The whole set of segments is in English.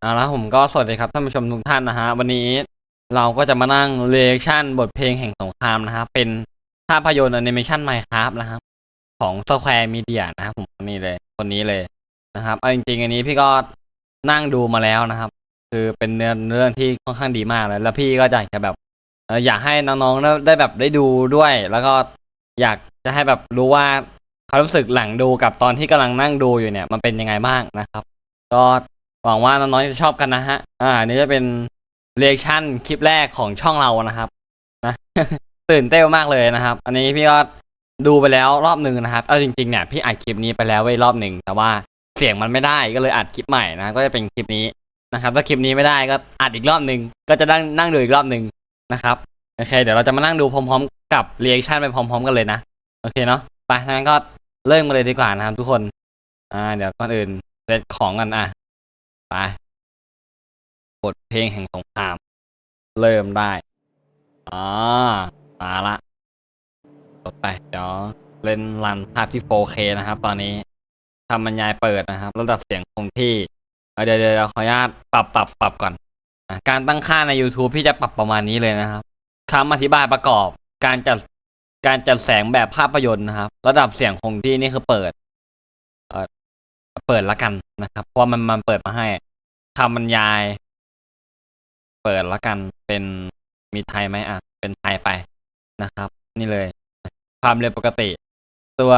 แล้วผมก็สวัสดีครับท่านผู้ชมทุกท่านนะฮะวันนี้เราก็จะมานั่งเรีแอคชั่นบทเพลงแห่งสงครามนะครับเป็นภาพยนตร์แอนิเมชัน Minecraft นะครับของ Square Media นะครับผมคนนี้เลยนะครับเอาจริงๆอันนี้พี่ก็นั่งดูมาแล้วนะครับคือเป็นเรื่องที่ค่อนข้างดีมากเลยแล้วพี่ก็อยากจะแบบอยากให้น้องๆได้แบบได้ดูด้วยแล้วก็อยากจะให้แบบรู้ว่าความรู้สึกหลังดูกับตอนที่กำลังนั่งดูอยู่เนี่ยมันเป็นยังไงบ้างนะครับก็หวังว่าน้องๆจะชอบกันนะฮะนี่จะเป็นเรีแอคชั่นคลิปแรกของช่องเรานะครับนะ ตื่นเต้นมากเลยนะครับอันนี้พี่ก็ดูไปแล้วรอบหนึ่งนะครับเอาจริงๆเนี่ยพี่อัดคลิปนี้ไปแล้วไว้รอบหนึ่งแต่ว่าเสียงมันไม่ได้ก็เลยอัดคลิปใหม่นะก็จะเป็นคลิปนี้นะครับถ้าคลิปนี้ไม่ได้ก็อัดอีกรอบหนึ่งก็จะนั่งดูอีกรอบหนึ่งนะครับโอเคเดี๋ยวเราจะมานั่งดูพร้อมๆกับเรีแอคชั่นไปพร้อมๆกันเลยนะโอเคเนาะไปงั้นก็เริ่มกันเลยดีกว่านะครับทุกคนเดี๋ยวก่อนอื่นเซตของกันไปบทเพลงแห่งสงครามเริ่มได้มาละต่อไปเดี๋ยวเล่นรันภาพที่ 4K นะครับตอนนี้ทำบรรยายเปิดนะครับระดับเสียงคงที่เดี๋ยวขออนุญาตปรับก่อนการตั้งค่าใน YouTube พี่จะปรับประมาณนี้เลยนะครับคำอธิบายประกอบการจัดแสงแบบภาพยนตร์นะครับระดับเสียงคงที่นี่คือเปิดละกันนะครับเพราะมันเปิดมาให้คำบรรยายเปิดละกันเป็นมีไทยไหมเป็นไทยไปนะครับนี่เลยความเร็วปกติตัว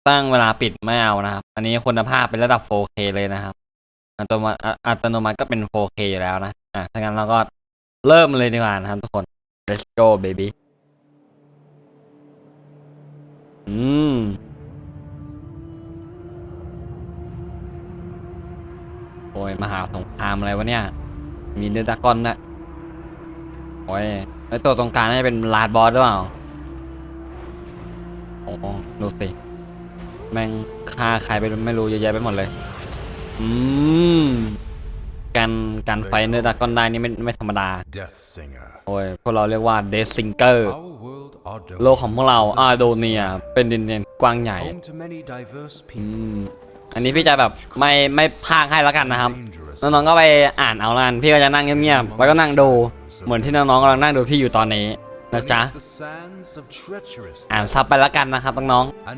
ตั้งเวลาปิดไม่เอานะครับอันนี้คุณภาพเป็นระดับ 4K เลยนะครับอัตโนมัติก็เป็น 4K อยู่แล้วนะถ้างั้นเราก็เริ่มเลยดีกว่านะครับทุกคน let's go baby โอ้ยมหาสงครามอะไรวะเนี่ยมีเดดากอนด้วยโอ้ยแล้วตัวตรงกลางน่าจะเป็นลาดบอสหรือเปล่าโอ้ดูสิแม่งฆ่าใครไปไม่รู้เยอะแยะไปหมดเลยการไฟเนื้อดากอนได้นี่ไม่ธรรมดาโอ้ยพวกเราเรียกว่าเดซซิงเกอร์โลกของพวกเราอาโดเนียเป็นดินแดนกว้างใหญ่อันนี้พี่จะแบบไม่พากให้แล้วกันนะครับน้องๆก็ไปอ่านเอาละกันพี่ก็จะนั่งเงียบๆแล้วก็นั่งดูเหมือนที่น้องๆกำลังนั่งดูพี่อยู่ตอนนี้นะจ๊ะอ่านซับไปแล้วกันนะครับน้องๆ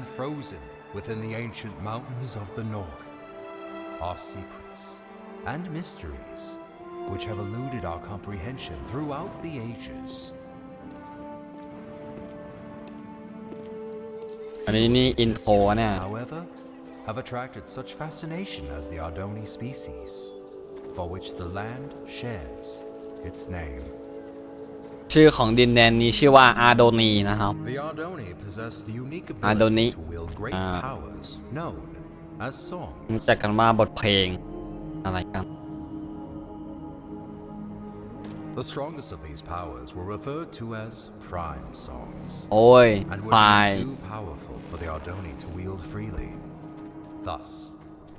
and mysteries which have eluded our comprehension throughout the ages. อันนี้นี่อินโฟเนี่ย However, have attracted such fascination as the Ardoni species, for which the land shares its name. ชื่อของดินแดนนี้ชื่อว่าอาโดนีนะครับ The Ardoni possess the unique ability to wield great powers known as songs. รู้จักกันว่าบทเพลงอะไรกัน The strongest of these powers were referred to as prime songs โอ้ย and were deemed too powerful for the Ardoni to wield freely. Thus,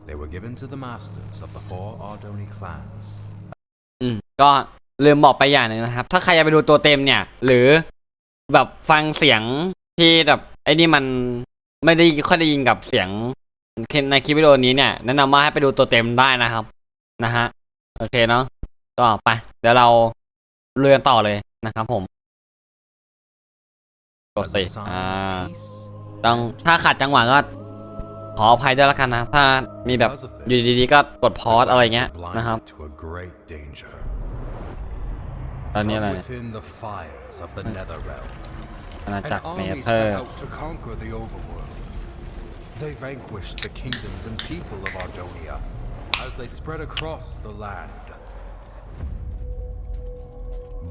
they were given to the masters of the 4 Ardoni clans. ก็ลืมบอกไปอย่างหนึ่งนะครับถ้าใครจะไปดูตัวเต็มเนี่ยหรือแบบฟังเสียงที่แบบไอ้นี่มันไม่ได้ค่อยได้ยินกับเสียงในคลิปวิดีโอนี้เนี่ยแนะนำว่าให้ไปดูตัวเต็มได้นะครับนะฮะโอเคเนาะก็ไปเดี๋ยวเราเรียนต่อเลยนะครับผมกดสิต้องถ้าขัดจังหวะก็ขออภัยด้วยละกันนะถ้ามีแบบอยู่ดีๆก็กดพอสอะไรเงี้ยนะครับตอนนี้อะไรอาณาจักรเนเธอร์They vanquished the kingdoms and people of Ardonia as they spread across the land.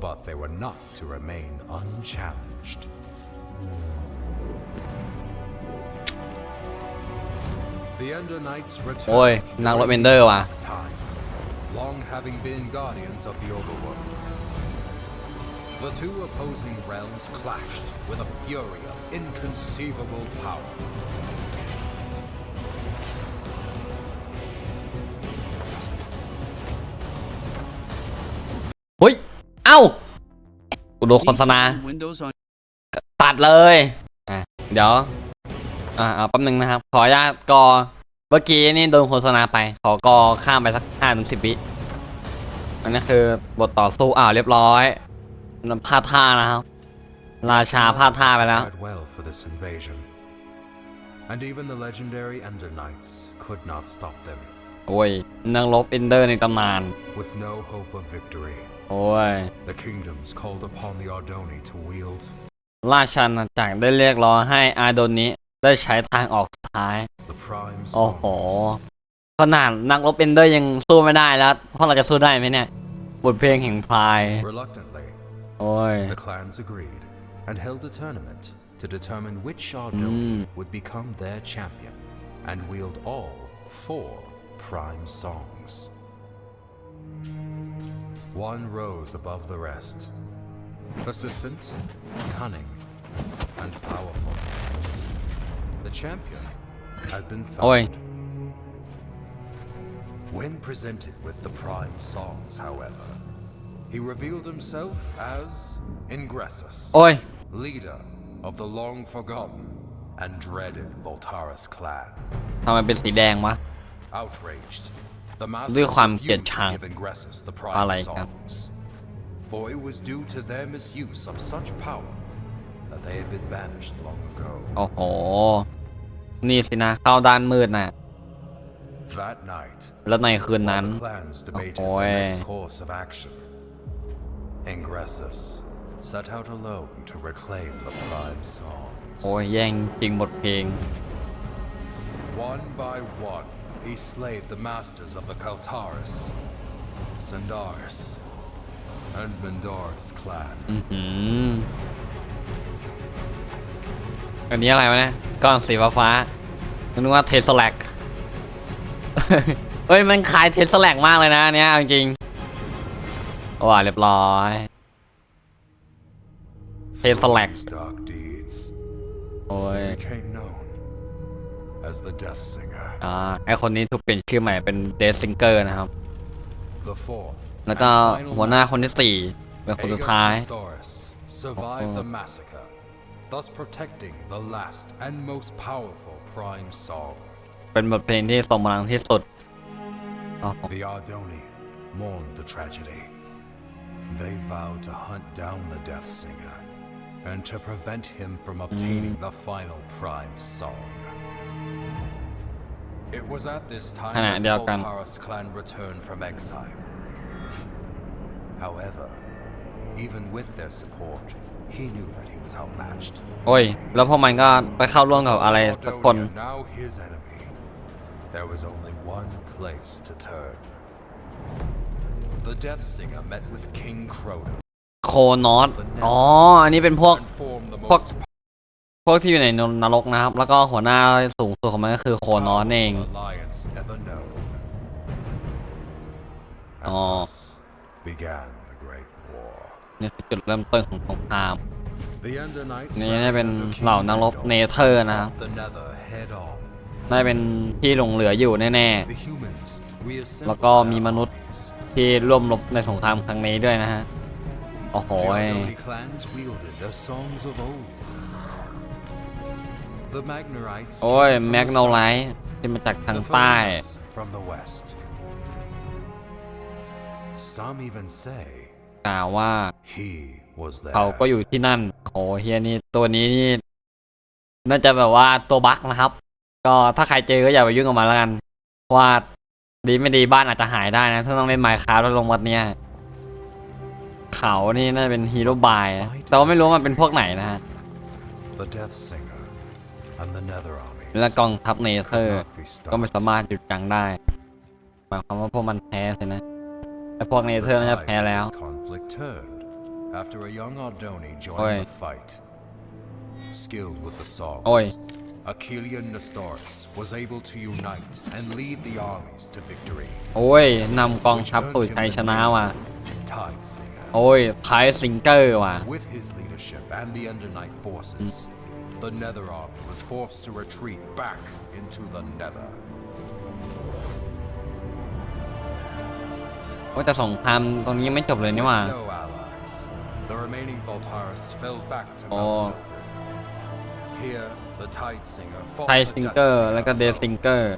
But they were not to remain unchallenged. The Ender Knights returned โอ้ยนักรบเอนเดอร์ว่ะ times, long having been guardians of the overworld. The two opposing realms clashed with a fury of inconceivable power. เฮ้ยเอ้ากูดูโฆษณาตัดเลยเดี๋ยวแป๊บนึงนะครับขออนุญาตกอเมื่อกี้นี่โดนโฆษณาไปขอกอข้ามไปสัก5-10 วิ อันนี้คือบทต่อสู้เรียบร้อยพลาดท่านะครับราชาพลาดท่าไปแล้ว well for this invasion, and even the legendary Ender Knights could not stop them. โอ้ยนักรบเอนเดอร์ในตำนาน With no hope of victory, โอ้ย the kingdoms called upon the Ardoni to wield ราชอาณาจักรได้เรียกร้องให้อาโดนิได้ใช้ทางออกสุดท้าย the prime โอ้โห songs. ขนาดนักรบเอนเดอร์ยังสู้ไม่ได้แล้วเพราะเราจะสู้ได้ไหมเนี่ยบทเพลงแห่งพาย Reluctantly, โอ้ย the clans agreed and held a tournament to determine which Ardoni would become their champion and wield all 4 prime songs. One rose above the rest, persistent, cunning, and powerful. The champion had been found. When presented with the prime songs, however, he revealed himself as Ingressus, โอ้ย leader of the long forgotten and dreaded Voltaris clan. ทำไมเป็นสีแดงวะ Outraged, the ด้วย masters ความเกลียด refused ชัง to give Ingressus the อะไร prime ครับ songs, for it was due to their misuse of such power that they had been banished long ago. โอ้โหนี่สินะเข้าด้านมืดน่ะ That night, แล้วในคืนนั้น while the clans debated Ôi. the next course of action, Ingressus set out alone to reclaim the prime songs. โอ้ยแย่งจริงบทเพลง One by one, he slayed the masters of the Kaltaris, Sandaris, and Mendoris clan. อันนี้อะไรวะเนี่ยก้อนสีฟ้านึกว่าเทสแลก เฮ้ยมันคล้ายเทสแลกมากเลยนะอันเนี้ยจริงว้าเรียบร้อยเทสแลก These dark deeds โอ้ย became known as the Death Singer. ไอคนนี้ถูกเปลี่ยนชื่อใหม่เป็นเดซิงเกอร์นะครับ The fourth แล้วก็ and final หัวหน้าคนที่ master, 4เป็นคนสุดท้าย Aegisthus survived the massacre, thus protecting the last and most powerful prime song. เป็นบทเพลงที่ทรงพลังที่สุด The Ardoni mourned the tragedy. They vowed to hunt down the Death Singer and to prevent him from obtaining the final prime song. It was at this time that the Voltaris clan returned from exile. However, even with their support, he knew that he was outmatched. โอ้ยแล้วพวกมันก็ไปเข้าร่วมกับอะไรสักคน Ardonia, now his enemy, there was only one place to turn. The Death Singer met with King Cronos โคนอสอันนี้เป็นพวก and formed the พวก most พวกที่อยู่ในนรกนะครับ แล้วก็หัวหน้าสูงสุดของมันก็คือโคนอสเอง powerful alliance ever known. And Oh. thus began the Great War. นี่คือจุดเริ่มต้นของสงคราม The Ender Knights นี่น่าเป็น rallied under เหล่า King นักรบ Medon เนเธอร์นะครับ fought the Nether head on. น่าเป็นที่หลงเหลืออยู่แน่ The humans ๆ แล้ว reassembled ก็มี their มนุษย์ armies. ที่ร่วมรบในสงครามครั้งนี้ด้วยนะฮะ โอ้โห The Ardoni clans wielded their songs of old. The Magnerites โอ้ย came from แมก the โนไล south, ท์ที่มาจากทาง the ใต้ Falanas from the west. Some even say กล่าวว่า he was เขาก็ there. อยู่ที่นั่นโอ้เฮียนี่ตัวนี้นี่น่าจะแบบว่าตัวบั๊กนะครับ ก็ถ้าใครเจอก็อย่าไปยุ่งกับมันแล้วกันเพราะว่าดีไม่ดีบ้านอาจจะหายได้นะถ้าต้องเล่น Minecraft แล้วลงวัดเนี้ยเขานี่น่าจะเป็นฮีโร่บายแต่ว่าไม่รู้ว่ามันเป็นพวกไหนนะฮะ The Death Singer and the Nether armies และกองทัพเนเธอ could ร์ not be ก็ไม่ stopped. สามารถหยุดยั้งได้หมายความว่าพวกมันแพ้สินะไอพวกเนเธอ The ร์น่าจะ tides แพ้ of แล้ว this conflict turned after a young Ardoni Oi. joined the fight. Skilled with the songs, Oi. Achillean Nestoris was able to unite and lead the armies to victory. โอ้ยนำกองทัพสู่ชัยชนะว่ะ Tide Singer. โอ้ยไทซิงเกอร์ว่ะ With his leadership and the Ender Knight forces, the Nether army was forced to retreat back into the Nether. โอ้แต่สงครามตรงนี้ยังไม่จบเลยนี่หว่า With no allies, the remaining Voltaris fell back to Oh. Mount Velvet. Here, the Tide Singer fought ไท the ซิง Death เกอร์ Singer แล้วก็เด alone, ซิงเกอร์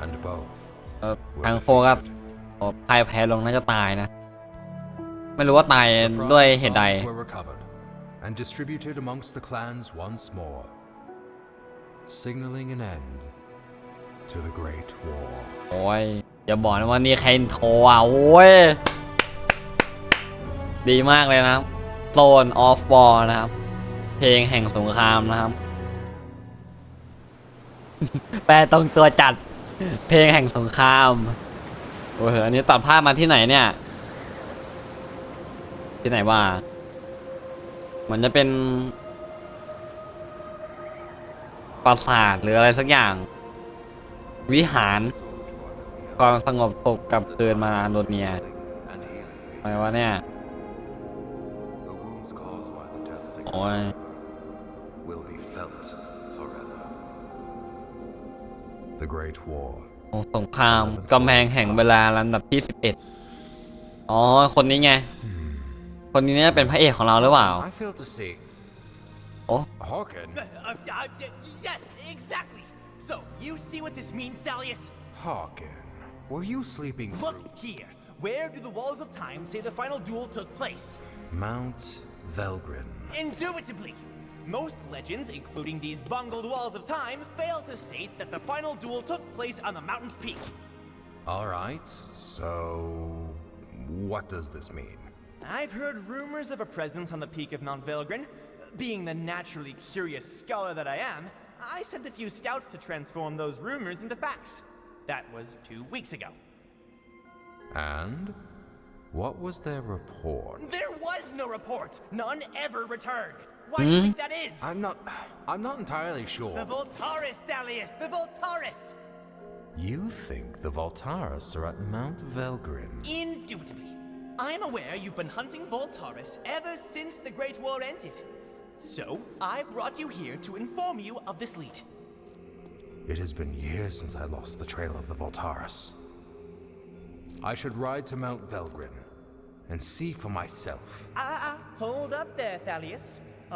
and both ทางโฟกัส were โ พ่ายแพ้ลงน่าจะตายนะไม่รู้ว่าตายด้วยเหตุใด and distributed amongst the clans once more, signaling an end to the Great War. โอ้ยอย่าบอกนะว่านี่ใครโทรอ่ะโอ้ยดีมากเลยนะครับ Zone of War นะครับเพลงแห่งสงครามนะครับ แปลตรงตัวจัดเพลงแห่งสงครามโอ้โหอันนี้ตัดภาพมาที่ไหนเนี่ยที่ไหนว่ามันจะเป็นปราสาทหรืออะไรสักอย่างวิหารความสงบสุขกลับคืนมาโดดเนียอะไรวะเนี่ยโอ้ยโอ้สงครามกำแพงแห่งเวลาลำดับที่11อ๋อคนนี้ไงคนนี้เนี่ยเป็นพระเอกของเราหรือเปล่าโอ้ Yes, exactly. So, you see what this means, Thalius? Hawken, were you sleeping? Look here. Where do the walls of time say the final duel took place? Mount Velgrin. Indubitably. Most legends, including these bungled walls of time, fail to state that the final duel took place on the mountain's peak. All right, so what does this mean? I've heard rumors of a presence on the peak of Mount Velgrin. Being the naturally curious scholar that I am, I sent a few scouts to transform those rumors into facts. That was 2 weeks ago. And what was their report? There was no report. None ever returned. Why do you think that is? I'm not entirely sure. The Voltaris, Thalius, the Voltaris. You think the Voltaris are at Mount Velgrin? Indubitably. I'm aware you've been hunting Voltaris ever since the Great War ended. So, I brought you here to inform you of this lead. It has been years since I lost the trail of the Voltaris. I should ride to Mount Velgrin and see for myself. Hold up there, Thalius.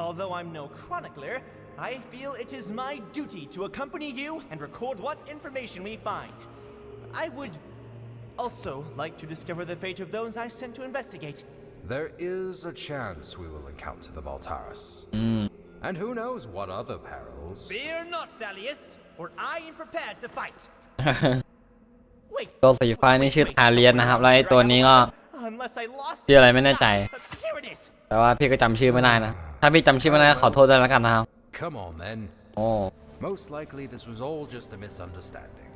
Although I'm no chronicler, I feel it is my duty to accompany you and record what information we find. I would also like to discover the fate of those I sent to investigate. There is a chance we will encounter the Voltaris. And who knows what other perils. Fear not, Thalius, for I am prepared to fight. Wait. ตัวสีฟ้านี่ชื่อทาเลียนนะครับแล้วไอ้ตัวนี้ก็ชื่ออะไรไม่แน่ใจแต่ว่าพี่ก็จำชื่อไม่ได้นะถ้าพี่จำชื่อไม่ได้ขอโทษด้วยแล้วกันนะครับ Come on then. โอ้ Most likely this was all just a misunderstanding.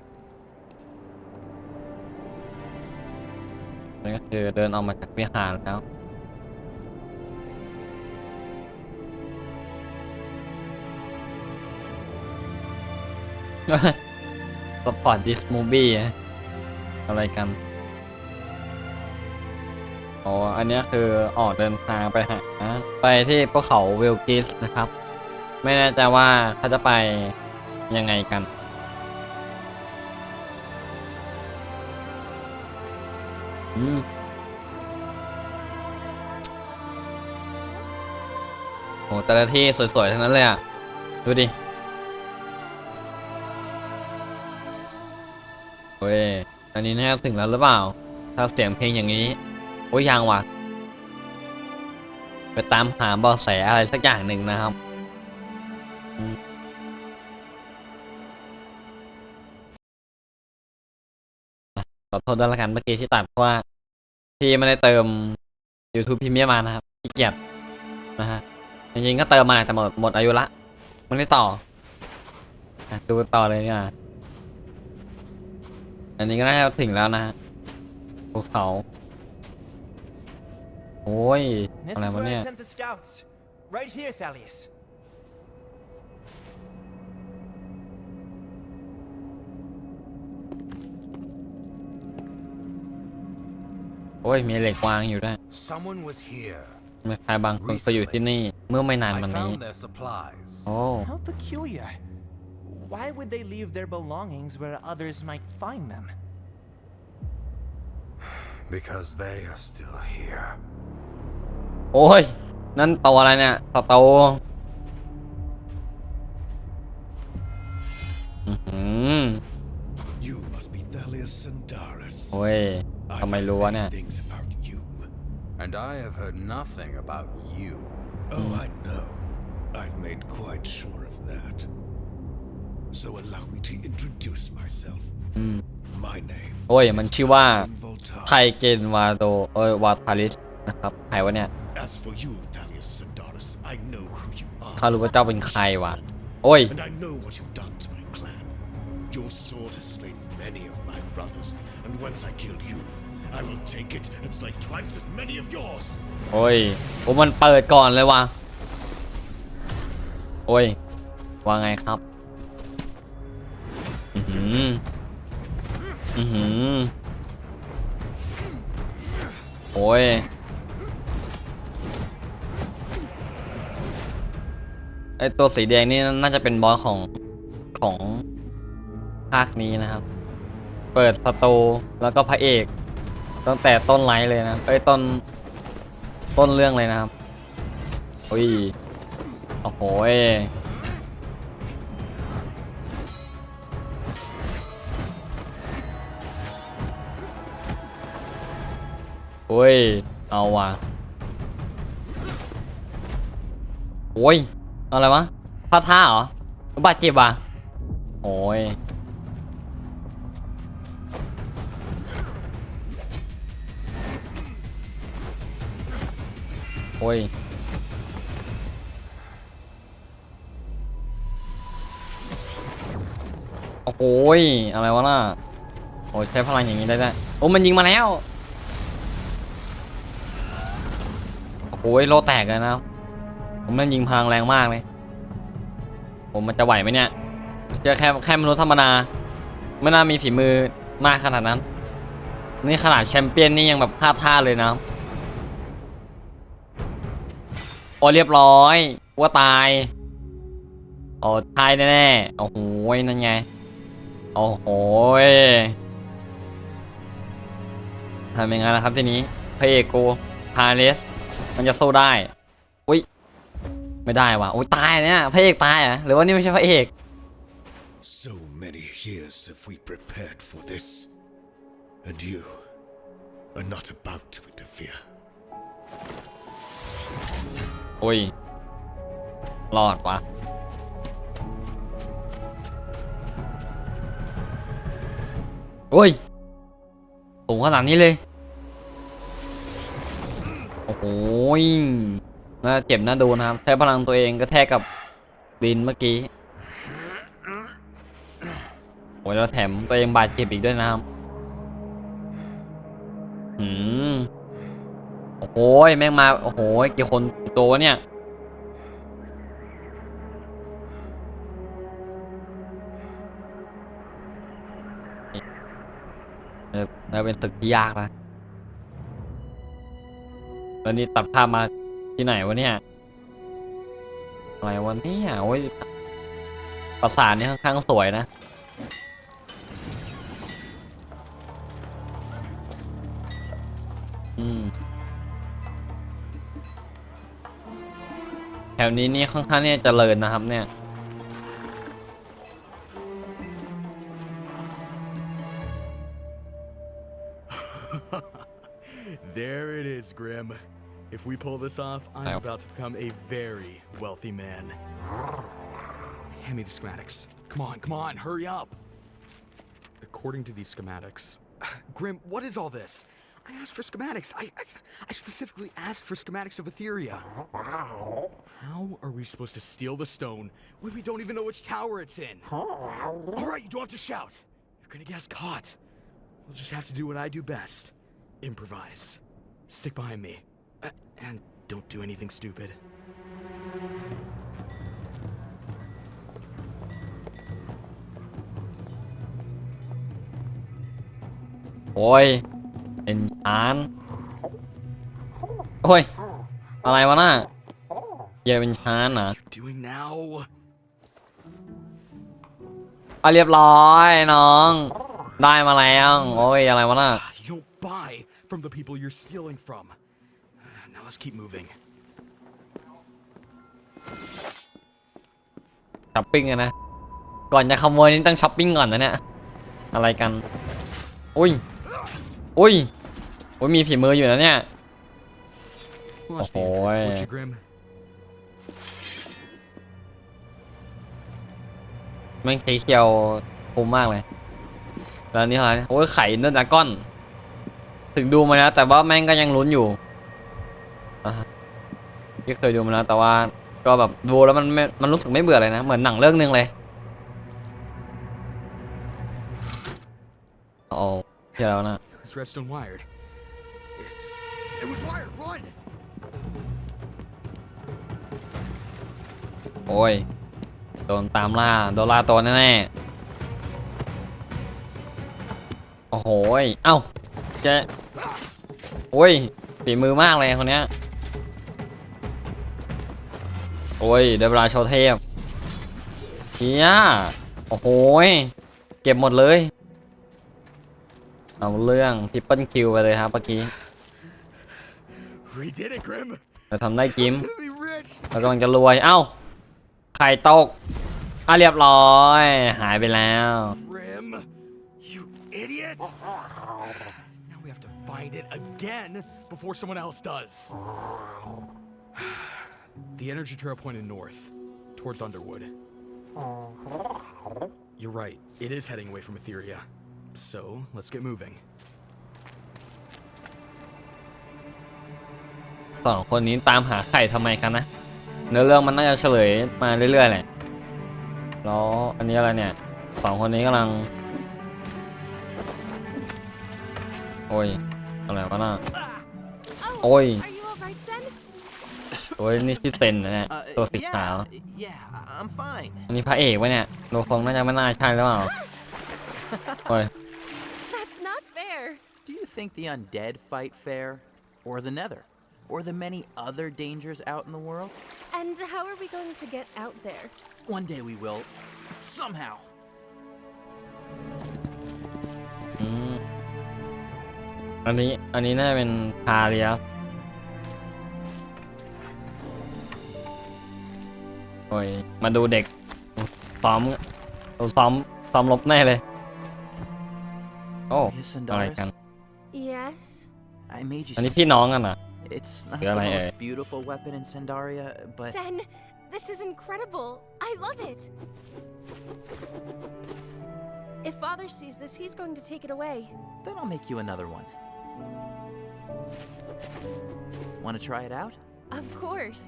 นี่ก็คือเดินออกมาจากวิหารแล้วสปอร์ตดิสมูบี้อะไรกันอ๋ออันนี้คือออกเดินทางไปหาไปที่ภูเขาเวลกิสนะครับไม่แน่ใจว่าเขาจะไปยังไงกันโอ้แต่ละที่สวยๆทั้งนั้นเลยอ่ะดูดิเฮ้ยอันนี้น่าจะถึงแล้วหรือเปล่าถ้าเสียงเพลงอย่างนี้โอ้ยยังว่ะไปตามหาเบาะแสอะไรสักอย่างหนึ่งนะครับขอโทษด้วยละกันเมื่อกี้ที่ตัดเพราะว่าพี่ไม่ได้เติม YouTube พรีเมียมมานะครับขี้เกียจนะฮะจริงๆก็เติมมาแต่หมดอายุละมันไม่ต่อดูต่อเลยเนี่ยอันนี้ก็น่าจะถึงแล้วนะฮะภูเขาโอ้ยอะไรวะเนี่ย Right here, Thalius. โอ้ยมีเหล็กวางอยู่ด้วย Someone was here. มีใครบางคนก็อยู่ที่นี่เมื่อไม่นานมานี้โอ้ How peculiar. Why would they leave their belongings where others might find them? Because they are still here. โอ้ยนั่นตัวอะไรเนี่ยโตYou must be Thalius Sandaris. โอ้ย ทำไมรู้วะเนี่ย things about you, and I have heard nothing about you. Oh, I know. I've made quite sure of that. So allow me to introduce myself. My name โอ้ยมันชื่อว่า Voltaire. ไทเกนวาโดวาทาริสนะครับใครวะเนี่ย As for you, Thalius Sandaris, I know who you are. ข้ารู้ว่าเจ้าเป็นใครวะโอ้ย And I know what you've done to my clan. Your sword has slain many of my brothers, and once I kill you, I will take it and slay twice as many of yours. โอ้ยโอ้มันเปิดก่อนเลยวะโอ้ยว่าไงครับโอ้ยไอตัวสีแดงนี่น่าจะเป็นบอสของภาคนี้นะครับเปิดสตูแล้วก็พระเอกตั้งแต่ต้นไลฟ์เลยนะต้นเรื่องเลยนะครับโอ้ยโอ้โหโอ้ยเอาว่ะโอ้ยอะไรวะพลาดท่าเหรอบาดเจ็บว่ะโอ้ยโอ้ยโอ้โหอะไรวะน่ะโอ้ยใช้พลังอย่างนี้ได้โอ้มันยิงมาแล้วโอ้ยโลแตกเลยนะผมมันยิงพลังแรงมากเลยผมมันจะไหวไหมเนี่ยเจอแค่มนุษย์ธรรมดาไม่น่ามีฝีมือมากขนาดนั้นนี่ขนาดแชมเปี้ยนนี่ยังแบบพลาดท่าเลยนะโอ้เรียบร้อยว่าตายโอ้ตายแน่ๆโอ้โหนั่นไงโอ้โหทำยังไงล่ะครับทีนี้พระเอกกูทาเลสมันจะสู้ได้อุ้ยไม่ได้ว่ะอุ้ยตายเนี่ยพระเอกตายอ่ะหรือว่านี่ไม่ใช่พระเอก So many years have we prepared for this, and you are not about to interfere. โอ้ยรอดวะโอ้ยสูงขนาดนี้เลยโอ้โหน่าเจ็บน่าดูนะครับใช้พลังตัวเองก็แทกกับดินเมื่อกี้โอ้ยแล้วแถมตัวเองบาดเจ็บอีกด้วยนะครับโอ้โหแม่งมาโอ้โหกี่คนตัวเนี่ยเป็นศึกที่ยากนะแล้วนี่ตัดภาพมาที่ไหนวะเนี่ยอะไรวะเนี่ยโอ้ยปราสาทนี่ค่อนข้างสวยนะแถวนี้นี่ค่อนข้างเนี่ยเจริญนะครับเนี่ย There it is, Grim. If we pull this off, I'm about to become a very wealthy man. Hand me the schematics. Come on, hurry up. According to these schematics, Grim, what is all this? I asked for schematics. I specifically asked for schematics of Etheria. How are we supposed to steal the stone when we don't even know which tower it's in? All right, you don't have to shout. You're gonna get us caught. We'll just have to do what I do best. Improvise. Stick behind me. And don't do anything stupid. โอ้ยเป็นชานโอ้ยอะไรวะน่ะเย่เป็นชานเหรอ Doing now? เรียบร้อยน้องได้มาแล้วโอ้ยอะไรวะน่ะ You don't buy from the people you're stealing from. Now let's keep moving. ช้อปปิ้งกันนะก่อนจะขโมยนี่ต้องช้อปปิ้งก่อนนะเนี่ยอะไรกันอุ้ย โอ้ยมีฝีมืออยู่นะเนี่ย Watch the Oh, entrance, boy. would you, Grim? แม่งตีเคียวคุ้มมากเลยแล้วนี่อะไรโอ้ยไข่เนื้อดราก้อนถึงดูมาแล้วแต่ว่าแม่งก็ยังลุ้นอยู่ที่เคยดูมาแล้วแต่ว่าก็แบบดูแล้วมันรู้สึกไม่เบื่อเลยนะเหมือนหนังเรื่องนึงเลยโอ้เที่ยวแล้วนะ Is redstone wired? It was wired. Run! โอ้ยโดนตามล่าโดนล่าตัวแน่ๆโอ้โหเอ้าเจ๊โอ้ยฝีมือมากเลยคนเนี้ยโอ้ยได้เวลาโชว์เทพเฮียโอ้โหเก็บหมดเลยเอาเรื่องทริปเปิลคิวไปเลยครับเมื่อกี้ We did it, Grim. เราทำได้จิ้ม Gonna be rich. เรากำลังจะรวยเอ้าไข่ตกเรียบร้อยหายไปแล้ว Grim, you idiot! Now we have to find it again before someone else does. The energy trail pointed north, towards Underwood. You're right. It is heading away from Etheria. So let's get moving. สองคนนี้ตามหาไข่ทำไมกันนะเนื้อเรื่องมันน่าจะเฉลยมาเรื่อยๆแหละแล้วอันนี้อะไรเนี่ยสองคนนี้กำลังโอ้ยอะไรวะน่ะโอ้ย Are you alright, Sen? โอ้ยนี่ชื่อเซนนะเนี่ยตัวสีขาว Yeah, I'm fine. อันนี้พระเอกวะเนี่ยโลคงน่าจะไม่น่าใช่หรือเปล่าโอ้ย That's not fair. Do you think the undead fight fair? Or the nether? Or the many other dangers out in the world? And how are we going to get out there? One day we will. Somehow. อันนี้น่าจะเป็นทาเรียสโอ้ยมาดูเด็กซ้อมรบแน่เลยโอ้ Yes, อะไรกัน Sandaris? Yes. I made you อันนี้ something. พี่น้องกันอ่ะ It's not Yeah, the like, most beautiful weapon in Sandaria, but Sen, this is incredible. I love it. If Father sees this, he's going to take it away. then I'll make you another one. Want to try it out? Of course.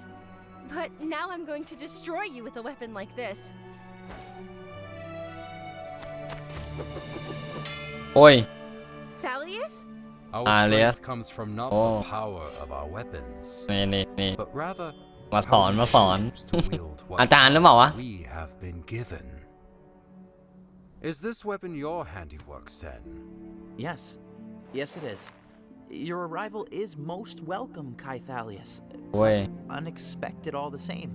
But now I'm going to destroy you with a weapon like this. โอ้ย Thalius? Our Alias. strength comes from not Oh. the power of our weapons, นี่ but rather มาสอน how we choose to wield อา what จารย์หรือเปล่าวะ we have been given. Is this weapon your handiwork, Sen? Yes. Yes, it is. Your arrival is most welcome, Kai Thalius. โอ้ย Unexpected all the same.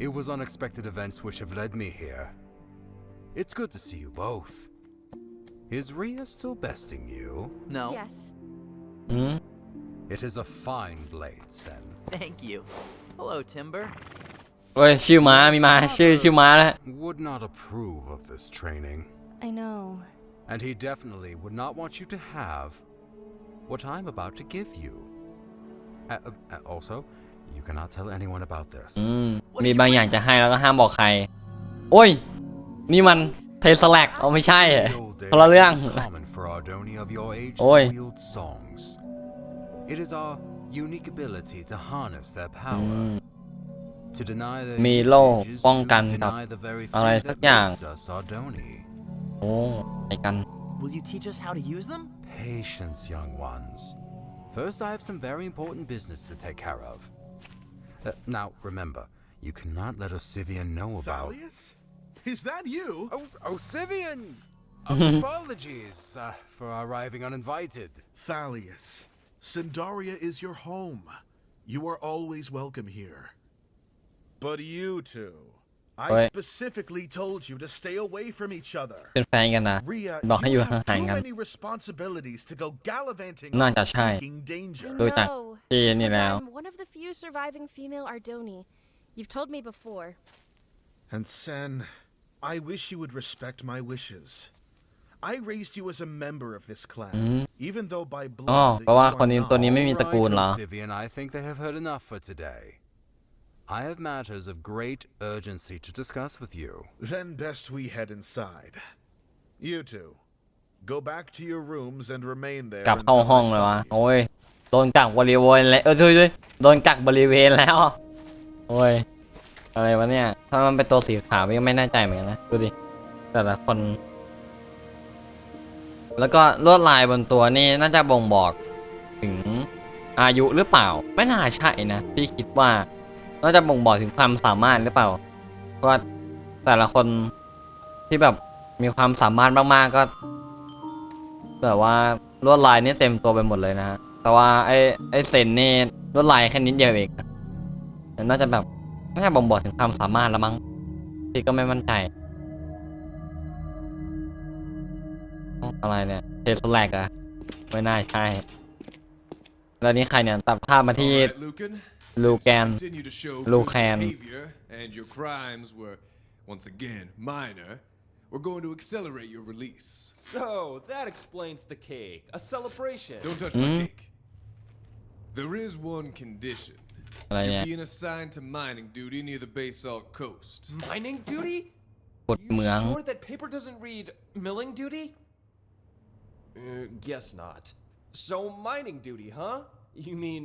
It was unexpected events which have led me here. It's good to see you both. Is Rhea still besting you? No? Yes. อืม It is a fine blade, Sen. Thank you. Hello, Timber. โอ้ยชื่อม้ามีม้าชื่อม้าแล้ว Would not approve of this training, I know. and he definitely would not want you to have what I'm about to give you. Also, you cannot tell anyone about this. มีบางอย่างจะให้แล้วก็ห้ามบอกใครโอ้ยนี่มันเทสแลกเอาไม่ใช่ The old days, คนละเรื่อง it was common for Ardoni of your age Oi. to wield songs. It is our unique ability to harness their power. To deny their มีโล่ usage is ป้องกัน to กับ deny the very อะไร thing สัก that อย่าง makes us Ardoni. โอ้ไปกัน Will you teach us how to use them? Patience, young ones. First, I have some very important business to take care of. Now, remember, you cannot let Osivian know about... Thalius? Is that you? Oh, Osivian! Apologies for arriving uninvited. Thalius, Sandaria is your home. You are always welcome here. But you two, I Wait. specifically told you to stay away from each other. เป็นแฟนกันนะ Rhea, บอกให้อยู่ you have ห่าง too ๆกัน many responsibilities to go gallivanting น่า off จะใช่ seeking danger. ดูจาก No, ที่นี่ because แล้ว I'm one of the few surviving female Ardoni. You've told me before. And Sen, I wish you would respect my wishes. I raised you as a member of this clan, even though by อ๋อ blood เพราะว่า you คน are นี้ตัวนี้ not. ไม่มีตระกูลเหรอ Sivian, I think they have heard enough for today. I have matters of great urgency to discuss with you. Then best we head inside. You two, go back to your rooms and remain there กลับเข้า until ห้อง I เลยวะ summon you. โอ้ยโดนกักบริเวณแล้วด้วยโดนกักบริเวณแล้วโอ้ยอะไรวะเนี่ยถ้ามันเป็นตัวสีขาวก็ไม่แน่ใจเหมือนกันนะดูดิแต่ละคน แล้วก็ลวดลายบนตัวนี่น่าจะบ่งบอกถึงอายุหรือเปล่าไม่น่าใช่นะพี่คิดว่าน่าจะบ่งบอกถึงความสามารถหรือเปล่าเพราะว่าแต่ละคนที่แบบมีความสามารถมากๆก็แต่ว่าลวดลายนี่เต็มตัวไปหมดเลยนะฮะแต่ว่าไอ้เซนนี่ลวดลายแค่นิดเดียวเองน่าจะแบบน่าจะบ่งบอกถึงความสามารถแล้วมั้งพี่ก็ไม่มั่นใจอะไรเนี่ยเทสแลกอะไม่น่าใช่แล้วนี่ใครเนี่ยตัดภาพมาที่ All right, Lucan. Lucan. Since you continue to show Lucan. good behavior and your crimes were once again minor, we're going to accelerate your release. So that explains the cake. A celebration. Don't touch my cake. There is one condition. อะไรเนี่ย You're being assigned to mining duty near the Basalt coast. Mining duty? กด You เหมือง sure that paper doesn't read milling duty? Guess not. So mining duty, huh? You mean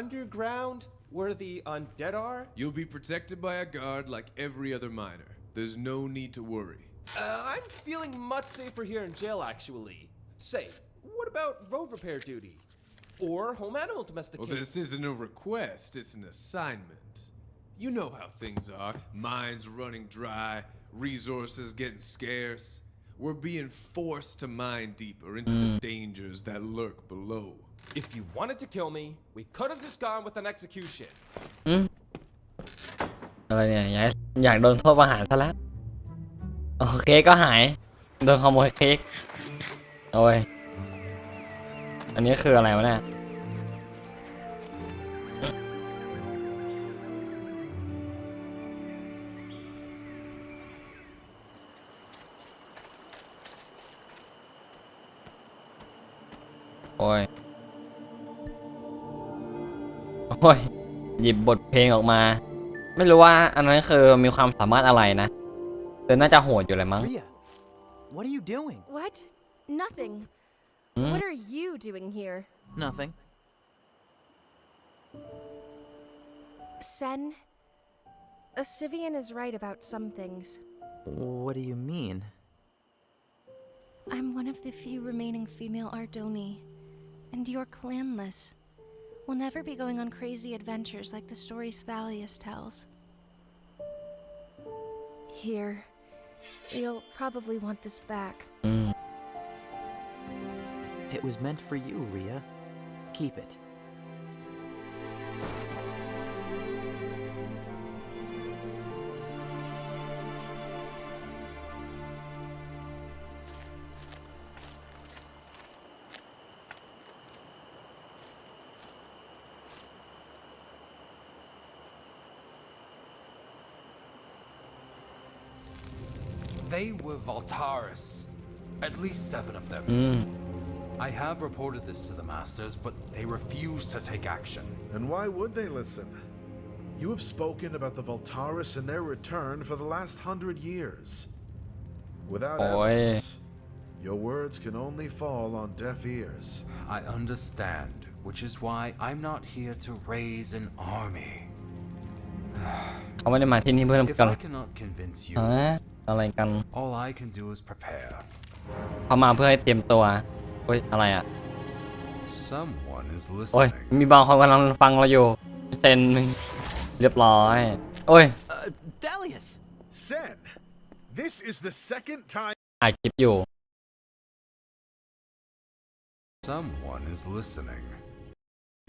underground, where the undead are? You'll be protected by a guard like every other miner. There's no need to worry. I'm feeling much safer here in jail, actually. Say, what about road repair duty? Or home animal Well, domestication? this isn't a request, it's an assignment. You know how things are. Mines running dry, resources getting scarce. We're being forced to mine deeper into the dangers that lurk below. If you wanted to kill me, we could have just gone with an execution. อะไรเนี่ยอยากโดนโทษประหารซะแล้วโอเคก็หายโดนขโมยเค้กโอ้ยอันนี้คืออะไรวะเนี่ยโอ้ยหยิบบทเพลงออกมาไม่รู้ว่าอันนั้นคือมีความสามารถอะไรนะแต่น่าจะโหดอยู่เลยมั้ง Rhea, what are you doing? What? Nothing. What are you doing here? Nothing. Sen, Sivian is right about some things. What do you mean? I'm one of the few remaining female Ardoni, and you're clanless. We'll never be going on crazy adventures like the stories Thalius tells. Here. You'll probably want this back. It was meant for you, Rhea. Keep it. They were Voltaris. At least 7 of them. I have reported this to the Masters, but they refuse to take action. And why would they listen? You have spoken about the Voltaris and their return for the last 100 years. Without evidence, your words can only fall on deaf ears. I understand, which is why I'm not here to raise an army. เขาไม่ได้มาที่นี่เพื่อ If กัน I cannot convince you, อะไรกัน all I can do is prepare. เขามาเพื่อให้เตรียมตัวเฮ้ยอะไรอ่ะ Someone is โอ้ย listening. มีบางคนกำลังฟังเราอยู่เซนหนึ่งเรียบร้อยโอ้ย Dalius! Sen, this is the second time. อัดคลิปอยู่ Someone is listening.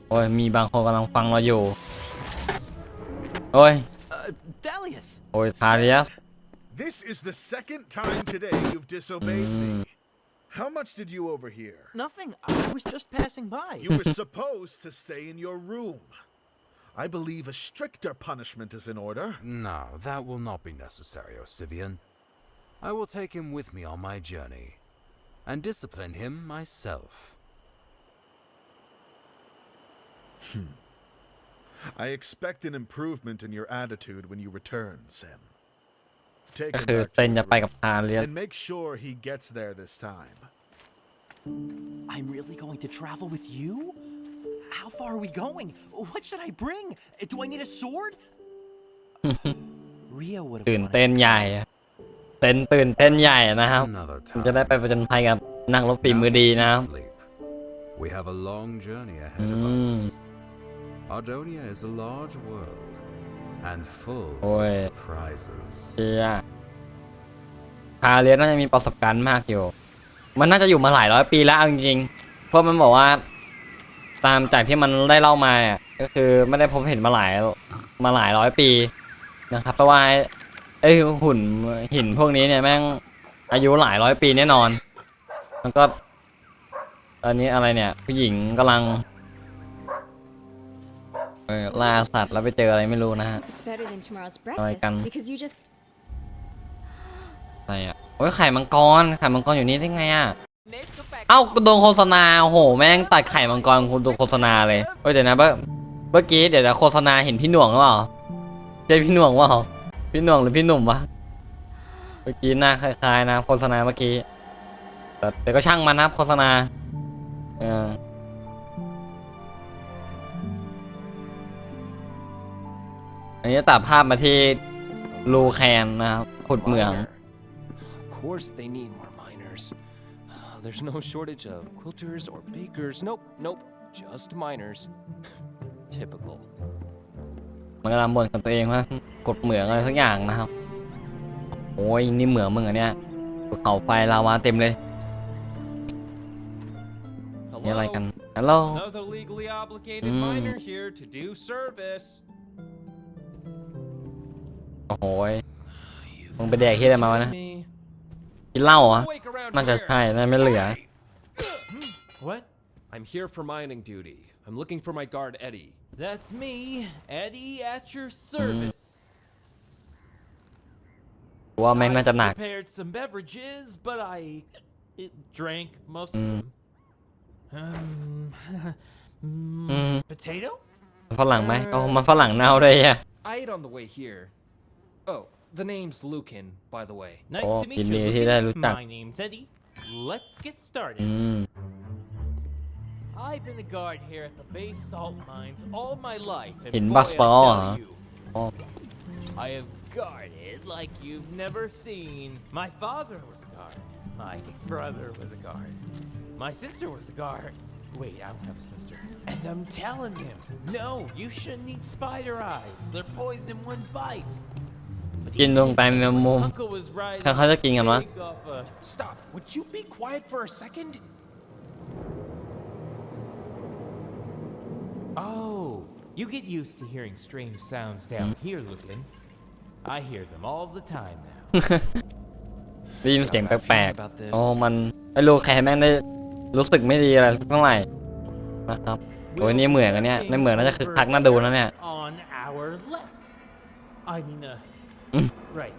โอ้ยมีบางคนกำลังฟังเราอยู่โอ้ย Dalius! โอ้ยทาเรียส This is the second time today you've disobeyed me. How much did you overhear? Nothing. I was just passing by. You were supposed to stay in your room. I believe a stricter punishment is in order. No, that will not be necessary, Osivian. I will take him with me on my journey. and discipline him myself. I expect an improvement in your attitude when you return, Sam. Take ก็ him คือ back เซน to จะ his ไปกับ room ฮาเลียน and make sure he gets there this time. I'm really going to travel with you? How far are we going? What should I bring? Do I need a sword? Ria would have ตื่น wanted เต้น to ใหญ่เต้นตื่นเต้นใหญ่นะครับ Another จะได้ time. ไปประจนภัยกับนักรบฝีมือ Now ดี that you นะครับ sleep, we have a long journey ahead of us. Ardonia is a large world and full of surprises. เชียฮาเลียนน่าจะมีประสบการณ์มากอยู่มันน่าจะอยู่มาหลายร้อยปีแล้วจริงๆเพราะมันบอกว่าตามจากที่มันได้เล่ามาเนี่ยก็คือไม่ได้พบเห็นมาหลายร้อยปีนะครับเพราะว่าไอ้หุ่นหินพวกนี้เนี่ยแม่งอายุหลายร้อยปีแน่นอนแล้วก็ตอนนี้อะไรเนี่ยผู้หญิงกำลังล่าสัตว์แล้วไปเจออะไรไม่รู้นะฮะ It's better than tomorrow's Like, breakfast because you just อะไรอ่ะโอ้ยไข่มังกรอยู่นี่ได้ไงอ่ะเอ้าโดนโฆษณาโอ้โหแม่งตัดไข่มังกรคุณโดนโฆษณาเลยเฮ้ยเดี๋ยวนะเมื่อกี้เดี๋ยวโฆษณาเห็นพี่หน่วงหรือเปล่าใช่พี่หน่วงวะพี่หน่วงหรือพี่หนุ่มวะเมื่อกี้หน้าคล้ายๆนะโฆษณาเมื่อกี้แต่ก็ช่างมันนะโฆษณาอันนี้ตัดภาพมาที่ลูแคนนะครับขุดเหมือง Of course they need more miners. There's no shortage of quilters or bakers. Nope, just miners. Typical. มันกำลังบ่นกับตัวเองว่ากดเหมืองอะไรสักอย่างนะครับโอ้ยนี่เหมืองมึงอันเนี้ยภูเขาไฟลาวาเต็มเลยนี่อะไรกันฮัลโหล Another legally obligated miner here to do service. โอ้โหมึงไปแดกที่อะไรมาวะนะกินเหล้าเหรอน่าจะใช่น่าไม่เหลือ What? I'm here for mining duty. I'm looking for my guard Eddie. That's me, Eddie, at your service. ว่าแม่งน่าจะหนัก Prepared some beverages, but I drank most of them. Potato? ฝรั่งไหมเอามันฝรั่งเน่าด้วยอ่ะ I ate on the way here. Oh, the name's Lucan, by the way. Nice to meet ยิน you, ดีที่ได้รู้ Lucan. จัก My name's Eddie. Let's get started. I've been a guard here at the base salt mines all my life, and In boy, I Baseball, tell huh? you, Oh. I have guarded like you've never seen. My father was a guard. My brother was a guard. My sister was a guard. Wait, I don't have a sister. And I'm telling him, no, you shouldn't eat spider eyes. They're poisoned in one bite. But กินดวงตาแมงมุม Uncle was riding ถ้าเขาจะกินกันวะ big off a Stop. Would you be quiet for a second? Oh, you get used to hearing strange sounds down here, Lucan. I hear them all the time now. ได้ยินเสียงแปลกๆอ๋อมันไอ้ลูแคนแม่งได้รู้สึกไม่ดีอะไรเท่าไหร่นะครับโอ้ยนี่เหมือนกันเนี่ยในเหมือนน่าจะคึกคักน่าดูนะเนี่ย On our left. I mean, right.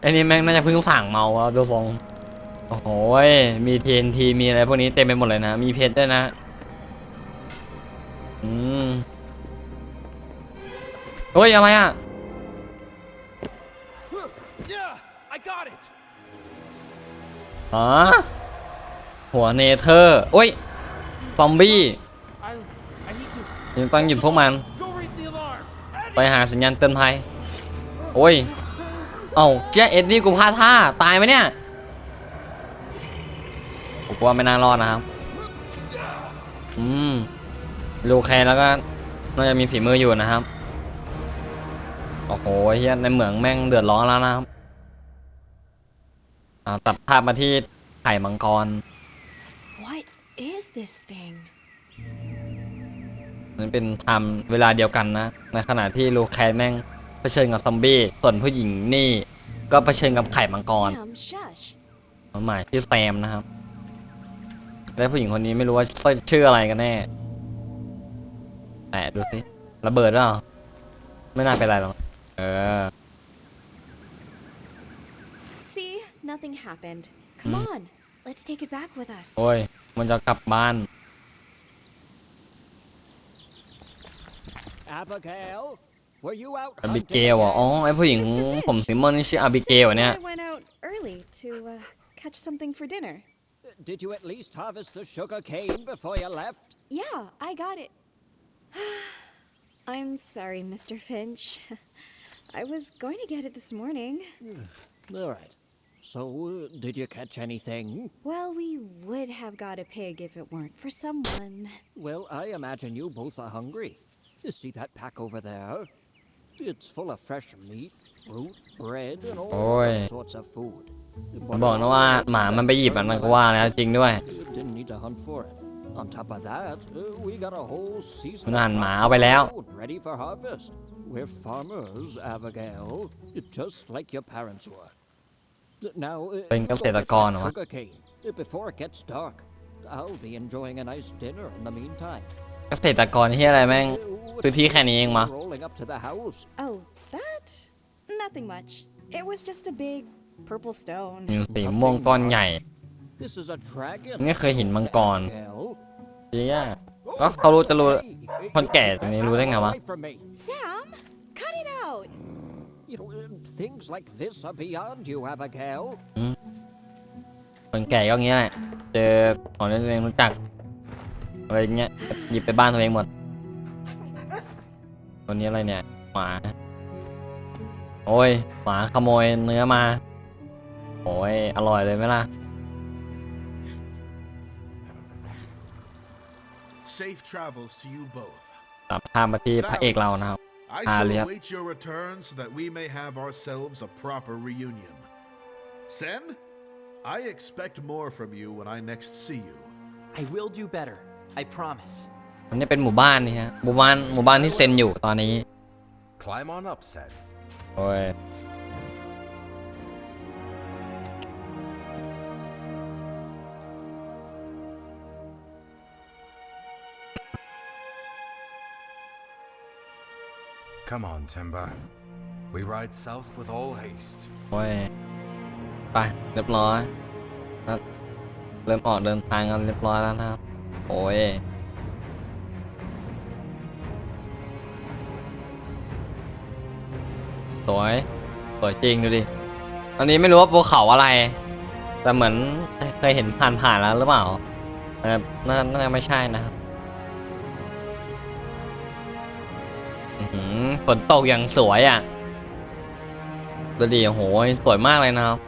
ไอ้นี่แม่งน่าจะเพิ่งสั่งเมาอะดูทรงโอ้โหมี TNT มีอะไรพวกนี้เต็มไปหมดเลยนะมีเพชรด้วยนะโอ้ยอะไรอ่ะ Yeah, I got it. อ๋อหัวเนเธอร์โอ้ยซอมบี้ I need to ยังต้องหยิบพวกมัน go raise the alarm. ไปหาสัญญาณเตือนภัยโอ้ยเอ้าเจ๊เอ็ดดี้กูพลาดท่าตายไหมเนี่ยผมว่าไม่น่ารอดนะครับลูแคนแล้วก็น่าจะมีฝีมืออยู่นะครับโอ้โหเฮียในเหมืองแม่งเดือดร้อนแล้วนะครับตัดภาพมาที่ไข่มังกร what is this thing? นั่นเป็นไทม์เวลาเดียวกันนะในขณะที่ลูแคนแม่งเผชิญกับซอมบี้ส่วนผู้หญิงนี่ก็เผชิญกับไข่มังกร Sam, shush. หมายชื่อแซมนะครับและผู้หญิงคนนี้ไม่รู้ว่าชื่ออะไรกันแน่แต่ดูสิระเบิดหรือเปล่าไม่น่าเป็นไรหรอกSee, nothing happened. Come on, Let's take it back with us. โอ้ยมันจะกลับบ้าน Abigail, were you out อาบิ hunting เกลอ๋อ again? ไอผู้หญิงผมสีม่วงนี่ชื่ออาบิเกลเนี่ย I went out early to catch something for dinner. Did you at least harvest the sugar cane before you left? Yeah, I got it. I'm sorry, Mr. Finch. I was going to get it this morning. All right. So, did you catch anything? Well, we would have got a pig if it weren't for someone. Well, I imagine you both are hungry. You see that pack over there? It's full of fresh meat, fruit, bread, and all other sorts of food. บอกนะว่าหมามันไปหยิบมันก็ว่าแล้วจริงด้วย Didn't need to hunt for it. On top of that, we got a whole season มันหั่นหมาเอาไปแล้ว ready for harvest. We're farmers, Abigail, just like your parents were. Now, เป็นเกษตรกรเหรอวะ sugarcane. Before it gets dark, I'll be enjoying a nice dinner in the meantime. เกษตรกรที่อะไรแม่งพื้นที่แค่นี้เองมั้ง Rolling up to the house. Oh, that? Nothing much. It was just a big purple stone. สีม่วงก้อนใหญ่ This is a dragon. ไม่เคยเห็นมังกร Abigail. เจ๊ะก็เขาจะรู้คนแก่ตรงนี้รู้ได้ไงวะ Away from me. Sam, cut it out. You know, things like this are beyond you, Abigail. คนแก่ก็อย่างเงี้ยแหละเจอของที่ตัวเองรู้จักอะไรเงี้ยหยิบไปบ้านตัวเองหมดตัวนี้อะไรเนี่ยหมาโอ้ยหมาขโมยเนื้อมาโอ้ยอร่อยเลยไหมล่ะ Safe travels to you both. ตามทางมาที่พระเอกเรานะครับ I shall await your return so that we may have ourselves a proper reunion. Sen, I expect more from you when I next see you. I will do better. I promise. อันนี้เป็นหมู่บ้านนี่ฮะหมู่บ้านที่เซ็นอยู่ตอนนี้ Climb on up, Sen. โอ้ย Come on, Timber. We ride south with all haste. โอ้ยไปเรียบร้อยแล้วเริ่มออกเดินทางกันเรียบร้อยแล้วนะครับโอ้ยสวยจริงดูดิอันนี้ไม่รู้ว่าภูเขาอะไรแต่เหมือนเคยเห็นผ่านแล้วหรือเปล่าน่าจะไม่ใช่นะครับฝนตกอย่างสวยอ่ะดูดิโอ้โหสวยมากเลยนะครับ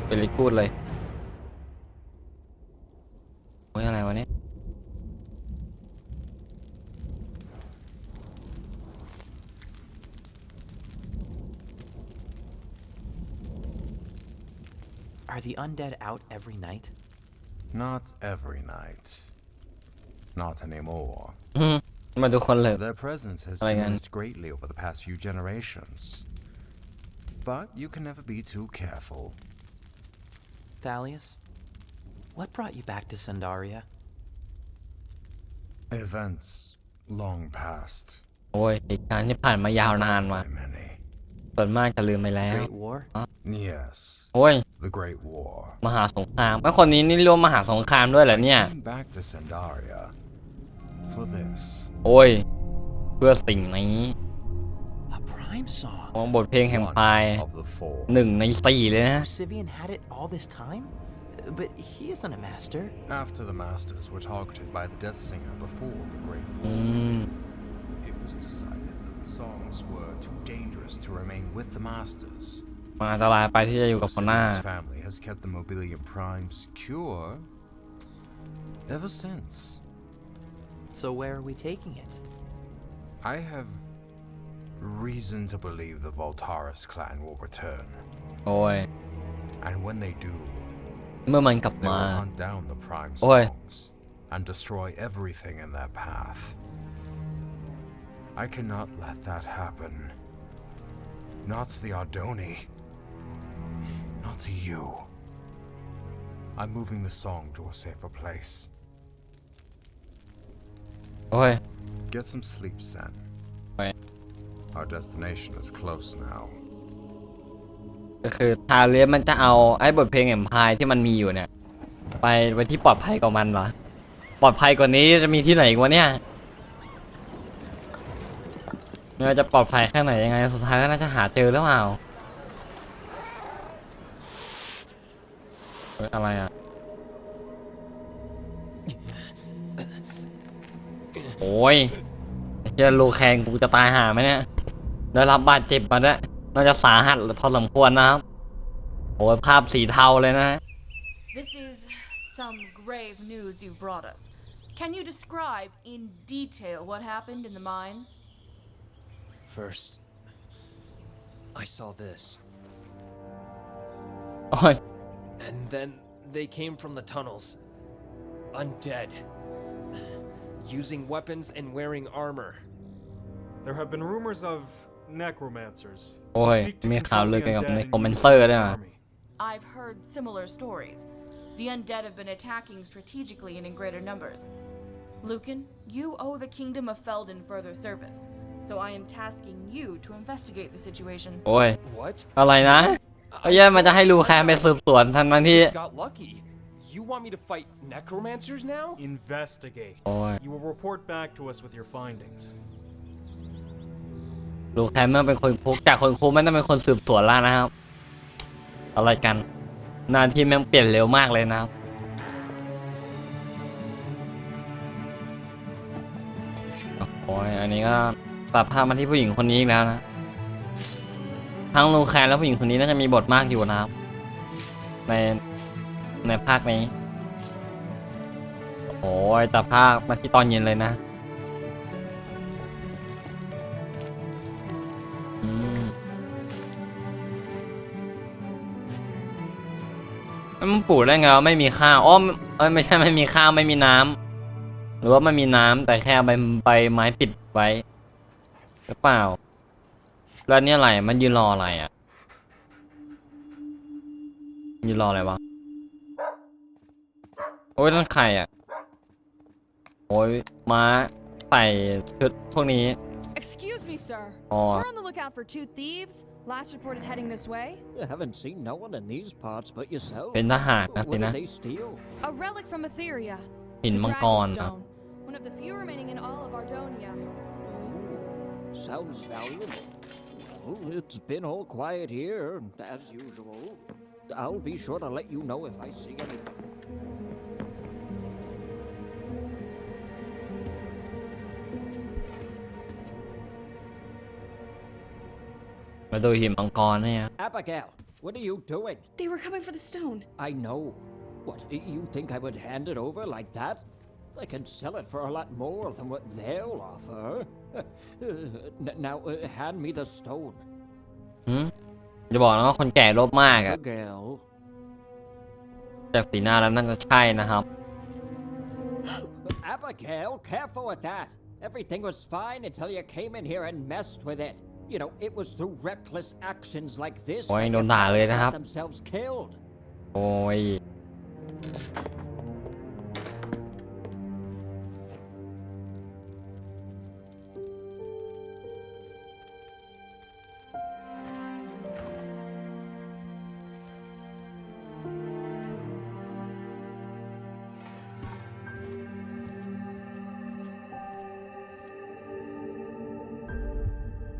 เป็นลิกูดเลยโอ้ยอะไรวะเนี่ย Are the undead out every night? Not every night. Not anymore. มาทุกคนเลย Their presence has Like diminished greatly over the past few generations. But you can never be too careful. Thalius, what brought you back to Sandaria? Events long past. โอ้ยเหตุการณ์ที่ผ่านมายาวนานว่ะ By many. ส่วนมากจะลืมไปแล้ว Great War? Yes. โอ้ย The Great War. มหาสงครามไอ้คนนี้นี่ร่วมมหาสงครามด้วยเหรอเนี่ย I came back to Sandaria for this. โอ้ยเพื่อสิ่งนี้ A prime song? ของบทเพลงแห่ง One พาย of the four. 1 ใน 4เลยนะ Sivian had it all this time? But he isn't a master. After the Masters were targeted by the Death Singer before the Great อื War, ม it was decided that the songs were too dangerous to remain with the Masters. มันอันตรายไปที่จะอยู่กับคนหน้า Sivian's family has kept the Mobilium Prime secure ever since. So where are we taking it? I have reason to believe the Voltaris clan will return. โอ้ย And when they do, เมื่อมันกลับ they มา will hunt down the Prime Oi. songs and destroy everything in their path. I cannot let that happen. Not to the Ardoni. Not to you. I'm moving the song to a safer place. โอ้ย Get some sleep, Sen. Oi. Our destination is close now. ก็คือทาเลียมันจะเอาไอ้บทเพลงแอมพายที่มันมีอยู่เนี่ยไปที่ปลอดภัยกว่ามันเหรอปลอดภัยกว่านี้จะมีที่ไหนอีกวะเนี่ยไม่ว่าจะปลอดภัยแค่ไหนยังไงสุดท้ายก็น่าจะหาเจอหรือเปล่าอะไรอ่ะโอ้ยเจอลูแคงกูจะตายหาไหมเนี่ยได้รับบาดเจ็บมาด้วยน่าจะสาหัสพอสมควรนะครับโอ้ยภาพสีเทาเลยนะ This is some grave news you brought us. Can you describe in detail what happened in the mines? First, I saw this. โอ้ย And then they came from the tunnels. Undead. Using weapons and wearing armor. There have been rumors of necromancers. โอ้ยมีข่าวลือเกี่ยวกับในคอมเมนเซอร์ด้วยนะ I've heard similar stories. The undead have been attacking strategically and in greater numbers. Lucan, you owe the kingdom of Felden further service, so I am tasking you to investigate the situation. โอ้ย What? อะไรนะไอ้ยัยมันจะให้ลูแคนไปสืบสวนทั้งที่ Just got lucky. You want me to fight necromancers now? Investigate. Oi. You will report back to us with your findings. ลูแคนมันเป็นคนคุกจากคนคุกมันต้องเป็นคนสืบสวนแล้วนะครับอะไรกันหน้าที่แม่งเปลี่ยนเร็วมากเลยนะครับโอ้ยอันนี้ก็ตัดภาพมาที่ผู้หญิงคนนี้อีกแล้วนะทั้งลูแคนและผู้หญิงคนนี้น่าจะมีบทมากอยู่นะครับในภาคนี้โอ้ยตัดภาพมาที่ตอนเย็นเลยนะมันปลูกได้ไงวะไม่มีข้าวไม่ใช่ไม่มีข้าวไม่มีน้ำหรือว่าไม่มีน้ำแต่แค่ใบไม้ปิดไว้หรือเปล่าแล้วเนี่ยอะไรมันยืนรออะไรอ่ะยืนรออะไรวะโอ้ยนั่นใครอ่ะโอ้ยม้าใส่ชุดพวกนี้ Excuse me, sir. Oh. We're on the lookout for 2 thieves. Last reported heading this way. You haven't seen no one in these parts but yourself. เป็นทหารนะสิ What นะ did they steal? A relic from Etheria. หิน The มังกร Dragon นะ Stone. One of the few remaining in all of Ardonia. Oh, sounds valuable. Well, it's been all quiet here, as usual. I'll be sure to let you know if I see anything. มาดูหินมังกรเนี่ย Abigail, what are you doing? They were coming for the stone. I know. What, you think I would hand it over like that? I can sell it for a lot more than what they'll offer. Now, hand me the stone. จะบอกนะว่าคนแก่ลบมากอะ Abigail. จากสีหน้าแล้วนั่นก็ใช่นะครับ Abigail, careful with that. Everything was fine until you came in here and messed with it. You know, it was through reckless actions like this that your parents got themselves killed. โอ้ย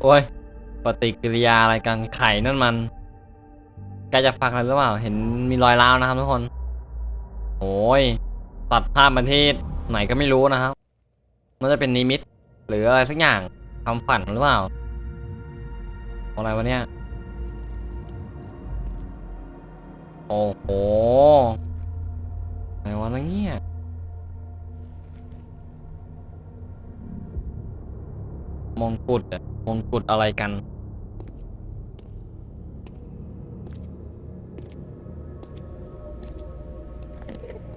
โอ้ยปฏิกิริยาอะไรกันไข่นั่นมันใกล้จะฟักอะไรหรือเปล่าเห็นมีรอยร้าวนะครับทุกคนโอ้ยตัดภาพมาที่ไหนก็ไม่รู้นะครับมันจะเป็นนิมิตหรืออะไรสักอย่างทำฝันหรือเปล่าอะไรวะเนี่ยโอ้โหอะไรวะเนี่ยมงกุฎอะมงกุฎอะไรกัน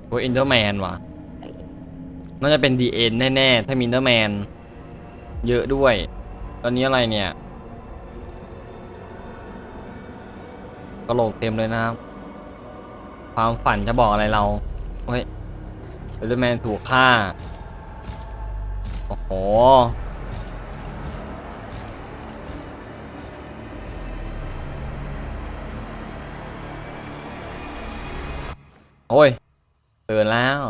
โอ้ยอินเดอร์แมนว่ะน่าจะเป็น DN แน่ๆถ้ามีอินเดอร์แมนเยอะด้วยตอนนี้อะไรเนี่ยกระโหลกเต็มเลยนะครับความฝันจะบอกอะไรเราเฮ้ยอินเดอร์แมนถูกฆ่าโอ้โห โอ้ยตื่นแล้ว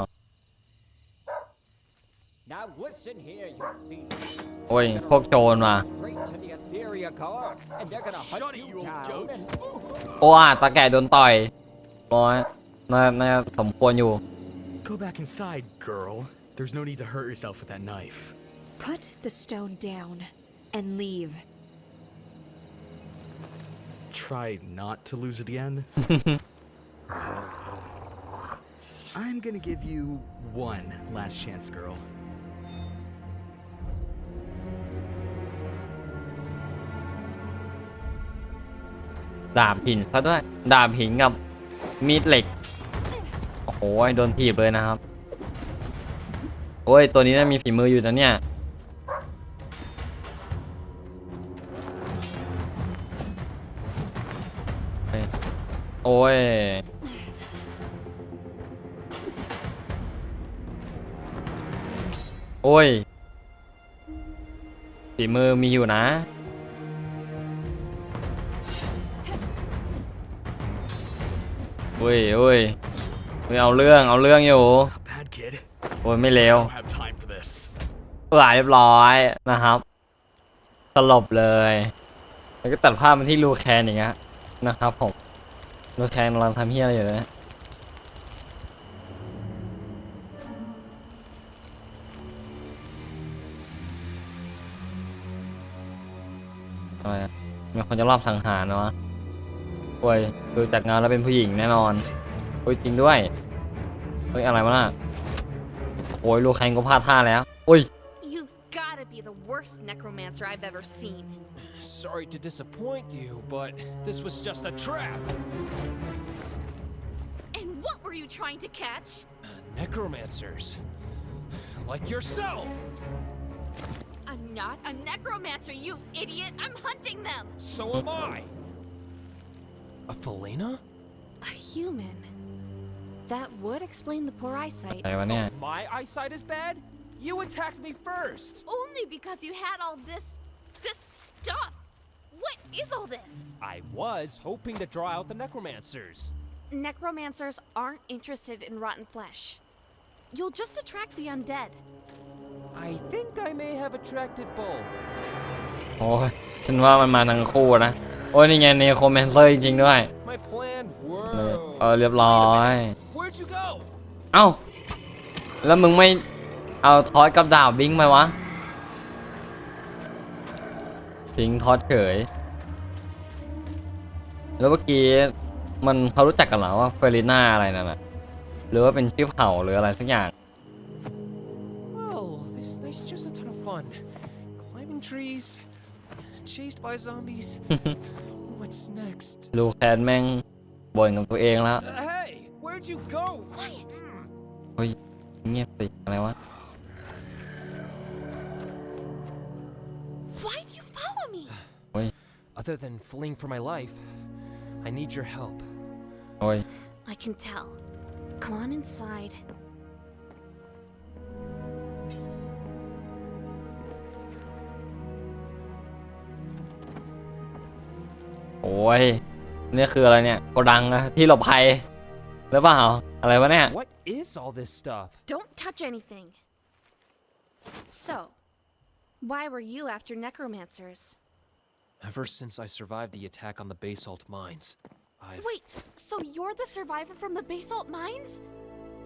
Now listen here, you thieves. โอ้ยพวกโจรมา Straight to the Etheria car, and they're gonna hunt you down. And... โอ้ตาแก่โดนต่อยร้อยน่าสมควรอยู่ Go back inside, girl. There's no need to hurt yourself with that knife. Put the stone down and leave. Try not to lose it again. I'm gonna give you one last chance, girl. ดาบหินซะด้วยดาบหินกับมีดเหล็กโอ้โหโดนถีบเลยนะครับโอ้ยตัวนี้น่ามีฝีมืออยู่นะเนี่ยโอ้ยโอ้ยฝีมือมีอยู่นะโอ้ยเอาเรื่องอยู่โอ้ยไม่เลวเรียบร้อยนะครับสลบเลยแล้วก็ตัดภาพมาที่ลูแคนอย่างเงี้ยนะครับผมลูแคนกำลังทำเหี้ยอะไรอยู่นะอะไรมีคนจะรอบสังหารเนาะโอ้ยดูจากงานแล้วเป็นผู้หญิงแน่นอนโอ้ยจริงด้วยเฮ้ยอะไรวะน่ะโอ้ยลูกแข่งก็พลาดท่าแล้วโอ้ย You've gotta be the worst necromancer I've ever seen. Sorry to disappoint you, but this was just a trap. And what were you trying to catch? Necromancers. Like yourself. I'm not a necromancer, you idiot. I'm hunting them. So am I. A Felina? A human. That would explain the poor eyesight. My eyesight is bad? You attacked me first. Only because you had all this stuff. What is all this? I was hoping to draw out the necromancers. Necromancers aren't interested in rotten flesh. You'll just attract the undead. I think I may have attracted both. โอ้ยฉันว่ามันมาทั้งคู่นะโอ้ยนี่ไงเนโครแมนเซอร์จริงๆด้วย My plan เรียบร้อย Where'd you go? เอ้าแล้วมึงไม่เอาทอสกับดาบวิ่งไหมวะทิ้งทอสเฉยแล้วเมื่อกี้มันเขารู้จักกันเหรอว่าเฟริน่าอะไรนั่นน่ะหรือว่าเป็นชื่อเผ่าหรืออะไรสักอย่าง Well, this night's just a ton of fun. Climbing trees, chased by zombies. What's next? ลูแคนแม่งบ่นกับตัวเองแล้ว Hey, where'd you go? Quiet. เฮ้ยเงียบสิอะไรวะ Why do you follow me? โอ้ย Other than fleeing for my life, I need your help. โอ้ย I can tell. Come on inside. โอ้ยนี่คืออะไรเนี่ยโกดังอะที่หลบภัยหรือเปล่าอะไรวะเนี่ย What is all this stuff? Don't touch anything. So, why were you after necromancers? Ever since I survived the attack on the basalt mines, I've... Wait, so you're the survivor from the basalt mines?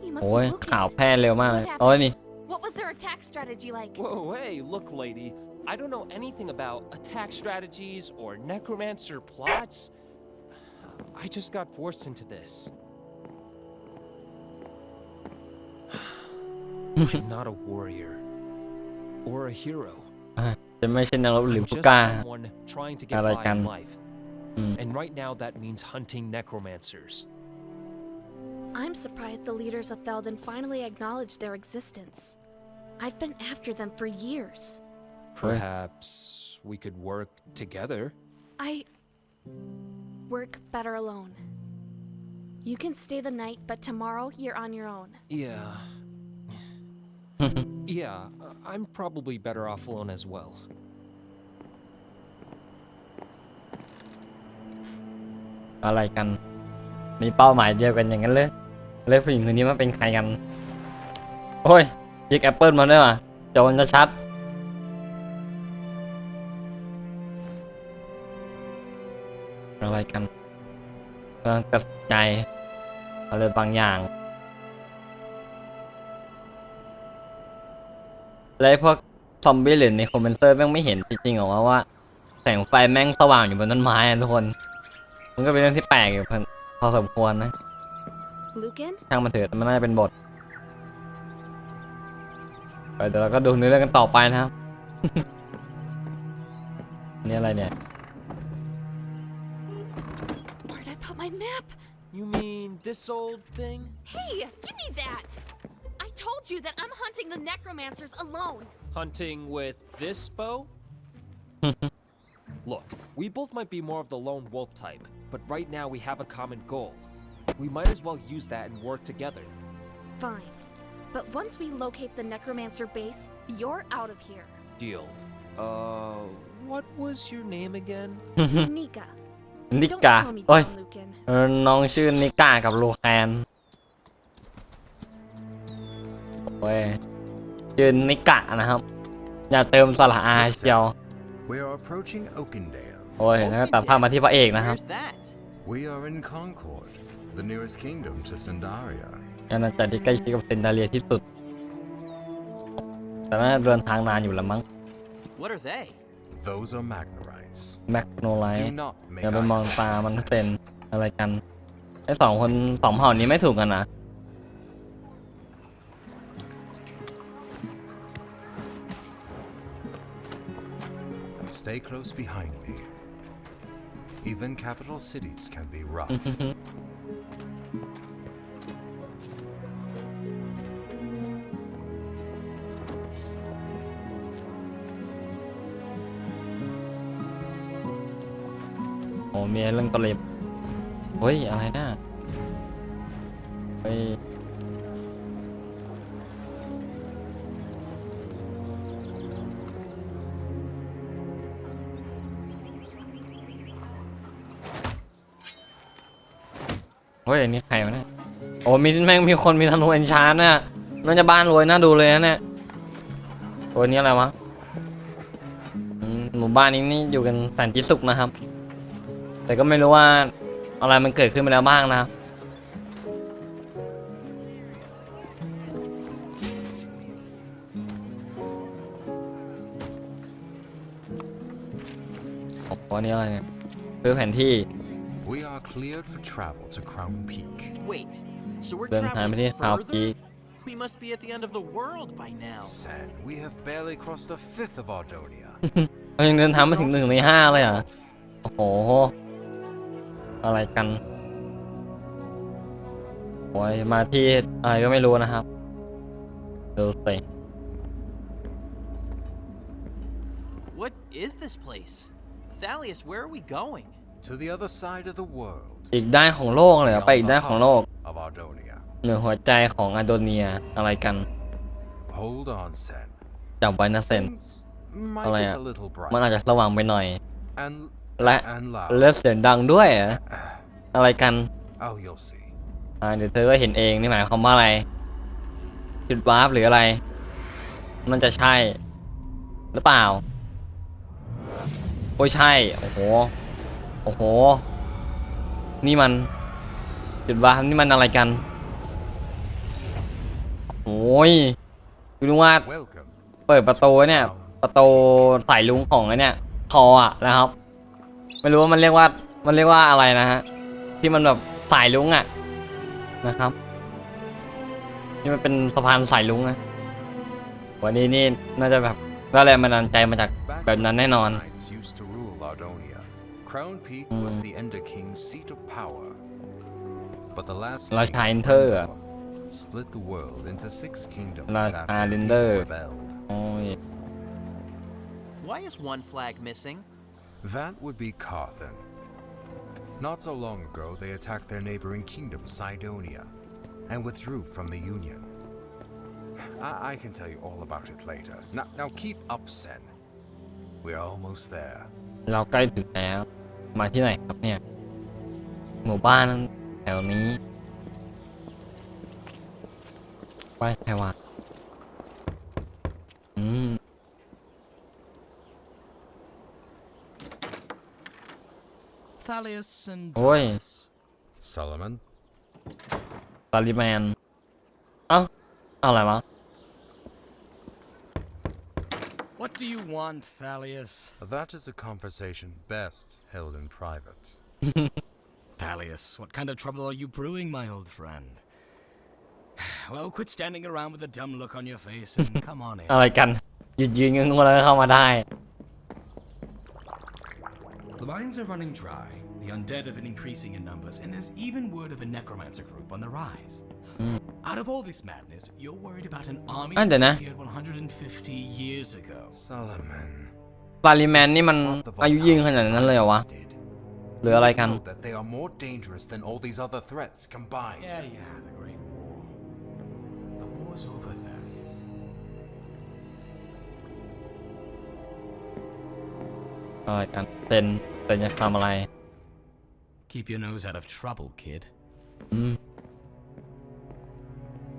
You must โอ้ย be Lucan. ข่าวแพร่เร็วมากเลย What โอ้ย happened? นี่ What was their attack strategy like? Whoa, hey, look, lady. I don't know anything about attack strategies or necromancer plots. I just got forced into this. I'm not a warrior or a hero. จะไม่ใช่นักรบหรือ I'm ผู้ just กล้า someone trying to get อะไร by กัน in life. And right now that means hunting necromancers. I'm surprised the leaders of Felden finally acknowledged their existence. I've been after them for years. Perhaps we could work together. I work better alone. You can stay the night, but tomorrow you're on your own. Yeah. Yeah, I'm probably better off alone as well. อะไรกันมีเป้าหมายเดียวกันอย่างนั้นเลย แล้วผู้หญิงคนนี้มันเป็นใครกันโอ้ยยิกแอปเปิลมาด้วยว่ะโจรจะชัดอะไรกันกำลังตัดใจอะไรบางอย่างแล้วพวกซอมบี้หรือในคอมเมนเซอร์แม่งไม่เห็นจริงๆหรอว่าแสงไฟแม่งสว่างอยู่บนต้นไม้ทุกคนมันก็เป็นเรื่องที่แปลกอยู่พอสมควรนะช่างมันเถิดมันน่าจะเป็นบทเดี๋ยวเราก็ดูเนื้อเรื่องกันต่อไปนะครับ นี่อะไรเนี่ย Where'd I put my map? You mean this old thing? Hey, give me that! I told you that I'm hunting the necromancers alone. Hunting with this bow? Look, we both might be more of the lone wolf type, but right now we have a common goal. We might as well use that and work together. Fine. But once we locate the necromancer base, you're out of here. Deal. What was your name again? Nika. นิกาโอ้ยน้องชื่อนิกากับโลแคนโอ้ยชื่อนิกะนะครับอย่าเติมสระอาเชียวโอ้ยแล้วตัดภาพมาที่พระเอกนะครับ We are in Concord, the nearest kingdom to Sandaria. อาณาจักรที่ใกล้ชิดกับเซนดาเรียที่สุดแต่น่าเดินทางนานอยู่แล้วมั้ง What are they? Those are Magnorites. แมกโนไลท์อย่าไปมองตามันเซนอะไรกันไอ้สองเผ่านี้ไม่ถูกกันนะ Stay close behind me. Even capital cities can be rough. โอ้มีเรื่องตะเล็บเฮ้ยอะไรนะเฮ้ยอันนี้ใครวะเนี่ยโอ้มีแม่งมีคนมีธนูเอนชานน่ะน่าจะบ้านรวยน่าดูเลยนะเนี่ยตัวนี้อะไรวะหมู่บ้านนี้นี่อยู่กันสันติสุขนะครับแต่ก็ไม่รู้ว่าอะไรมันเกิดขึ้นมาแล้วบ้างนะโอ้นี่อะไรเนี่ยคือแผนที่We are cleared for travel to Crown Peak. Wait, so we're เดินทางไปที่ traveling Crown Peak further? We must be at the end of the world by now. Sen, we have barely crossed a fifth of Ardonia. เรายังเดินทางมาถึง1 ใน 5เลยอ่ะโอ้โหอะไรกันโอ้ยมาที่อะไรก็ไม่รู้นะครับดูสิ What is this place? Thalius, where are we going? To the other side of the world. อีกด้านของโลกเลยไปอีกด้านของโลก Of Ardonia. เหนือหัวใจของอาโดเนียอะไรกัน Hold on, Sen. จับไว้นะเซน Might อะไร get อ่ะ a little มันอาจ bright. จะสว่างไปหน่อย And และ loud. เลือดเสียงดังด้วยเหรออะไรกัน Oh, you'll see. เดี๋ยวเธอก็เห็นเองนี่หมายความว่าอะไรจุดวาร์ปหรืออะไร มันจะใช่หรือเปล่าโอ้ยใช่โอ้โหโอ้โหนี่มันจุดวาร์ปนี่มันอะไรกันโอ้ยดูว่าเปิดประตูเนี่ยประตูสายลุงของไอ้เนี่ยคออ่ะนะครับไม่รู้ว่ามันเรียกว่าอะไรนะฮะที่มันแบบสายลุงอ่ะนะครับนี่มันเป็นสะพานสายลุงนะวันนี้นี่น่าจะแบบได้แรงบันดาลใจมาจากแบบนั้นแน่นอน Crown Peak was the Ender King's seat of power, but the last king split the world into 6 kingdoms ราชา after ลิน the เดอร์ people rebelled. โอ้ย Why is one flag missing? That would be Carthan. Not so long ago, they attacked their neighboring kingdom, Cydonia, and withdrew from the Union. I can tell you all about it later. Now keep up, Sen. We're almost there. เราใกล้ถึงแล้วมาที่ไหนครับเนี่ยหมู่บ้านแถวนี้ ไหว้ใครวะThalius and โอ้ย Solomon? ซาลิแมนเอ้าอะไรวะ What do you want, Thalius? That is a conversation best held in private. Thalius, what kind of trouble are you brewing, my old friend? Well, quit standing around with a dumb look on your face and come on in. อะไรกันยืนงงๆแล้วก็เข้ามาได้ The mines are running dry. The undead have been increasing in numbers, and there's even word of a necromancer group on the rise. Out of all this madness, you're worried about an army that disappeared 150 years ago. Solomon. ซาลิแมนนี่มันอายุยืนขนาดนั้นเลยเหรอวะหรืออะไรกัน That they are more dangerous than all these other threats combined. Yeah, the Great War. The war's over, Thalius. อะไรกันเซนจะทำอะไร Keep your nose out of trouble, kid.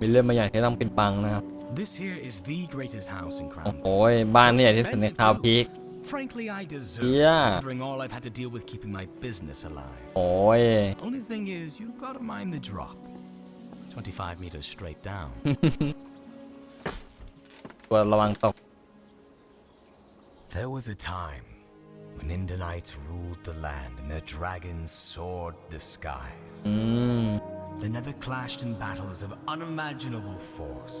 มีเรื่องบางอย่างที่ต้องปิดบังนะครับ This here is the greatest house in Crown. โอ้ยบ้านนี่ใหญ่ที่สุดในคราวพีค Frankly, I deserve it, considering all I've had to deal with keeping my business alive. โอ้ย Only thing is, you gotta mind the drop. 25 meters straight down. ตัวระวังตก There was a time when Indanites ruled the land and their dragons soared the skies. The Nether clashed in battles of unimaginable force.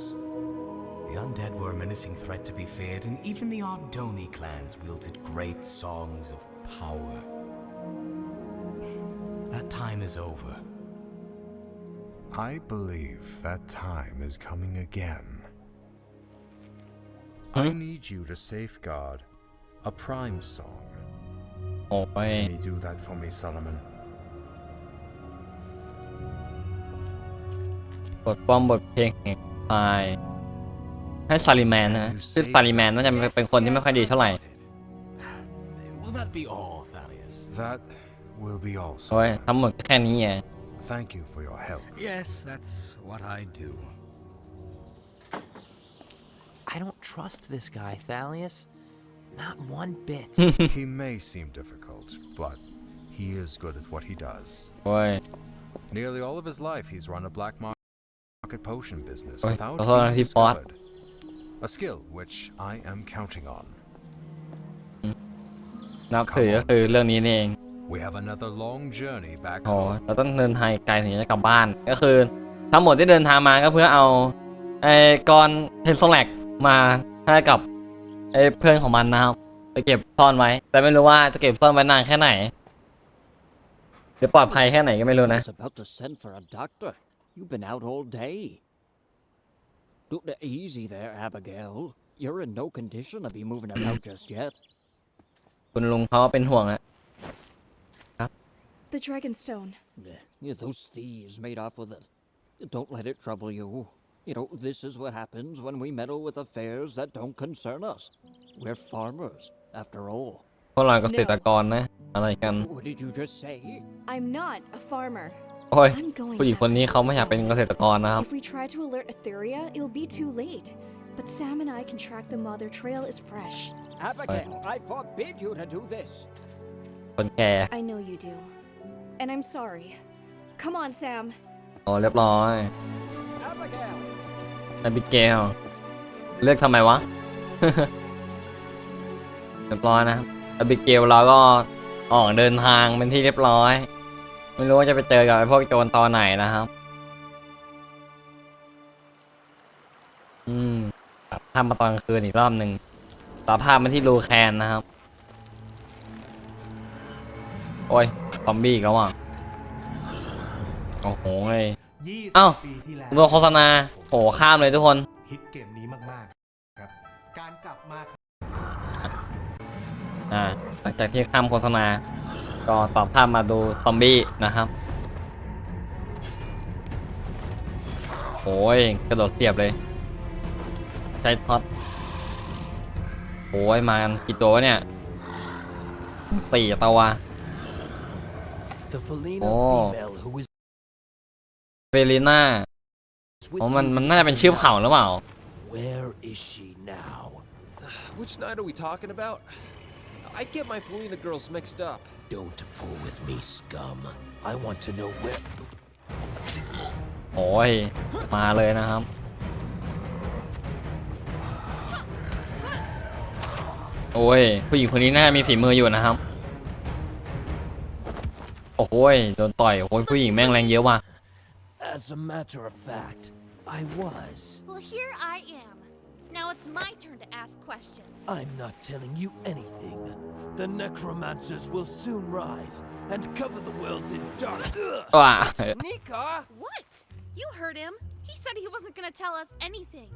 The undead were a menacing threat to be feared, and even the Ardoni clans wielded great songs of power. That time is over. I believe that time is coming again. I need you to safeguard a prime song. Can you do that for me, Solomon? บทป้อมบทเพลงแห่งตายให้ซาลิแมนนะคือซาลิแมนน่าจะเป็นคนที่ไม่ค่อยดีเท่าไหร่ Will that be all, Thalius? That will be all. โอ้ยทั้งหมดแค่นี้ไง Thank you for your help. Yes, that's what I do. I don't trust this guy, Thalius. Not one bit. He may seem difficult, but he is good at what he does. โอ้ย Nearly all of his life, he's run a black market potion business Oi, without hold on, being he bought. discovered. A skill which I am counting on. นับถือก็คือเรื่องนี้นี่เอง We have another long journey back โอ้ home. เราต้องเดินทางไกลถึงจะกลับบ้านก็คือทั้งหมดที่เดินทางมาก็เพื่อเอาไอ้ก้อนเทนโซแลกมาให้กับไอ้เพื่อนของมันนะครับไปเก็บซ่อนไว้แต่ไม่รู้ว่าจะเก็บซ่อนไว้นานแค่ไหนหรือปลอดภัยแค่ไหนก็ไม่รู้นะ I was about to send for a doctor. You've been out all day. Easy there, Abigail. You're in no condition to be moving about just yet. คุณลุงเขาเป็นห่วงอะ The Dragonstone. Those thieves made off with it. Don't let it trouble you. You know, this is what happens when we meddle with affairs that don't concern us. We're farmers, after all. พวกเราเกษตรกรนะอะไรกัน What did you just say? I'm not a farmer. โอ้ย I'm going ผู้หญิงคนนี้เขาไม่อยากเป็นเกษตรกรนะครับ If we try to alert Etheria, it'll be too late. But Sam and I can track them while their trail is fresh. Abigail, I forbid you to do this. คนแก่ I know you do. And I'm sorry. Come on, Sam. อ๋อเรียบร้อย Abigail. อบิเกลเลือกทำไมวะ เรียบร้อยนะครับอบิเกลเราก็ออกเดินทางเป็นที่เรียบร้อยไม่รู้ว่าจะไปเจอกับไอ้พวกโจรตอนไหนนะครับตัดภาพมาตอนกลางคืนอีกรอบหนึ่งตัดภาพมาที่รูแคนนะครับโอ้ยซอมบี้อีกแล้วอ่ะโอ้โหเอ้าโดนโฆษณาโหข้ามเลยทุกคนฮิตเกมนี้มากๆครับการกลับมา หลังจากที่ข้ามโฆษณาก็ต่อภาพมาดูซอมบี้นะครับโอ้ยกระโดดเสียบเลยใช้ท็อตโอ้ยมากันกี่ตัวเนี่ย4 ตัวโอ้เฟลิน่า อ๋อมันน่าจะเป็นชื่อเผ่าหรือเปล่า Where is she now? Which night are we talking about? I get my Felina girls mixed up. Don't fool with me, scum. I want to know where. โอ้ยมาเลยนะครับโอ้ยผู้หญิงคนนี้น่ามีฝีมืออยู่นะครับโอ้ยโดนต่อยโอ้ยผู้หญิงแม่งแรงเยอะว่ะ As a matter of fact, I was. Well, here I am. Now it's my turn to ask questions. I'm not telling you anything. The necromancers will soon rise and cover the world in dark. ว้า Nika! What? You heard him. He said he wasn't gonna tell us anything.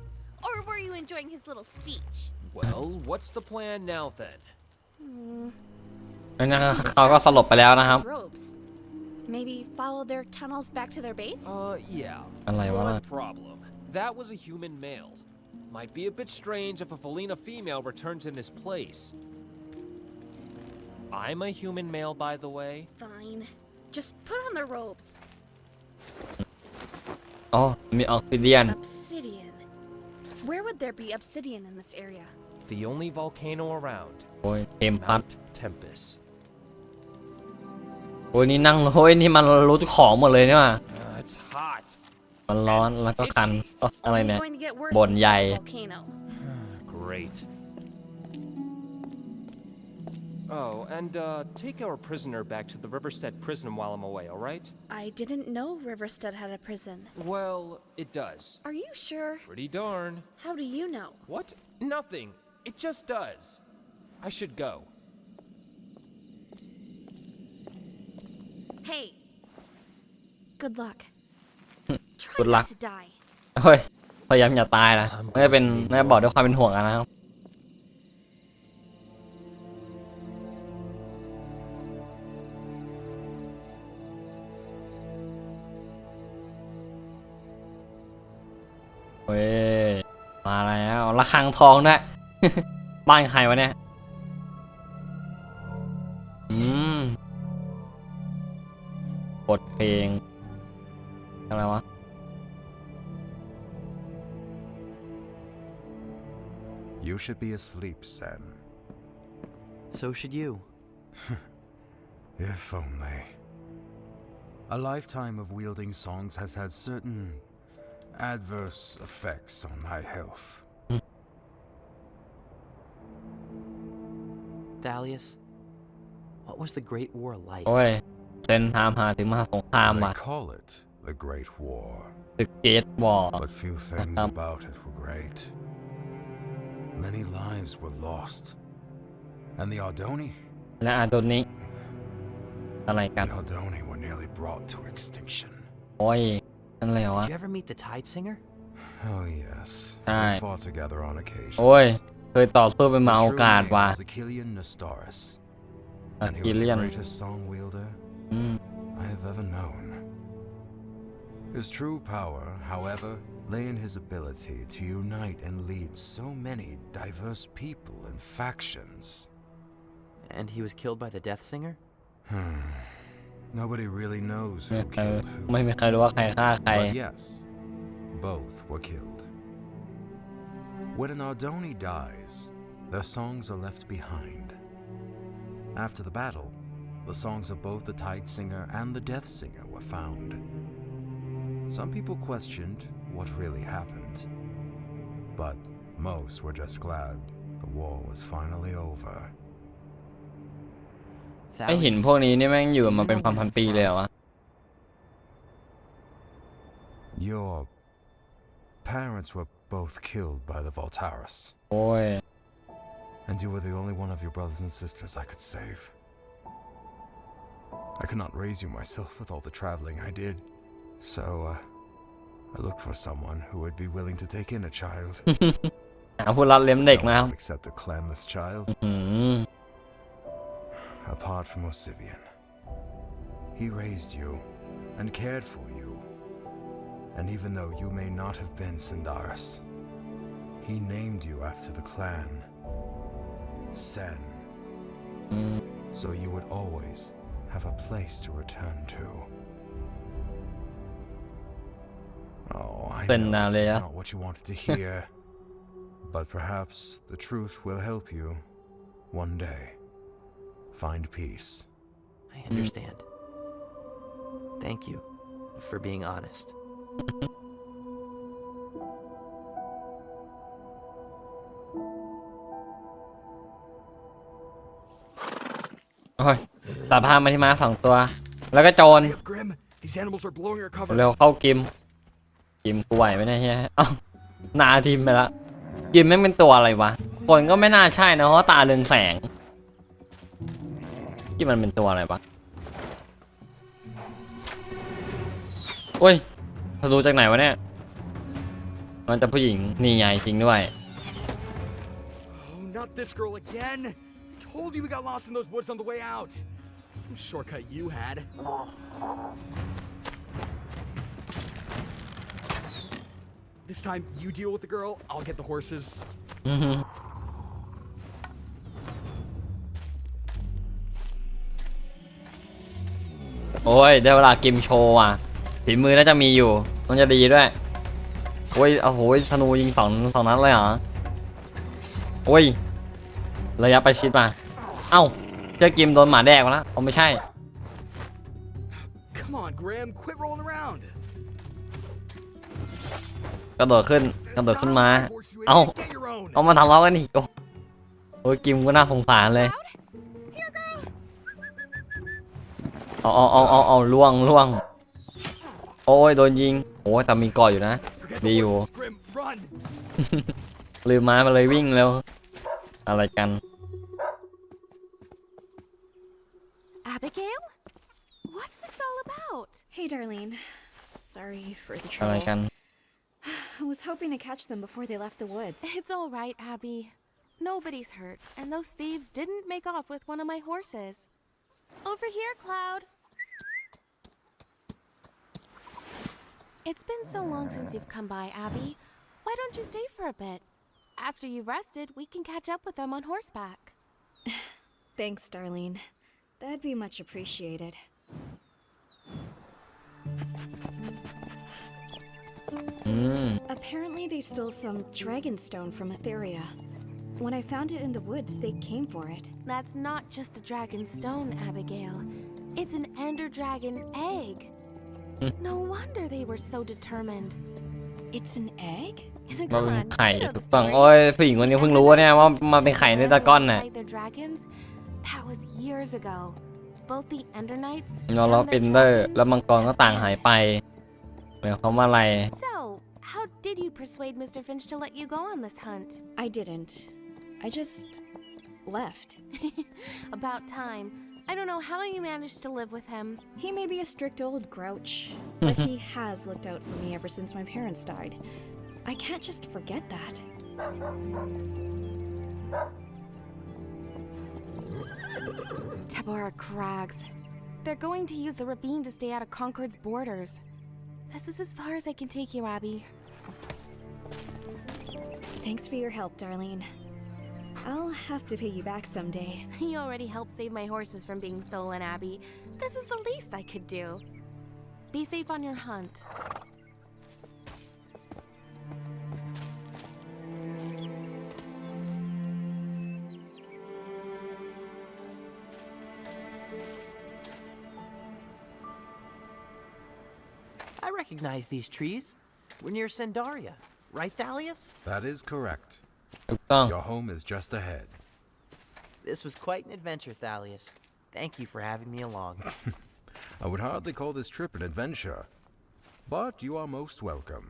Or were you enjoying his little speech? Well, what's the plan now then? เขาก็สลบไปแล้วนะครับ Robes. Maybe follow their tunnels back to their base? Yeah. อะไรวะ One problem. That was a human male. Might be a bit strange if a Felina female returns in this place. I'm a human male, by the way. Fine. Just put on the robes. อ๋อมีออกซิเดียน Obsidian. Where would there be obsidian in this area? The only volcano around. โอ้ยเต็มพัด Mount Tempest. โอ้ยนี่นั่งโอ้ยนี่มันรู้ของหมดเลยเนี่ยว่ะ It's hot. มันร้อนแล้วก็คันอะไรเนี่ย Going to get worse บ่นใหญ่ inside the volcano. Great. Oh, and take our prisoner back to the Riverstead prison while I'm away, all right? I didn't know Riverstead had a prison. Well, it does. Are you sure? Pretty darn. How do you know? What? Nothing. It just does. I should go. Hey. Good luck. Try Good not luck. to die. เฮ้ยพยายามอย่าตายนะไม่ได้เป็นไม่ได้บอกด้วยความเป็นห่วงนะครับ เฮ้ยมาแล้วระฆังทองด้วย บ้านใครวะเนี่ยบทเพลงอะไรวะ You should be asleep, Sen. So should you. If only. A lifetime of wielding songs has had certain adverse effects on my health. Thalius, what was the Great War like? โอ้ยเซนถามหาถึงมหาสงคราม They ว่ะ call it the Great War, The Great War but few things about it were great. Many lives were lost, and the Ardoni และอาโดนิอะไรกัน The Ardoni were nearly brought to extinction. โอ้ยนั่นเลยวะ Did you ever meet the Tide Singer? Oh yes, Aye. we fought together on occasion. โอ้ยเคยต่อสู้เป็นมาโอกาสว่ะ Achillean Nestoris, and he was the Achillean greatest song wielder I have ever known. His true power, however, lay in his ability to unite and lead so many diverse people and factions. And he was killed by the Death Singer? Nobody really knows who killed who. ไม่มีใครรู้ว่าใครฆ่าใคร But yes, both were killed. When an Ardoni dies, their songs are left behind. After the battle, the songs of both the Tide Singer and the Death Singer were found. Some people questioned what really happened, but most were just glad the war was finally over. ไอหินพวกนี้นี่แม่งอยู่มาเป็นพันๆปีเลยเหรอวะ Your parents were both killed by the Voltaris. โอ้ย And you were the only one of your brothers and sisters I could save. I could not raise you myself with all the traveling I did, so I looked for someone who would be willing to take in a child. หาผู้รับเลี้ยงเด็กนะครับ Except a clanless child. Apart from Osivian, he raised you and cared for you. And even though you may not have been Sindaris, he named you after the clan, Sen. So you would always have a place to return to. Oh, I เป็น know นา this เลย is อะ not what you wanted to hear, but perhaps the truth will help you one day find peace. I understand. Thank you for being honest. โอ้ยตัดภาพมาที่ม้า2 ตัว แล้วก็โจร Grim, these animals are blowing our cover. เร็วเข้ากิมกูไหวไหมเนี่ยเฮียเอ้าหนาทีมไปละกิมไม่เป็นตัวอะไรวะคนก็ไม่น่าใช่นะเพราะตาเรืองแสงกิมมันเป็นตัวอะไรวะโอ้ยธนูจากไหนวะเนี่ยมันจะผู้หญิงนี่ไงจริงด้วย Oh, not this girl again. Told you we got lost in those woods on the way out. Some shortcut you had. This time you deal with the girl, I'll get the horses. โอ้ยได้เวลากิมโชว์อ่ะฝีมือน่าจะมีอยู่มันจะดีด้วยโอ้ยโอ้โหธนูยิงสองนัดเลยเหรอโอ้ยระยะประชิดมาเอ้าเจ้ากิมโดนหมาแดกมาแล้วอ๋อไม่ใช่ Come on, Grim, quit rolling around. กระโดดขึ้นมาเอ้ามาทะเลาะกันอีกโอ้ยกิมก็น่าสงสารเลยเอาล่วงโอ้ยโดนยิงโอ้ยแต่มีเกาะอยู่นะดีอยู่ ลืมม้ามาเลยวิ่งเร็วอะไรกัน Abigail? What's this all about? Hey, Darlene. Sorry for the อะไร trouble. กัน I was hoping to catch them before they left the woods. It's all right, Abby. Nobody's hurt, and those thieves didn't make off with one of my horses. Over here, Cloud. It's been so long since you've come by, Abby. Why don't you stay for a bit? After you've rested, we can catch up with them on horseback. Thanks, Darlene. That'd be much appreciated. Apparently they stole some dragonstone from Etheria. When I found it in the woods, they came for it. That's not just a dragon stone, Abigail. It's an ender dragon egg. No wonder they were so determined. It's an egg? มันเป็นไข่ถูกต้องโอ้ยผู้หญิงคนนี้เพิ่งรู้เนี่ยว่ามันเป็นไข่ในตะก้อนน่ะ That was years ago. Both the Ender Knights แล้วปินเดอร์แล้วมังกรก็ต่างหายไปหมายความว่าอะไร So, how did you persuade Mr. Finch to let you go on this hunt? I didn't. I just left. About time. I don't know how you managed to live with him. He may be a strict old grouch, but he has looked out for me ever since my parents died. I can't just forget that. Tabora Crags. They're going to use the ravine to stay out of Concord's borders. This is as far as I can take you, Abby. Thanks for your help, Darlene. I'll have to pay you back someday. You already helped save my horses from being stolen, Abby. This is the least I could do. Be safe on your hunt. I recognize these trees. We're near Sendaria, right, Thalius? That is correct. ถูกต้อง Your home is just ahead. This was quite an adventure, Thalius. Thank you for having me along. I would hardly call this trip an adventure, but you are most welcome.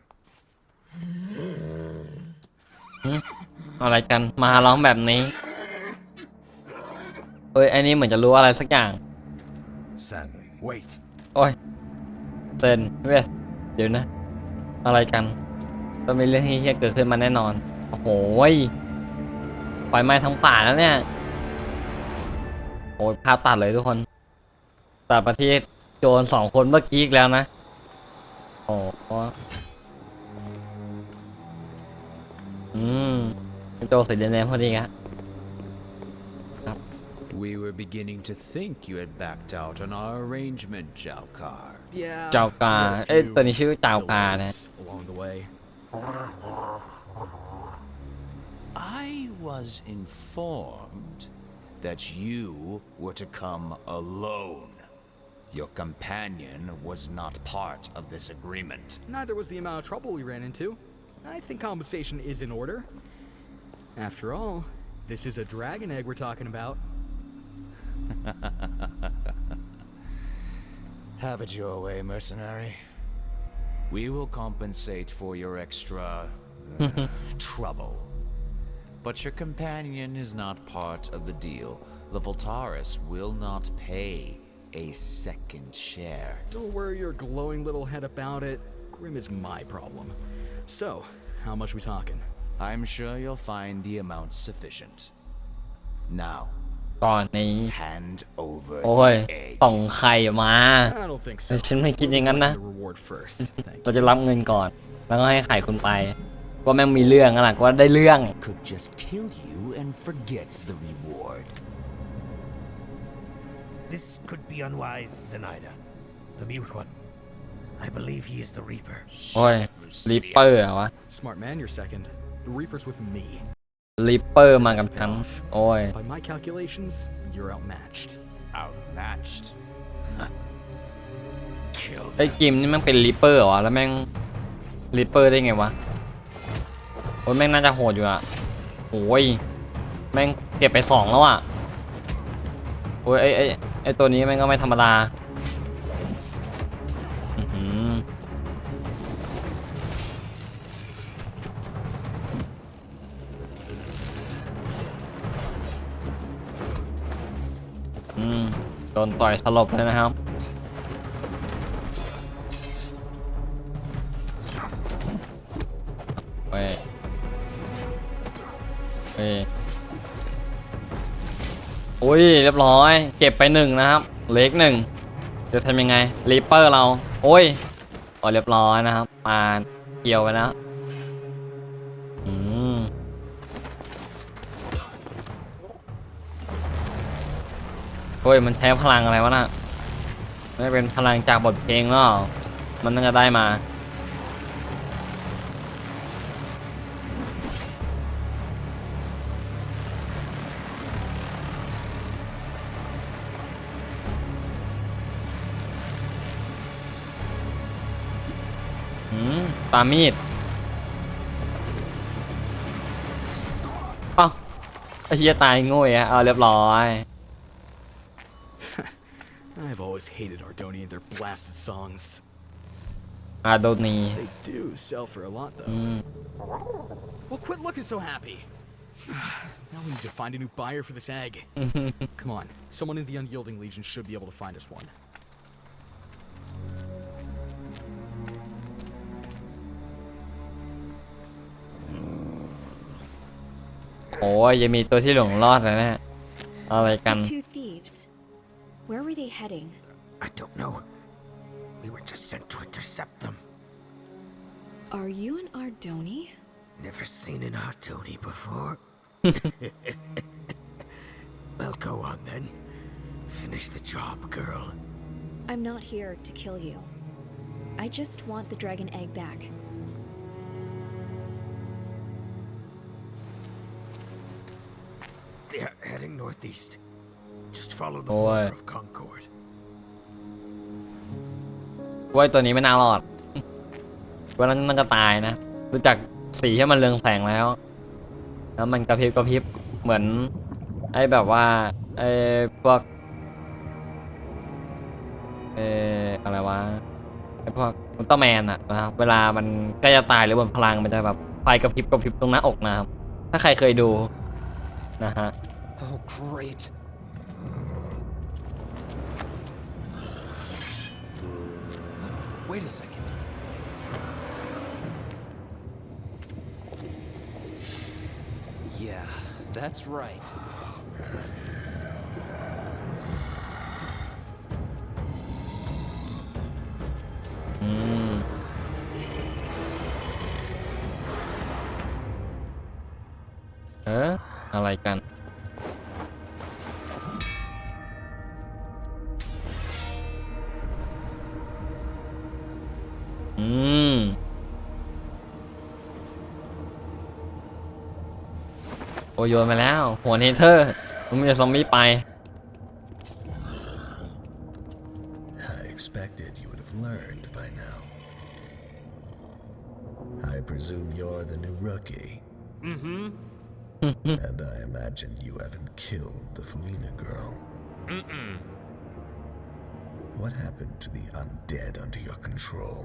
อะไรกันมาร้องแบบนี้เอ้ยไอ้นี่เหมือนจะรู้อะไรสักอย่าง Sen, wait. โอ้ยเซนเวสเดี๋ยวนะอะไรกันต้องมีเรื่องเฮี้ยๆเกิดขึ้นมาแน่นอนโอ้โหไฟไหม้ทั้งป่าแล้วเนี่ยโอ้ยภาพตัดเลยทุกคนตัดมาที่โจร2 คนเมื่อกี้อีกแล้วนะโอ้โหโจรสีแดงๆพอดีครับ We were beginning to think you had backed out on our arrangement, Jalkar. Yeah. เจ้ากาเอ้ยตัวนี้ชื่อเจ้ากานะ along along the way. I was informed that you were to come alone. Your companion was not part of this agreement. Neither was the amount of trouble we ran into. I think compensation is in order. After all, this is a dragon egg we're talking about. Have it your way, mercenary. We will compensate for your extra trouble. But your companion is not part of the deal. The Voltaris will not pay a second share. Don't worry your glowing little head about it. Grim is my problem. So, how much we talking? I'm sure you'll find the amount sufficient. Now, ก่อนนี้ hand over โอ้ย the egg. ส่งไข่มา I don't think so. ฉันไม่คิดอย่างนั้นนะ The reward first. Thank เราจะรับเงินก่อน แล้วก็ให้ไข่คุณไปว่าแม่งมีเรื่องอะไรก็ได้เรื่อง Could just kill you and forget the reward. This could be unwise, Zenaida. The mute one. I believe he is the Reaper. โอ้ยริปเปอร์เหรอวะ Smart man, you're second. The Reaper's with me. ริปเปอร์มากับฉันโอ้ย By my calculations, you're outmatched. Outmatched? Kill ไอ้จิมนี่แม่งเป็นริปเปอร์เหรอแล้วแม่งริปเปอร์ได้ไงวะโอ้ยแม่งน่าจะโหดอยู่อะโอ้ยแม่งเก็บไป2แล้วอะโอ้ยไอ้ตัวนี้แม่งก็ไม่ธรรมดาโดนต่อยสลบเลยนะครับโอ้ยเรียบร้อยเก็บไป1นะครับเล็ก1จะทำยังไงรีเปอร์เราโอ้ยเรียบร้อยนะครับมาเกี่ยวไปนะโอ้ยมันใช้พลังอะไรวะน่ะไม่เป็นพลังจากบทเพลงหรอมันน่าจะได้มาปามีดอ้าวไอ้เหี้ยตายโง่อะเรียบร้อย I've always hated Ardoni and their blasted songs. Ardoni. They do sell for a lot, though. Well, quit looking so happy. Now we need to find a new buyer for this egg. Come on, someone in the Unyielding Legion should be able to find us one. โอ้ยยังมีตัวที่หลงรอดเลยนะอะไรกัน The two thieves. Where were they heading? I don't know. We were just sent to intercept them. Are you an Ardoni? Never seen an Ardoni before. Well, go on then. Finish the job, girl. I'm not here to kill you. I just want the dragon egg back. They're heading northeast. Just follow the water of Concord. ว่าตัวนี้ไม่น่ารอดว่านั้นมันจะตายนะรู้จักสีที่มันเรืองแสงแล้วมันกระพริบเหมือนไอ้แบบว่าไอ้พวกอะไรวะไอ้พวกอุลตร้าแมนอะนะครับเวลามันใกล้จะตายหรือบนพลังมันจะแบบไฟกระพริบตรงหน้าอกนะครับถ้าใครเคยดูนะฮะ Oh great. Wait a second. Yeah, that's right. Hmm. อะไรกัน โอ้โยนมาแล้วหัวเนเธอร์มันมีซอมบี้ไป I expected you would have learned by now. I presume you're the new rookie. Mm-hmm. And I imagine you haven't killed the Felina girl. Mm-mm. What happened to the undead under your control?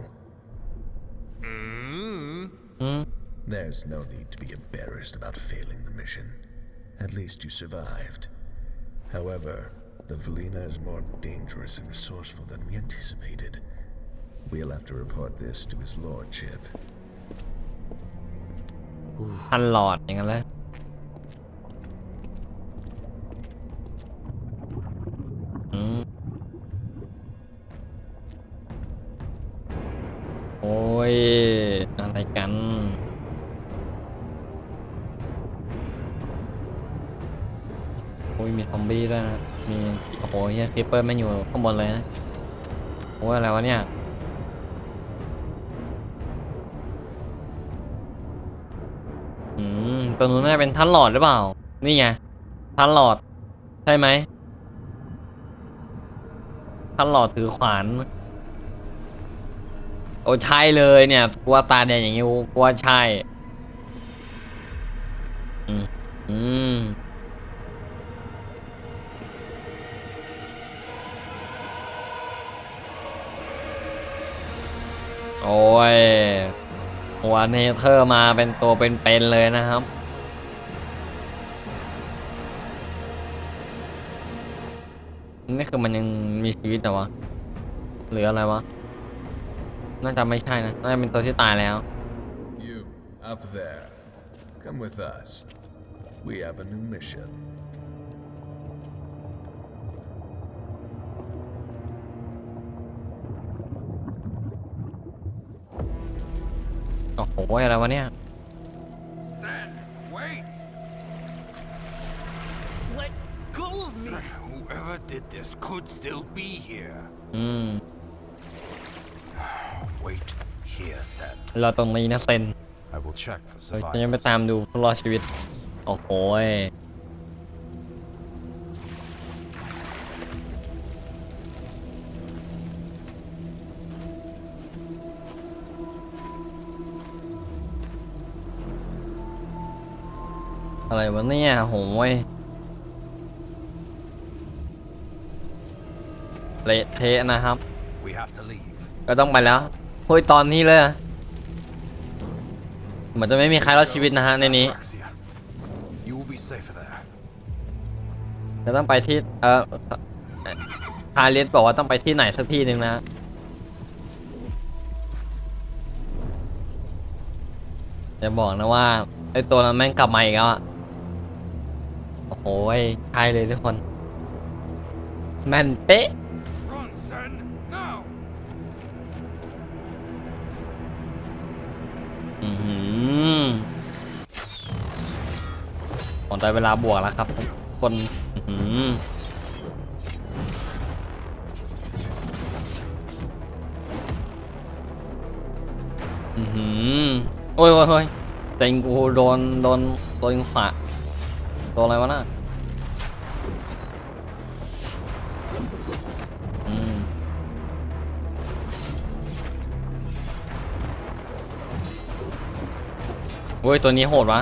There's no need to be embarrassed about failing the mission. At least you survived. However, the Felina is more dangerous and resourceful than we anticipated. We'll have to report this to his lordship. ท่านหลอดอย่างนั้นเลยโอ้ยอะไรกันโอ้ยมีซอมบี้ด้วยนะมีโอ้โหเฮียคริปเปอร์ไม่อยู่ข้างบนเลยนะโอ้ยอะไรวะเนี่ยตัวนู้นน่าเป็นท่านหลอดหรือเปล่านี่ไงท่านหลอดใช่ไหมท่านหลอดถือขวานโอ้ใช่เลยเนี่ยกลัวตาแดงอย่างงี้กลัวใช่โอ้ยหัวเนเธอร์มาเป็นตัวเป็นๆเลยนะครับนี่คือมันยังมีชีวิตเหรอวะหรืออะไรวะน่าจะไม่ใช่นะน่าจะเป็นตัวที่ตายแล้ว You up there, come with us. We have a new mission. โอ้โหอะไรวะเนี่ย Sen, wait! Let go of me! Whoever did this could still be here. Wait here, Sen. เราตรงนี้นะเซน I will check for เราจะยังไปตามดูผู้รอดชีวิตโอ้โหอะไรวะเนี่ยโหยเละเทะนะครับ We have to leave. ก็ต้องไปแล้วเฮ้ยตอนนี้เลยเหมือนจะไม่มีใครรอดชีวิตนะฮะในนี้ You will be safer there. จะต้องไปที่คาริสบอกว่าต้องไปที่ไหนสักที่หนึ่งนะจะบอกนะว่าไอตัวนั้นแม่งกลับมาอีกแล้วโอ้โหใช่เลยทุกคนแม่นเป๊ะ Run, Sen, now! ผมได้เวลาบวกแล้วครับคนโอ้ยแต่งกูโดนขวาโดนอะไรวะน่ะโอ้ยตัวนี้โหดวะ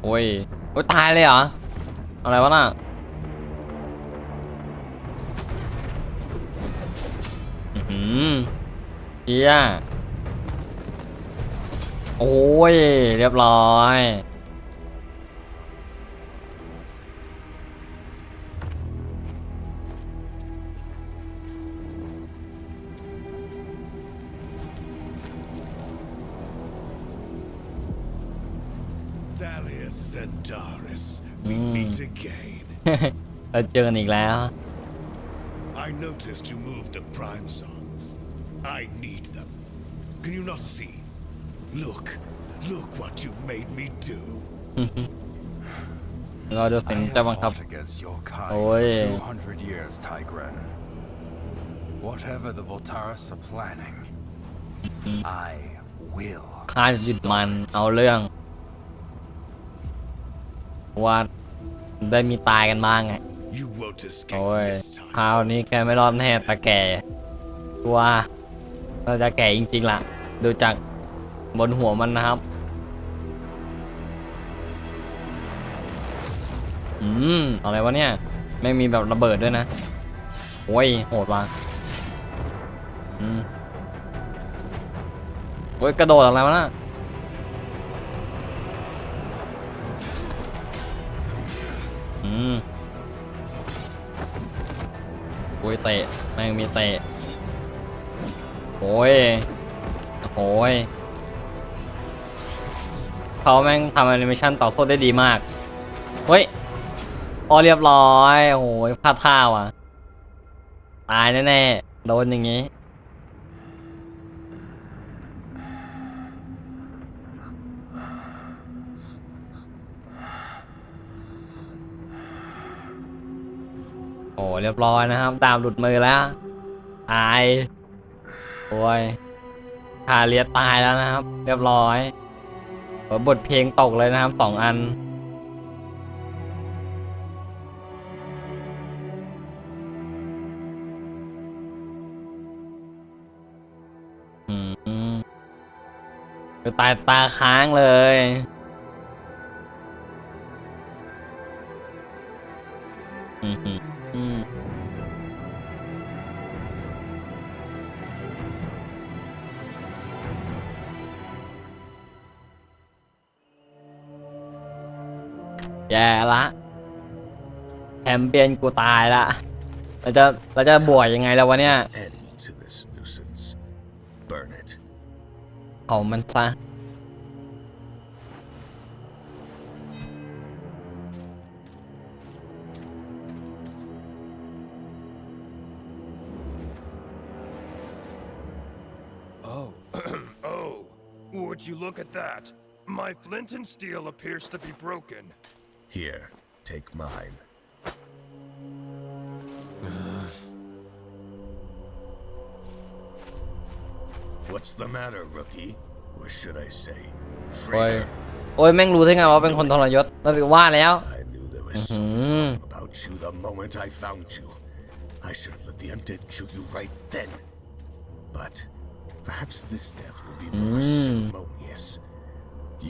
โอ้ยตายเลยเหรออะไรวะน่ะเฮียโอ้ยเรียบร้อย Centaurus, we meet again. เราเจอกันอีกแล้ว I noticed you moved the prime songs. I need them. Can you not see? Look what you made me do. เราดูสิจะบังคับโอ้ย 200 years, Tigran. Whatever the Voltaris are planning, I will. ข้าจะหยุดมันเอาเรื่องว่าได้มีตายกันบ้างไงโอ้ยคราวนี้แกไม่รอดแน่ตาแก่ว่าเราจะแก่จริงๆล่ะดูจากบนหัวมันนะครับอะไรวะเนี่ยไม่มีแบบระเบิดด้วยนะโอ้ยโหดว่ะโอ้ยกระโดดอะไรวะน่ะโอ้ยเตะแม่งมีเตะโอ้ยโอ้ยเขาแม่งทำแอนิเมชันต่อสู้ได้ดีมากเฮ้ยพอเรียบร้อยโอ้ยพลาดท่าว่ะตายแน่ๆโดนอย่างงี้โอ้เรียบร้อยนะครับตามหลุดมือแล้วตายโอ้ยคาเลียตายแล้วนะครับเรียบร้อยบทเพลงตกเลยนะครับ2 อันตายตาค้างเลยแย่ละแชมเปี้ยนกูตายละเราจะบวกยังไงแล้ววะเนี่ยเอามันซะOh, would you look at that? My flint and steel appears to be broken. Here, take mine. What's the matter, rookie? Or should I say, traitor? โอ้ยแม่งรู้ได้ไงว่าเป็นคนทรยศเราถึงว่าแล้ว I knew there was something wrong about you the moment I found you. I should have let the undead kill you right then. But perhaps this death will be more ceremonious.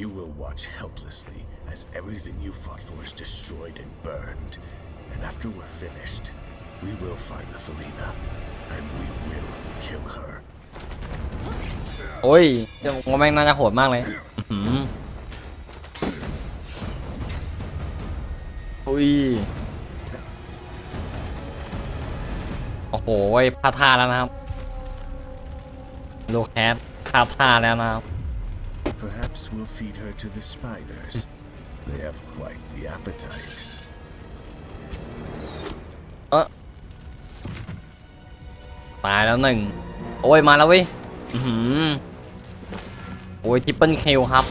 You will watch helplessly as everything you fought for is destroyed and burned. And after we're finished, we will find the Felina, and we will kill her. โอ้ยว่าแม่งน่าจะโหดมากเลยอุ้ยโอ้โหพลาดท่าแล้วนะครับโลแคสพลาดท่าแล้วนะครับ Perhaps we'll feed her to the spiders. They have quite the appetite. ตายแล้ว1โอ้ยมาแล้วเว้ยโอ้ยทริปเปิลคิวครับ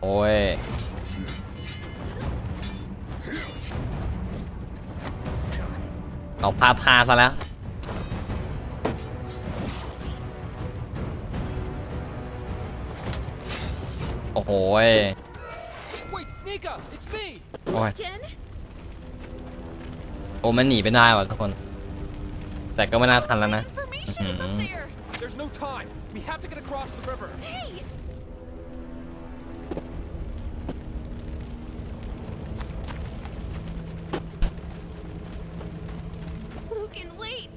โอ้ยเอาพาทาซะแล้วโอ้โหโอ้ยโอ้มันหนีไปได้ว่ะทุกคนแต่ก็ไม่น่าทันแล้วนะThere's no time. We have to get across the river. Hey! Lucan, wait.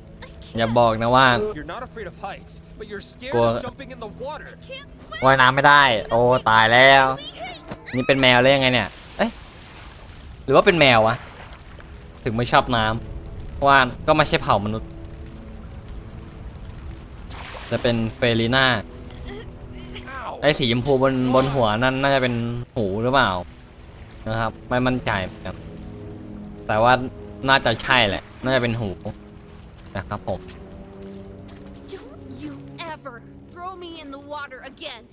อย่าบอกนะว่า You're not afraid of heights, but you're scared of jumping in the water. ว่ายน้ำไม่ได้โอ้ตายแล้วนี่เป็นแมวเลยยังไงเนี่ยเอ๊ะหรือว่าเป็นแมววะถึงไม่ชอบน้ำว่าก็ไม่ใช่เผ่ามนุษย์จะเป็นเฟลิน่าไอ้สีชมพูบนหัวนั่นน่าจะเป็นหูหรือเปล่านะครับไม่มั่นใจครับแต่ว่าน่าจะใช่แหละน่าจะเป็นหูนะครับผม Don't you ever throw me in the water again.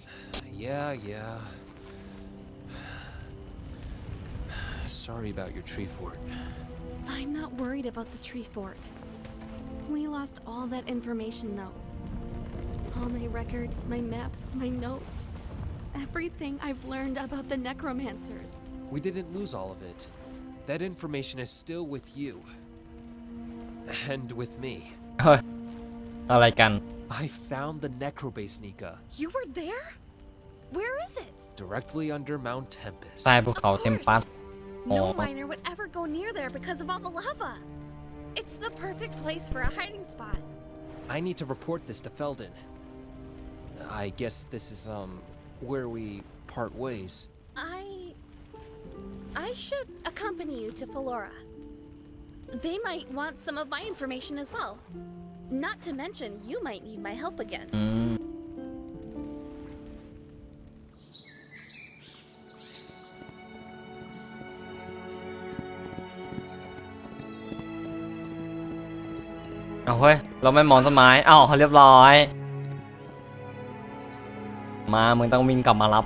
Yeah. sorry about your tree fort. I'm not worried about the tree fort. We lost all that information though. All my records, my maps, my notes. Everything I've learned about the necromancers. We didn't lose all of it. That information is still with you. And with me. เฮ้ยอะไรกัน I found the necrobase, Nika. You were there? Where is it? Directly under Mount Tempest. ใต้ภูเขาเทมปัส No miner would ever go near there because of all the lava. It's the perfect place for a hiding spot. I need to report this to Felden. I guess this is, where we part ways. I should accompany you to Flora. They might want some of my information as well. Not to mention, you might need my help again. เอาเฮ้ยเราไม่มองต้นไม้เอ้าเรียบร้อยมามึงต้องวิ่งกลับมารับ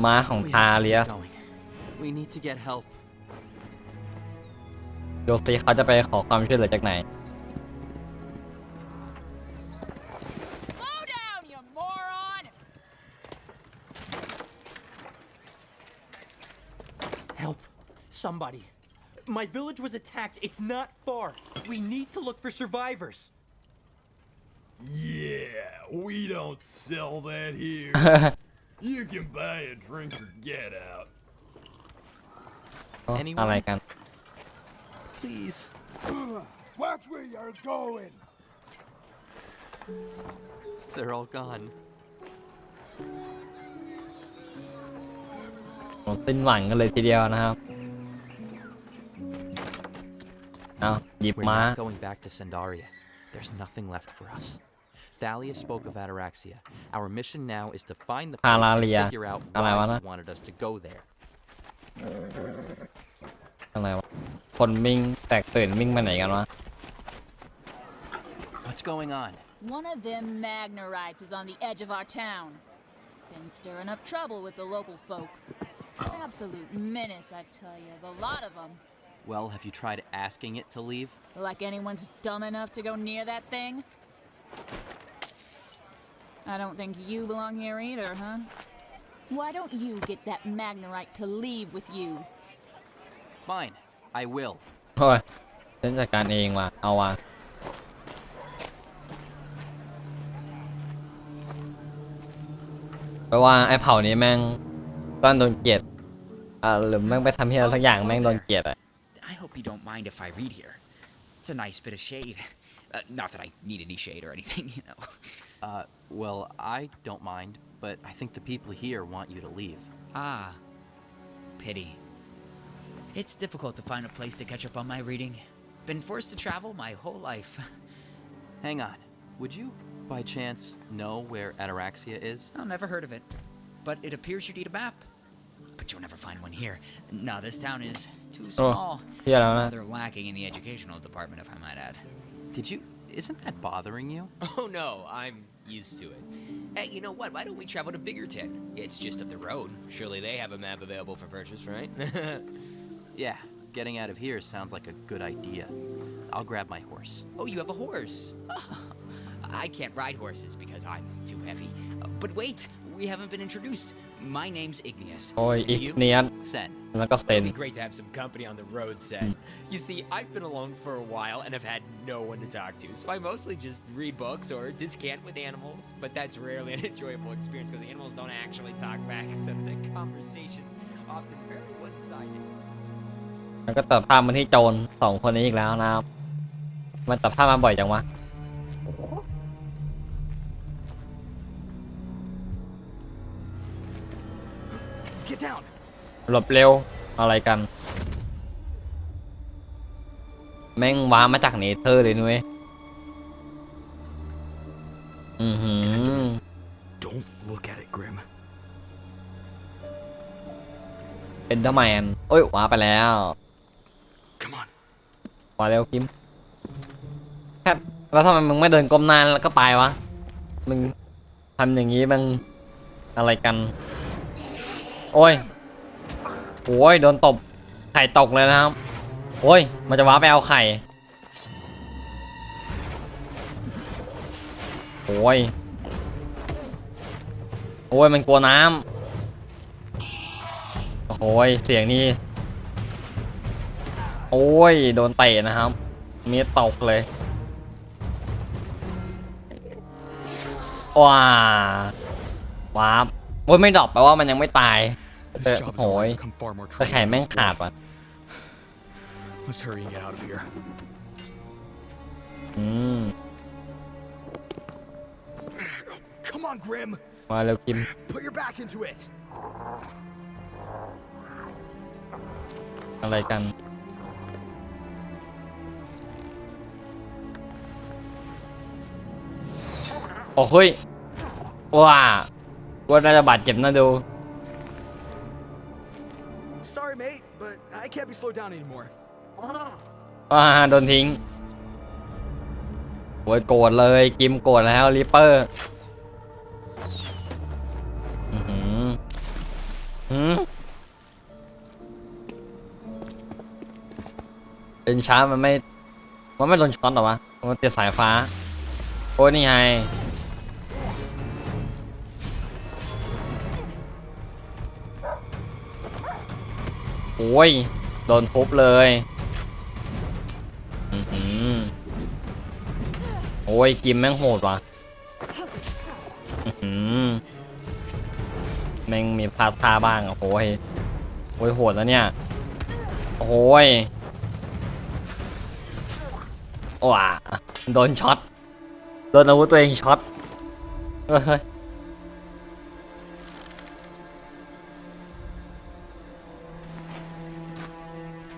ม้าของทาเลียส We need to get help. ดูสิเขาจะไปขอความช่วยเหลือจากไหน Slow down, you moron! Help! Somebody. My village was attacked. It's not far. We need to look for survivors. Yeah, we don't sell that here. You can buy a drink or get out. อะไรกัน Please. Watch where you're going. They're all gone. สิ้นหวังกันเลยทีเดียวนะครับเอาหยิบ We're ม้า not going back to Sandaria. There's nothing left for us. Thalia spoke of Ataraxia. Our mission now is to find the place and figure out why he wanted us to go there. อะไรวะคนวิ่งแตกตื่นวิ่งไปไหนกันวะ What's going on? One of them Magnerites is on the edge of our town. Been stirring up trouble with the local folk. Absolute menace, I tell you. The lot of them. Well, have you tried asking it to leave? Like anyone's dumb enough to go near that thing? I don't think you belong here either, huh? Why don't you get that Magnerite to leave with you? Fine, I will. โอ้ยฉันจัดการเองว่ะเอาว่ะเพราะว่าไอ้เผ่านี้แม่งต้นโดนเกลียดหรือแม่งไปทำที่อะไรสักอย่างแม่งโดนเกลียดอ่ะ I hope you don't mind if I read here. It's a nice bit of shade. Not that I need any shade or anything, you know. Well, I don't mind, but I think the people here want you to leave. Ah, pity. It's difficult to find a place to catch up on my reading. Been forced to travel my whole life. Hang on. Would you, by chance, know where Ataraxia is? I've never heard of it, but it appears you need a map. But you'll never find one here. No, this town is too small. Rather lacking in the educational department, if I might add. Isn't that bothering you? Oh no, I'm used to it. Hey, you know what? Why don't we travel to Biggerton? It's just up the road. Surely they have a map available for purchase, right? Yeah, getting out of here sounds like a good idea. I'll grab my horse. Oh, you have a horse? I can't ride horses because I'm too heavy. But wait, we haven't been introduced. My name's Igneous. โอ้ยอิกเนียส Sen. แล้วก็เซน It'd be great to have some company on the road, Sen. You see, I've been alone for a while and have had no one to talk to, so I mostly just read books or descant with animals. But that's rarely an enjoyable experience because animals don't actually talk back, so the conversations often very one-sided. แล้วก็ตัดภาพมาที่โจรสองคนนี้อีกแล้วนะครับมันตัดภาพมาบ่อยจังวะ Get down. หลบเร็วอะไรกันแม่งว้ามาจากเนเธอร์เลยนุ้ยDon't look at it, Grim. เป็นทำไมอันโอ้ยว้าไปแล้ว Come on. ว้าเร็วคิมแค่แล้วทำไมมึงไม่เดินก้มหน้าแล้วก็ไปวะมึงทำอย่างนี้มึงอะไรกันโอ้ย โอ้ยโดนตบไข่ตกเลยนะครับโอ้ยมันจะว้าไปเอาไข่โอ้ยมันกลัวน้ำโอ้ยเสียงนี่โอ้ยโดนเตะนะครับมีตกเลยว้าบโอ้ยไม่ดรอปแปลว่ามันยังไม่ตายโอ้ยแต่ไข่แม่งขาดว่ะLet's hurry and get out of here. Come on, Grim. มาเร็วกิม Put your back into it. อะไรกันโอ้ยว่าน่าจะบาดเจ็บนะดู Sorry, mate, but I can't be slowed down anymore. โดนทิ้งโอ้ยโกรธเลยกิมโกรธแล้วริปเปอร์เป็นช้ามันไม่โดนช็อตหรอวะมันติดสายฟ้าโอ้ยนี่ไงโอ้ยโดนทุบเลยโอ้ยกิมแม่งโหดว่ะแม่งมีพลาดท่าบ้างโอ้ยโหดแล้วเนี่ยโอ้ยโดนช็อตโดนอาวุธตัวเองช็อต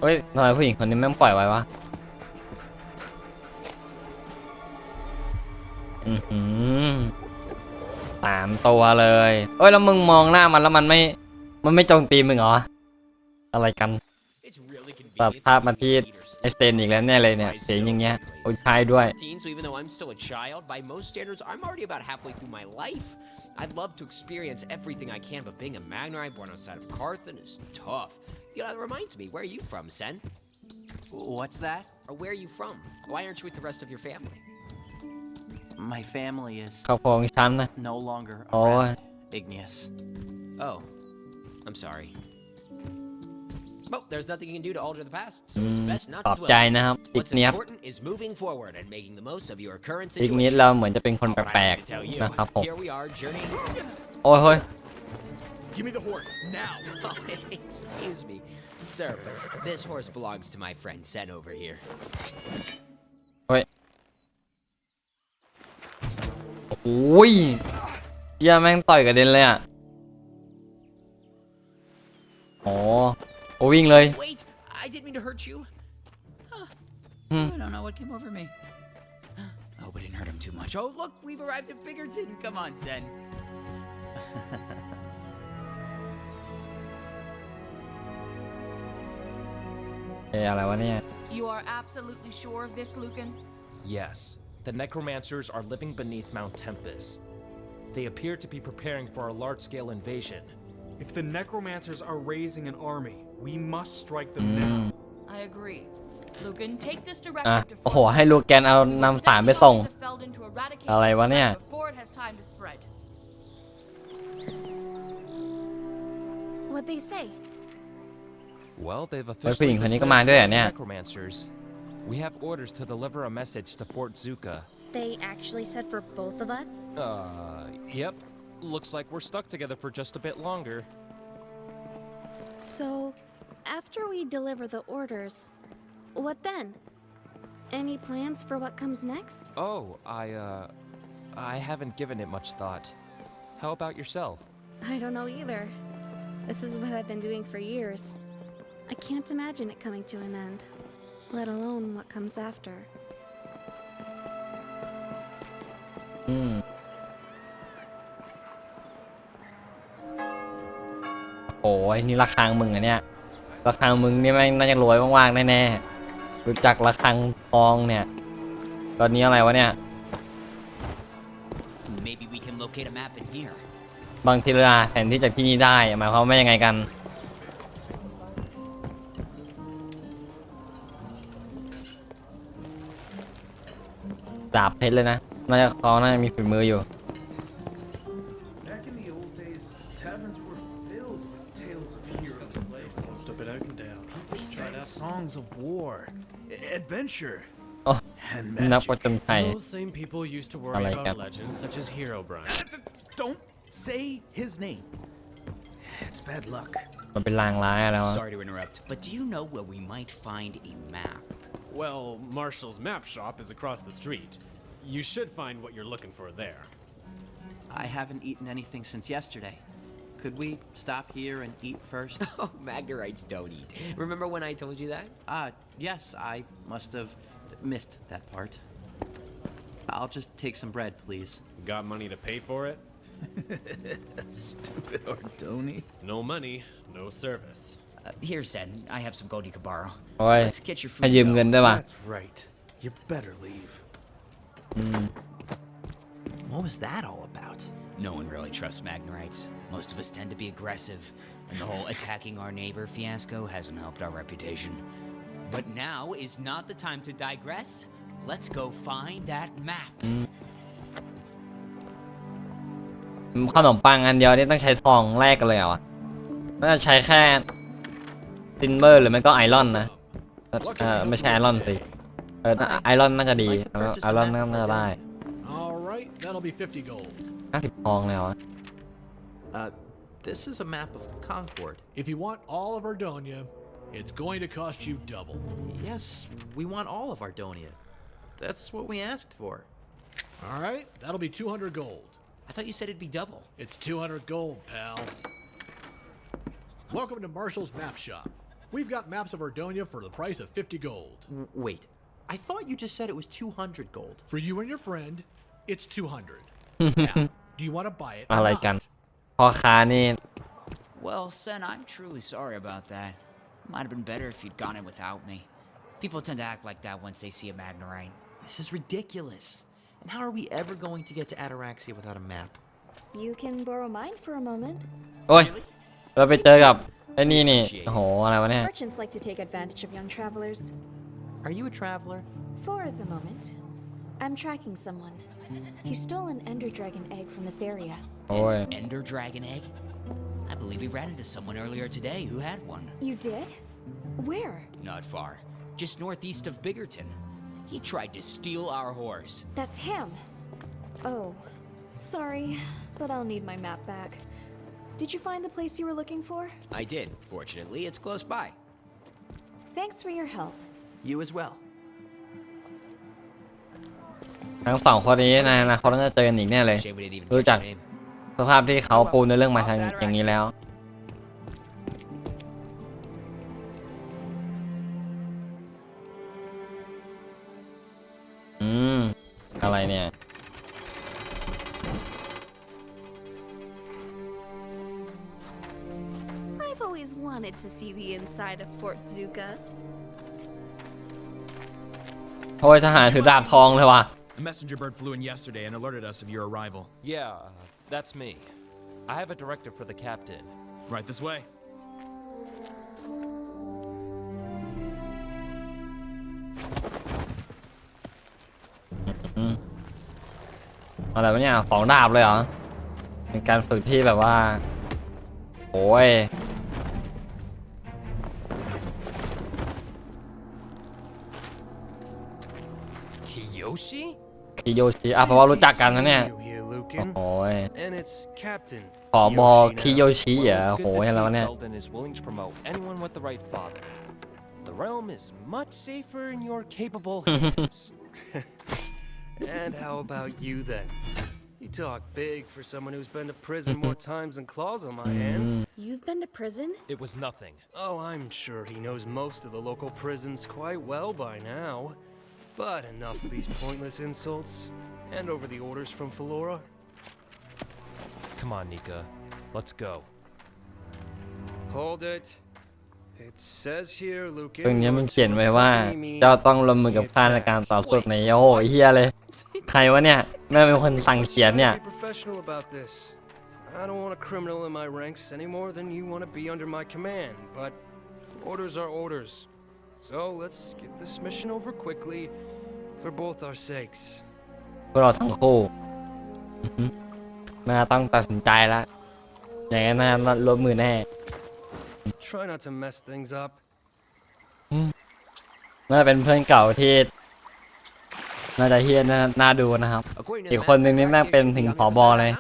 เฮ้ยทำไมผู้หญิงคนนี้แม่งปล่อยไว้วะ3 ตัวเลยเอ้ยแล้วมึงมองหน้ามันแล้วมันไม่โจมตีมึงเหรออะไรกันตัดภาพมาที่ไอสเตนอีกแล้วแน่เลยเนี่ยเสียงอย่างเงี้ยโอ้ยชายด้วย So even though I'm still a child, by most standards, I'm already about halfway through my life. I'd love to experience everything I can, but being a Magni born outside of Carthan is tough. You know, that reminds me, where are you from, Sen? What's that? Or where are you from? Why aren't you with the rest of your family? My family is เขาฟ้องฉันนะ no longer โอ้ย Igneous. Oh, I'm sorry. Well, there's nothing you can do to alter the past, so it's best not ปล to อบ dwell. ใจนะครับ What's important is moving forward and making the most of your current อีกนิด situation. เราเหมือนจะเป็นคนแปลก I tell you, ๆนะครับผม here we are journeying. โอ้ย Give me the horse now. Excuse me, sir, but this horse belongs to my friend Sen over here. เฮ้ยโอ้ยเหี้ยแม่งต่อยกระเด็นเลยอ่ะโอ้วิ่งเลย Wait, I didn't mean to hurt you. I don't know what came over me. Oh, but it didn't hurt him too much. Oh, look, we've arrived at Biggerton. Come on, Sen. อะไรวะเนี่ย You are absolutely sure of this, Lucan? Yes. The necromancers are living beneath Mount Tempest. They appear to be preparing for a large-scale invasion. If the necromancers are raising an army, we must strike them now. I agree. Lucan, take this อ่ะ directive to โอ้โหให้ลูกแกนเอานำสารไปส่ง อะไรวะเนี่ย before it has time to spread. What'd they say? Well, they've เฮ้ยผู้ห officially ญิงคนนี้ก็มาด้วยเหรอเนี่ย declared necromancers. We have orders to deliver a message to Fort Zuka. They actually said for both of us? Yep. Looks like we're stuck together for just a bit longer. So, after we deliver the orders, what then? Any plans for what comes next? Oh, I haven't given it much thought. How about yourself? I don't know either. This is what I've been doing for years. I can't imagine it coming to an end, let alone what comes after. โอ้ยนี่ระฆังมึงอะเนี่ยระฆังมึงนี่แม่งน่าจะรวยมากๆแน่ๆรู้จักระฆังทองเนี่ยตอนนี้อะไรวะเนี่ย Maybe we can locate a map in here. บางทีเวลาแผนที่จากที่นี่ได้หมายความว่ายังไงกัน ดาบเพชรเลยนะน่าจะเขาน่าจะมีฝีมืออยู่ Back in the old days, taverns were filled with tales of heroes and legends. Up and out and down. Songs of war, adventure, โอ้ and นักผ magic. จญภัย Those same people used to worry I like about that. legends such as Herobrine. Don't say his name. It's bad luck. มันเป็นลางร้ายอะไรวะ Sorry to interrupt, but do you know where we might find a map? Well, Marshall's map shop is across the street. You should find what you're looking for there. I haven't eaten anything since yesterday. Could we stop here and eat first? Oh, Magnerites don't eat. Remember when I told you that? Yes, I must have missed that part. I'll just take some bread, please. Got money to pay for it? Stupid Ordoni. No money, no service. Here, Zen. I have some gold you could borrow. โอ้ย Let's get your ให้ food. ยืมเงินได้ป่ะ That's right. You better leave. What was that all about? No one really trusts Magnerites. Most of us tend to be aggressive, and the whole attacking our neighbor fiasco hasn't helped our reputation. But now is not the time to digress. Let's go find that map. ขนมปังอันเดียวนี่ต้องใช้ทองแลกกันเลยเหรอวะน่าจะใช้แค่ซิลเวอร์หรือไม่ก็ไอรอนนะไม่ใช่ไอรอนสิไอรอนน่าจะดีไอรอนน่าจะได้ All right, that'll be 50 gold. 50 ทองแล้วอะ This is a map of Concord. If you want all of Ardonia, it's going to cost you double. Yes, we want all of Ardonia. That's what we asked for. All right, that'll be 200 gold. I thought you said it'd be double. It's 200 gold, pal. Welcome to Marshall's Map Shop. We've got maps of Ardonia for the price of 50 gold. Wait, I thought you just said it was 200 gold. For you and your friend, it's 200. Now, do you want to buy it or อะไร not? กันพ่อค้านี่ Well, Sen, I'm truly sorry about that. Might have been better if you'd gone in without me. People tend to act like that once they see a Magnerite. This is ridiculous. And how are we ever going to get to Ataraxia without a map? You can borrow mine for a moment. โอ้ยเราไปเจอกับไอ้นี่นี่โอ้โหอะไรวะเนี่ย Merchants like to take advantage of young travelers. Are you a traveler? For the moment, I'm tracking someone. He stole an Ender Dragon egg from the Theria. Oh, An Ender Dragon egg? I believe we ran into someone earlier today who had one. You did? Where? Not far. Just northeast of Biggerton. He tried to steal our horse. That's him. Oh, sorry, but I'll need my map back. Did you find the place you were looking for? I did. Fortunately, it's close by. Thanks for your help. You as well. ทั้งสองคนนี้ในอนาคตต้องเจอกันอีกแน่เลยรู้จักสภาพที่เขาปูในเรื่องมาทางอย่างนี้แล้วอะไรเนี่ย I've always wanted to see the inside of Fort Zuka. โอ้ยทหารถือดาบทองเลยว่ะ A messenger bird flew in yesterday and alerted us of your arrival. Yeah, that's me. I have a directive for the captain. Right this way. อะไรวะเนี่ยของดาบเลยเหรอเป็นการฝึกที่แบบว่าโอ้ยคิโยชิเพราะว่ารู้จักกันนะเนี่ยโอ้ยผอบอคิโยชิเหรอโอ้ยอะไรวะเนี่ย The realm is much safer in your capable hands. And how about you then? You talk big for someone who's been to prison more times than claws on my hands. You've been to prison? It was nothing. Oh, I'm sure he knows most of the local prisons quite well by now. But enough of these pointless insults. Hand over the orders from Flora. Come on, Nika. Let's go. Hold it. It says here, Lucan. ตรงนี้มันเขียนไว้ว่าเจ้าต้องร่วมมือกับข้าในการต่อสู้ในโอ้โหเฮียเลยใครวะเนี่ยแม่เป็นคนสั่งเขียนเนี่ย Be professional about this. I don't want a criminal in my ranks any more than you want to be under my command, but orders are orders. So let's get this mission over quickly for both our sakes. วกเราทั้งคู่น่าต้องตัดสินใจแล้วอย่างนั้นน่าลดมือแน่ Try not to mess things up. น่าเป็นเพื่อนเก่าที่น่าจะเฮี้ยน่าดูนะครับ อีกคนหนึ่งนี่แม่งเป็นถึงผบเลย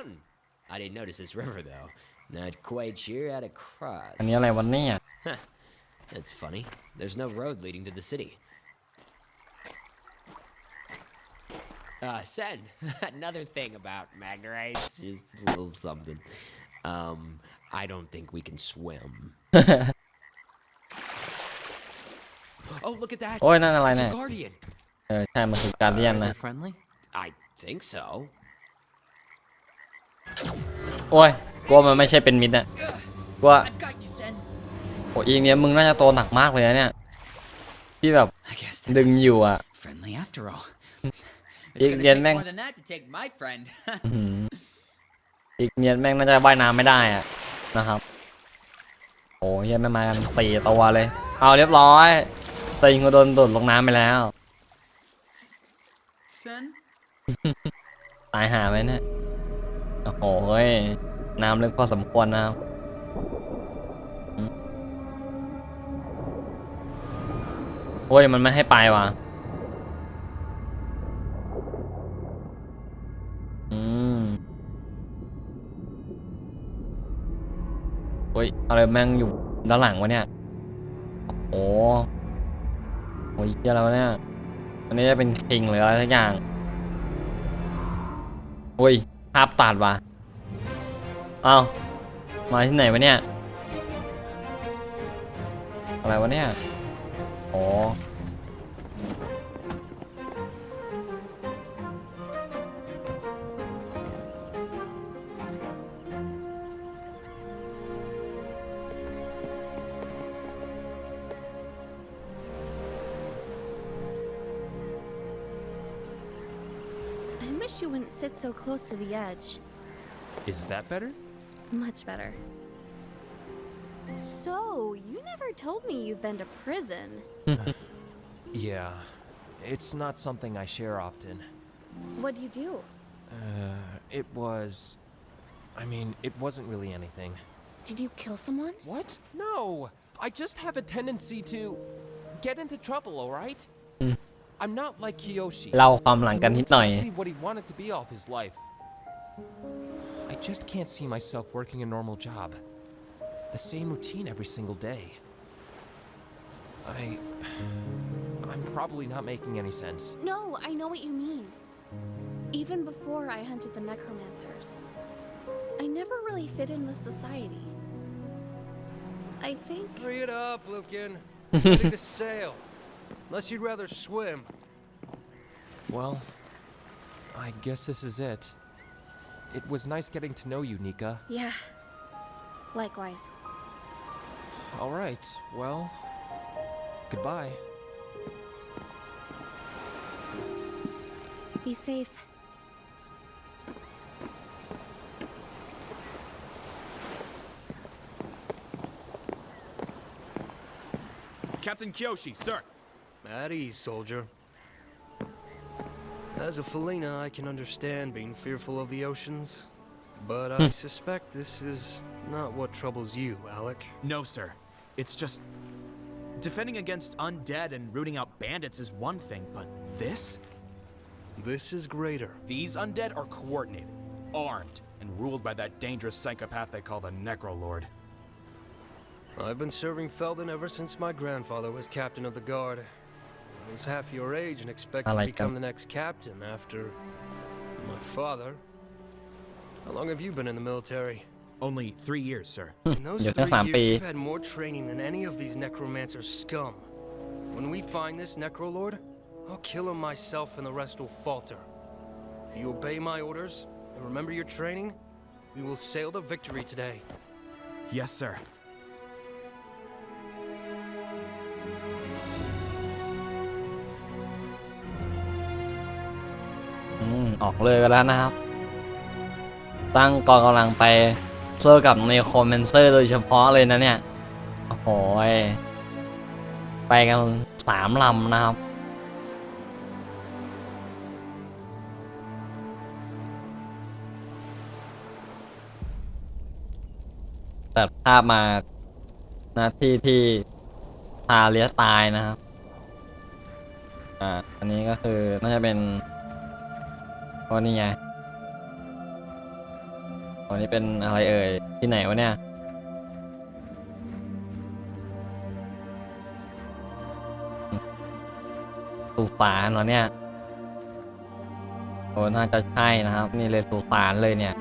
I didn't notice this river though. Not quite sure how to cross. อันนี้อะไรวันนี้ That's funny. There's no road leading to the city. Sen, another thing about Magnerites, just a little something. I don't think we can swim. Oh, look at that! โอ้ยนั่นอะไร It's เนี่ย a guardian. ใช่มันคือการเดียนนะ Friendly? I think so. โอ้ยกลัวมันไม่ใช่เป็นมิดอะกลัวโอ้ยอีกเนี้ยมึงน่าจะโตหนักมากเลยนะเนี่ยที่แบบดึงอยู่อะ Friendly after all. อีกเนียนแม่ง More than that to take my friend. อีกเนียนแม่งน่าจะว่ายน้ำไม่ได้อะนะครับโอ้ยไม่มากัน4 ตัวเลยเอาเรียบร้อยตีนก็โดนโดดลงน้ำไปแล้ว Sen? ตายหาไหมเนี่ยโอ้โหน้ำลึกพอสมควรนะครับโอ้ยมันไม่ให้ไปว่ะโอ้ยอะไรแม่งอยู่ด้านหลังวะเนี่ยโอ้โหเหี้ยแล้วเนี่ยอันนี้จะเป็นคิงหรืออะไรสักอย่างโอ้ยภาพตัดว่ะเอ้ามาที่ไหนวะเนี่ยอะไรวะเนี่ยโอ้I wish you wouldn't sit so close to the edge. Is that better? Much better. So, you never told me you've been to prison. Yeah, it's not something I share often. What'd you do? It was... I mean, it wasn't really anything. Did you kill someone? What? No! I just have a tendency to get into trouble, alright? I'm not like Kiyoshi. เล่าความหลังกันนิดหน่อย Exactly what he wanted to be all his life. I just can't see myself working a normal job. The same routine every single day. I'm probably not making any sense. No, I know what you mean. Even before I hunted the necromancers, I never really fit in with society. I think... Hurry it up, Lucan. Ready to sail. Unless you'd rather swim. Well, I guess this is it. It was nice getting to know you, Nika. Yeah. Likewise. All right, well, goodbye. Be safe. Captain Kyoshi, sir. At ease, soldier. As a Felina, I can understand being fearful of the oceans, but I suspect this is not what troubles you, Alec. No, sir. It's just... defending against undead and rooting out bandits is one thing, but this? This is greater. These undead are coordinated, armed, and ruled by that dangerous psychopath they call the Necrolord. I've been serving Felden ever since my grandfather was captain of the guard. I was half your age and expected to become the next captain after my father. How long have you been in the military? Only 3 years, sir. In those 3 years, you've had more training than any of these necromancer scum. When we find this Necrolord, I'll kill him myself and the rest will falter. If you obey my orders and remember your training, we will sail to victory today. Yes, sir. ออกเลยกันแล้วนะครับตั้งกองกำลังไปสู้กับเนโครแมนเซอร์โดยเฉพาะเลยนะเนี่ยโอ้โหไปกัน3 ลำนะครับ ตัดภาพมานาที่ที่ทาเลียสตายนะครับอันนี้ก็คือน่าจะเป็นนี่ไงนี่เป็นอะไรเอ่ยที่ไหนวะเนี่ยสุสานเหรอเนี่ยน่าจะใช่นะครับนี่เลยสุสานเลยเนี่ย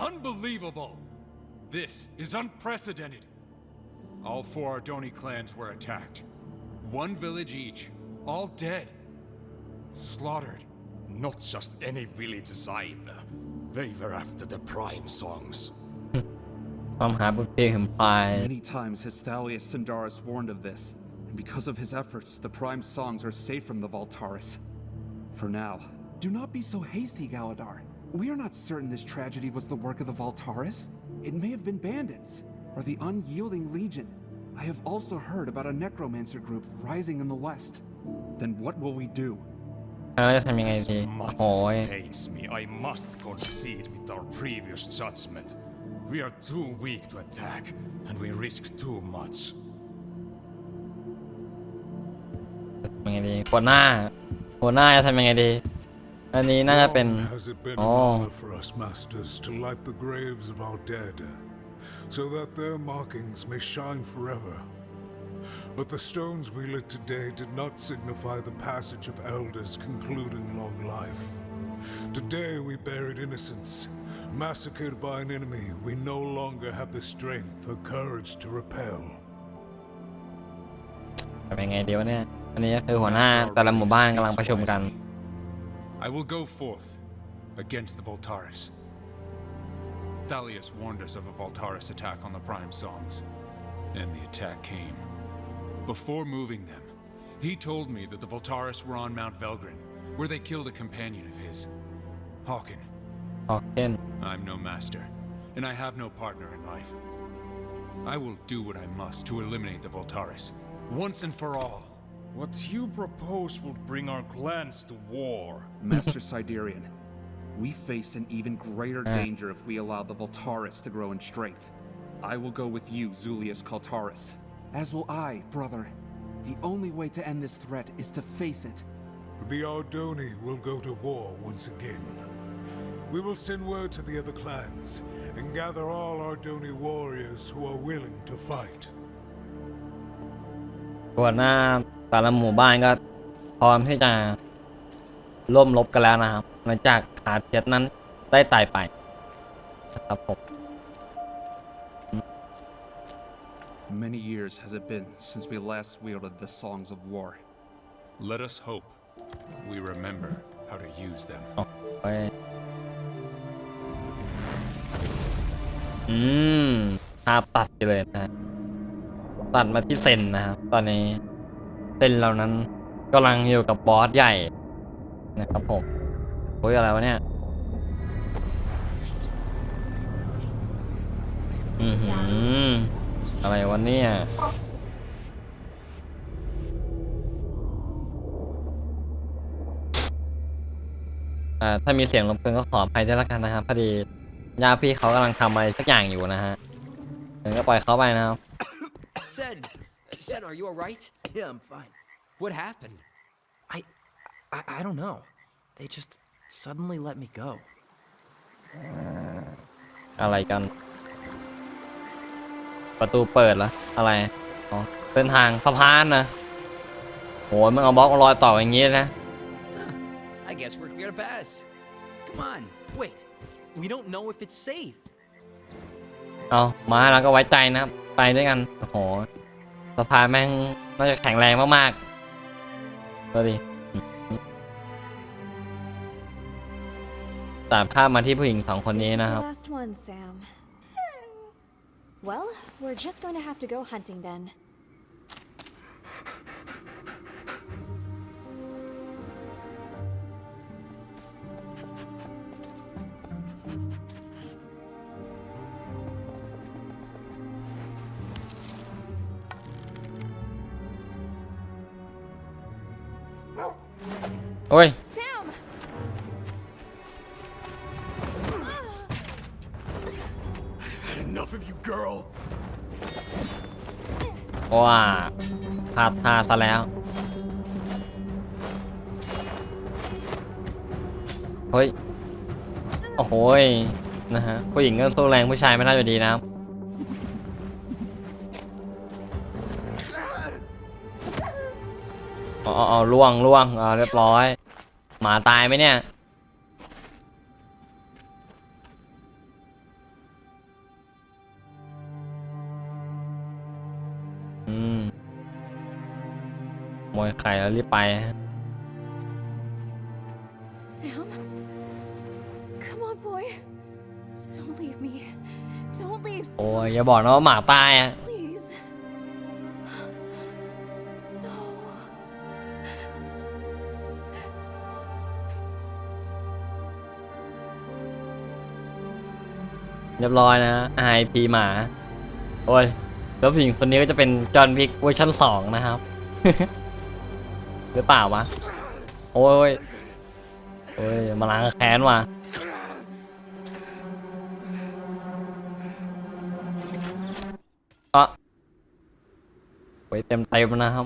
Unbelievable! This is unprecedented. All 4 Ardoni clans were attacked. 1 village each, all dead. Slaughtered. Not just any villages either. They were after the prime songs. Many times has Thalius Sindaris warned of this, and because of his efforts, the prime songs are safe from the Voltaris. For now, do not be so hasty, Galadar. We are not certain this tragedy was the work of the Voltaris. It may have been bandits, or the Unyielding Legion. I have also heard about a necromancer group rising in the west. Then what will we do? As much as it pains me, I must concede with our previous judgment. We are too weak to attack, and we risk too much. ยังไงดีหัวหน้าจะทำยังไงดีอันนี้น่าจะเป็น Has it been an honor for us masters to light the graves of our dead, so that their markings may shine forever? But the stones we lit today did not signify the passage of elders concluding long life. Today we buried innocents, massacred by an enemy we no longer have the strength or courage to repel. เป็นไงดีวะเนี่ยอันนี้ก็คือหัวหน้าแต่ละหมู่บ้านกำลังประชุมกัน I will go forth against the Voltaris. Thalius warned us of a Voltaris attack on the prime songs, and the attack came. Before moving them, he told me that the Voltaris were on Mount Velgrin, where they killed a companion of his, Hawken. I'm no master, and I have no partner in life. I will do what I must to eliminate the Voltaris, once and for all. What you propose will bring our clans to war. Master Siderian, we face an even greater danger if we allow the Voltaris to grow in strength. I will go with you, Zulius Kaltaris. As will I, brother. The only way to end this threat is to face it. The Ardoni will go to war once again. We will send word to the other clans and gather all Ardoni warriors who are willing to fight. หัวหน้าแต่ละหมู่บ้านก็พร้อมที่จะร่วมรบกันแล้วนะครับหลังจากขาเทียดนั้นได้ตายไปนะครับผม Many years has it been since we last wielded the songs of war. Let us hope we remember how to use them. ภาพตัดไปเลยนะตัดมาที่เซนนะครับตอนนี้เซนเรานั้นกำลังอยู่กับบอสใหญ่นะครับผมโอ้ยอะไรวะเนี่ยอะไรวะเนี่ยถ้ามีเสียงรบกวนก็ขออภัยด้วยละกันนะครับพอดีญาติพี่เขากำลังทำอะไรสักอย่างอยู่นะฮะเดี๋ยวก็ปล่อยเขาไปนะครับ Sen, are you alright? Yeah, I'm fine. What happened? I don't know. They just suddenly let me go. อะไรกันประตูเปิดเหรออะไรอ๋อเส้นทางสะพานนะโหมึงเอาบล็อกลอยต่ออย่างงี้นะ I guess we're clear to pass. Come on. Wait. We don't know if it's safe. เอามาแล้วก็ไว้ใจนะครับไปด้วยกันโอ้โหสะพานแม่งน่าจะแข็งแรงมากๆดูดิตัดภาพมาที่ผู้หญิงสองคนนี้นะครับ Last one, Sam. Well, we're just going to have to go hunting then. โอ้ย Sam! I've had enough of you, girl. ว้าพลาดท่าซะแล้วเฮ้ยโอ้โหนะฮะผู้หญิงก็สู้แรงผู้ชายไม่ได้อยู่ดีนะครับอ๋อล่วงเรียบร้อยหมาตายไหมเนี่ยมวยไข่แล้วรีบไป Sam? Come on, boy. Don't leave me. Don't leave. โอ้ยอย่าบอกนะว่าหมาตายอ่ะ Please. No. เรียบร้อยนะ RIP หมาโอ้ยแล้วผู้หญิงคนนี้ก็จะเป็นจอห์นวิกเวอร์ชัน2นะครับ หรือเปล่าวะโอ้ยมาล้างแค้นว่ะโอ้ยเต็มนะครับ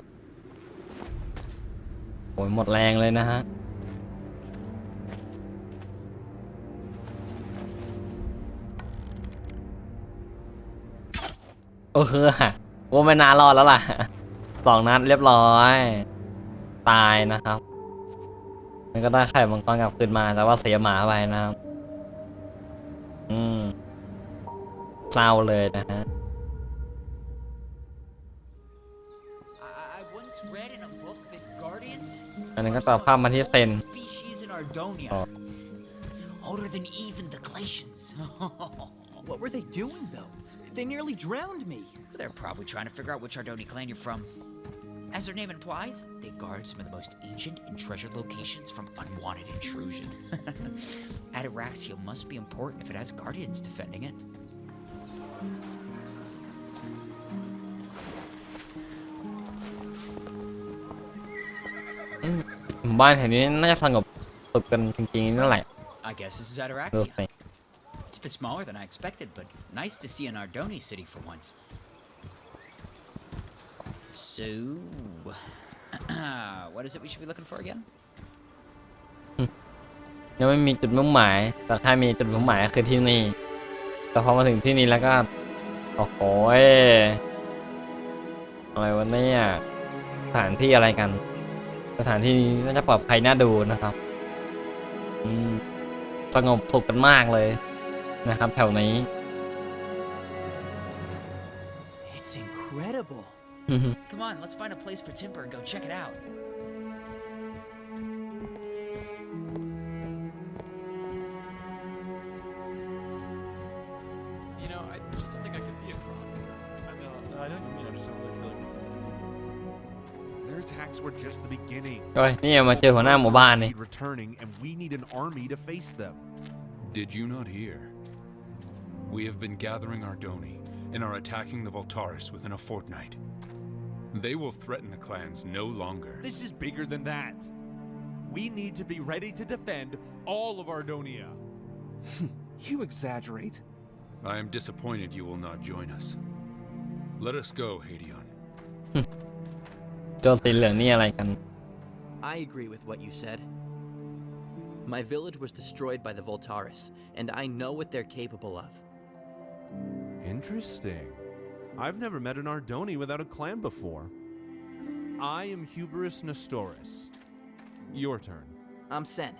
โอ้ยหมดแรงเลยนะฮะว่าไม่นานรอดแล้วล่ะ2 นัดเรียบร้อยตายนะครับมันก็ได้ไข่มังกรกลับคืนมาแต่ว่าเสียหมาไปนะครับเศร้าเลยนะฮะอันนี้ก็ต่อภาพมาที่เซนolder than even the glaciers. What were they doing though? They nearly drowned me. They're probably trying to figure out which Ardoni clan you're from. As their name implies, they guard some of the most ancient and treasured locations from unwanted intrusion. Ataraxia must be important if it has guardians defending it. บ้านแถวนี้น่าจะสงบสุขกันจริงๆนั่นแหละ I guess this is Ataraxia. It's a bit smaller than I expected, but nice to see an Ardoni city for once. So, what is it we should be looking for again? ยังไม่มีจุดมุ่งหมายแต่ถ้ามีจุดมุ่งหมายคือที่นี่แต่พอมาถึงที่นี่แล้วก็โอ้โหอะไรวะเนี่ยสถานที่อะไรกันสถานที่นี้น่าจะปลอดภัยน่าดูนะครับสงบสุขกันมากเลยนะครับแถวนี้ It's incredible. Come on, let's find a place for Timber and go check it out. You know, I just don't think I could be a crop. I don't, just don't really feel like. Their attacks were just the beginning. โอ้ยนี่มาเจอหัวหน้าหมู่บ้านนี่ Returning, and we need an army to face them. Did you not hear? We have been gathering Ardoni and are attacking the Voltaris within a fortnight. They will threaten the clans no longer. This is bigger than that. We need to be ready to defend all of Ardonia. You exaggerate. I am disappointed you will not join us. Let us go, Hadion. โจรสีเหลืองนี่อะไรกัน I agree with what you said. My village was destroyed by the Voltaris, and I know what they're capable of. Interesting. I've never met an Ardoni without a clan before. I am Hubris Nestoris. Your turn. I'm Sen.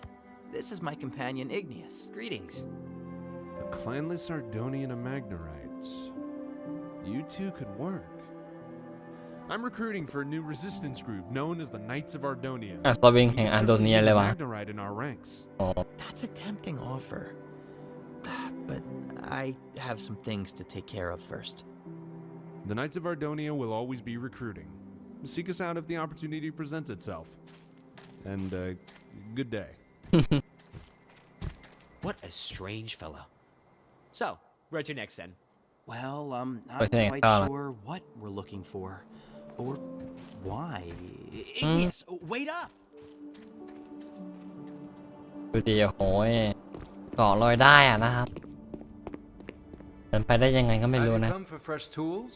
This is my companion Igneous. Greetings. A clanless Ardoni and a Magnerite. You two could work. I'm recruiting for a new resistance group known as the Knights of Ardonia. ตัววิ่งแห่งอาร์โดเนียเลยวะ Magnerite in our ranks. That's a tempting offer. But I have some things to take care of first. The Knights of Ardonia will always be recruiting. Seek us out if the opportunity presents itself. And, good day. What a strange fellow. So, where's your next, Sen? Well, I'm not Okay, quite sure what we're looking for. Or why. Igneous, wait up! ดูดิโอ้ยเกาะลอยได้อะนะครับเป็นไปได้ยังไงก็ไม่รู้นะ Have you come for fresh tools,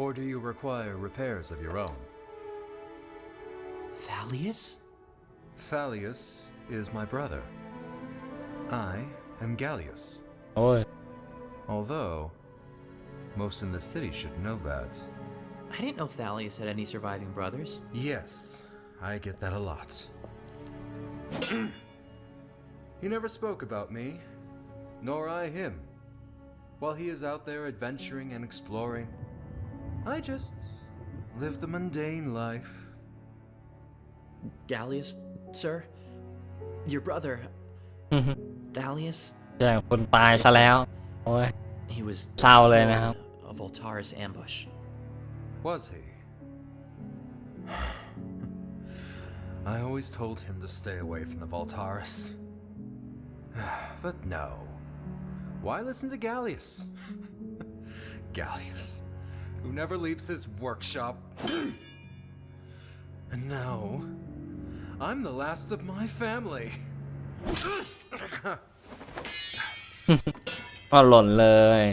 or do you require repairs of your own? Thalius? Thalius is my brother. I am Gallius. โอ้ย Although most in the city should know that. I didn't know Thalius had any surviving brothers. Yes, I get that a lot. He never spoke about me, nor I him. While he is out there adventuring and exploring, I just live the mundane life. Gallius, sir? Your brother, Thalius? แย่งคนตายซะแล้วโอ้ย He was เศร้าเลยนะครับ killed in a Voltaris ambush. Was he? I always told him to stay away from the Voltaris. But no. Why listen to Gallius? Gallius, who never leaves his workshop. And now, I'm the last of my family. ก็หล่นเลย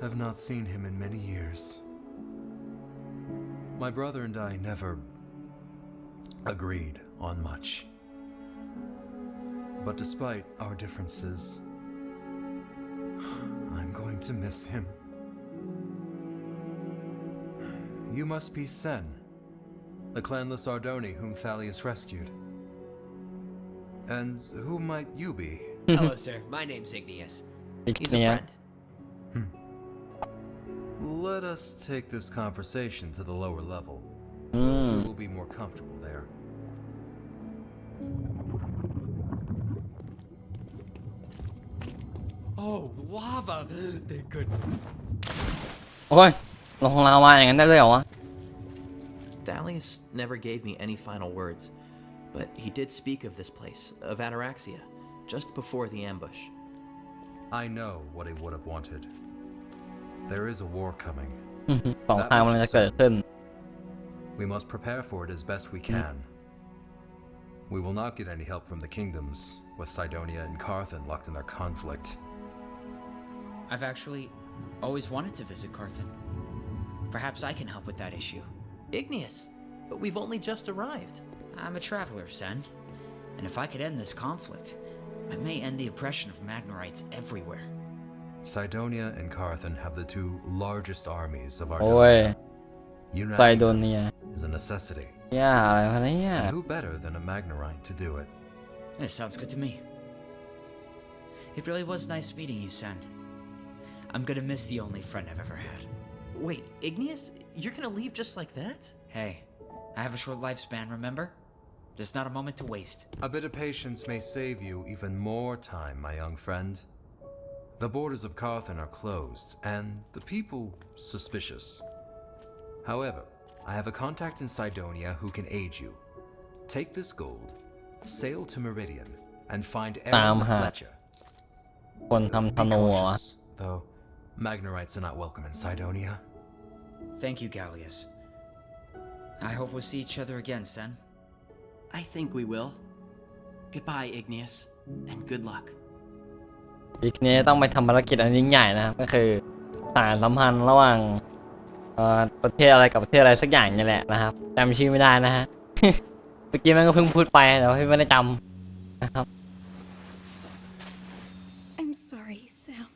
I have not seen him in many years. My brother and I never agreed on much. But despite our differences, I'm going to miss him. You must be Sen, the clanless Ardoni whom Thalius rescued. And who might you be? Hello, sir. My name's Igneous. He's a friend. Let us take this conversation to the lower level. We will be more comfortable there. Oh, lava! Thank goodness. โอ้ยลงลาวาอย่างนั้นได้เลยเหรอวะ Thalius never gave me any final words, but he did speak of this place, of Ataraxia, just before the ambush. I know what he would have wanted. There is a war coming. สองทางมันจะเกิดขึ้น We must prepare for it as best we can. We will not get any help from the kingdoms, with Cydonia and Carthan locked in their conflict. I've actually always wanted to visit Carthan. Perhaps I can help with that issue. Igneous, but we've only just arrived. I'm a traveler, Sen. And if I could end this conflict, I may end the oppression of Magnerites everywhere. Cydonia and Carthan have the two largest armies of our โอ้ย ไซโดเนีย is a necessity. ย่าอะไรวะเนี่ย And who better than a Magnerite to do it? It sounds good to me. It really was nice meeting you, Sen. I'm gonna miss the only friend I've ever had. Wait, Igneous? You're gonna leave just like that? Hey, I have a short lifespan, remember? There's not a moment to waste. A bit of patience may save you even more time, my young friend. The borders of Carthan are closed, and the people suspicious. However, I have a contact in Cydonia who can aid you. Take this gold, sail to Meridian, and find Aaron the Fletcher. คนทำธนูเหรอ Though Magnerites are not welcome in Cydonia. Thank you, Gallius. I hope we'll see each other again, Sen. I think we will. Goodbye, Igneous, and good luck. อีกนี้ต้องไปทำภารกิจอันยิ่งใหญ่นะครับก็คือสารสัมพันธ์ระหว่างประเทศอะไรกับประเทศอะไรสักอย่างนี่แหละนะครับจำชื่อไม่ได้นะฮะ เมื่อกี้มันก็เพิ่งพูดไปแต่ว่าพี่ไม่ได้จำนะครับ I'm sorry, Sam.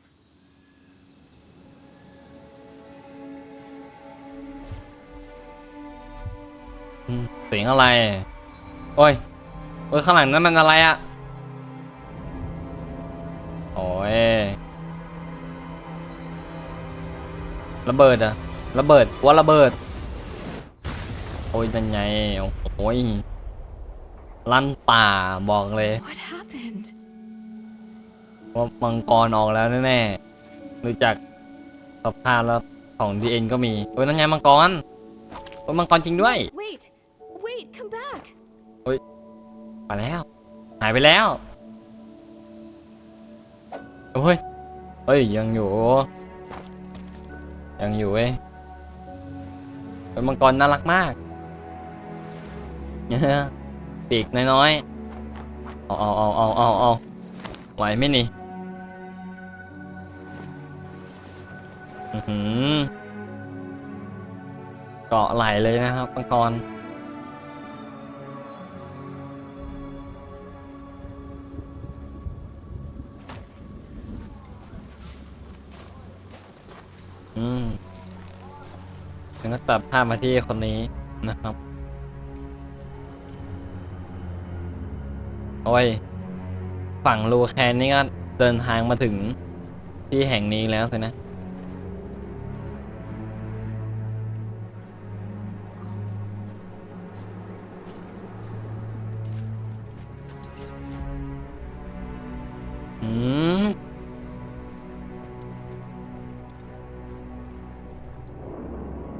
เสียงอะไรโอ้ยข้างหลังนั้นมันอะไรอะโอ้ยระเบิดอะระเบิดว่าระเบิดโอ้ยยังไงโอ้ยลั่นป่าบอกเลย What happened? ว่ามังกรออกแล้วแน่ๆรู้จักสภาพแล้วของ DN ก็มีโอ้ยนั่นไงมังกรโอ้ยมังกรจริงด้วย Wait, come back. โอ้ยไปแล้วหายไปแล้ว โอ้ยเอ้ยยังอยู่เว้ยเป็นมังกรน่ารักมากปีกน้อยๆเอาไหวไหมนี่เกาะไหลเลยนะครับมังกรแล้วก็ตัดภาพมาที่คนนี้นะครับโอ้ยฝั่งลูแคนนี่ก็เดินทางมาถึงที่แห่งนี้แล้วสินะ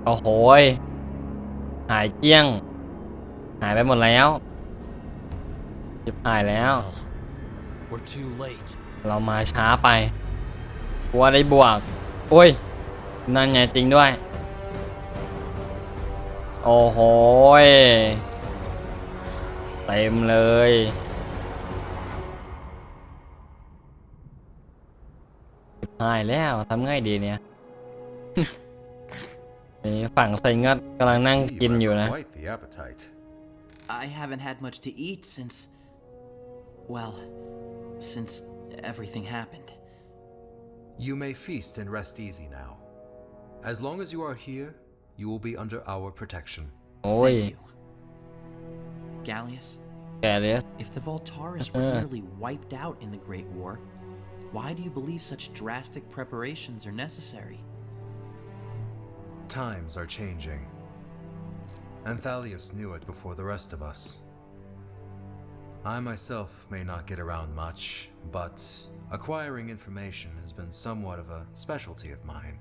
โอ้โหหายเกลี้ยงหายไปหมดแล้วจิบหายแล้ว We're too late. เรามาช้าไปกลัวได้บวกโอ้ยนั่นไงจริงด้วยโอ้โหเต็มเลยจิบหายแล้วทำไงดีเนี่ย นี่ฝั่งไซงัดกำลังนั่งกินอยู่นะ I haven't had much to eat since, well, since everything happened. You may feast and rest easy now. As long as you are here, you will be under our protection. Thank you. Gallius? Gallius? If the Voltaris were nearly wiped out in the Great War, why do you believe such drastic preparations are necessary? Times are changing. And Thalius knew it before the rest of us. I myself may not get around much, but acquiring information has been somewhat of a specialty of mine.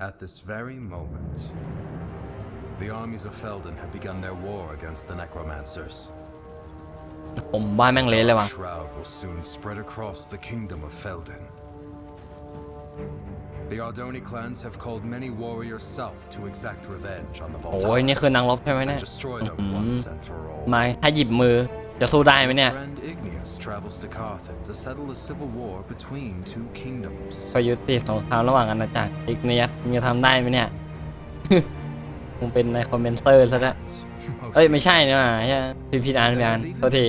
At this very moment, the armies of Felden have begun their war against the necromancers. ผมบ้านแม่งเละเลยว่ะ The shroud will soon spread across the kingdom of Felden. The Ardoni clans have called many warriors south to exact revenge on the Voltaris. โอ้ยนี่คือนางรบใช่ไหมเนี่ย Destroy them once and for all. มาถ้าหยิบมือจะสู้ได้ไหมเนี่ย Friend Igneous travels to Carthage to settle a civil war between two kingdoms. ก็ยุติสงครามระหว่างอาณาจักรอีกเนียสจะทำได้ไหมเนี่ย คงเป็นในคอมเมนเตอร์ซะแล้วเอ้ยไม่ใช่นะใช่ผิดอ่านโทษที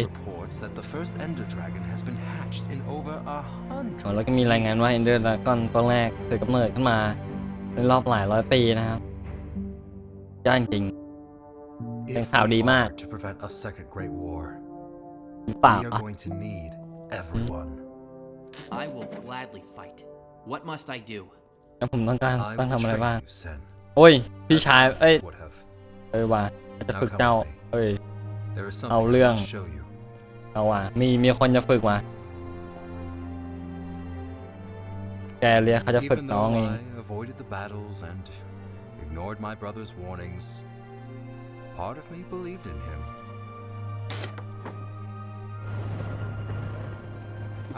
แล้วก็มีรายงานว่าเอนเดอร์ดราก้อนตัวแรกเกิดกำเนิดขึ้นมาในรอบหลายร้อยปีนะครับย่านจริงเป็นข่าวดีมากเปล่า I will gladly fight. What must I do? แล้วผมต้องทำอะไรบ้างโอ้ยพี่ชายเอ้ยว่ะจะฝึกเจ้าเอ้ยเอาเรื่องเอาว่ะมีคนจะฝึกว่ะแกเรียกเขาจะฝึกน้องเอง avoided the battles and ignored my brother's warnings. Part of me believed in him.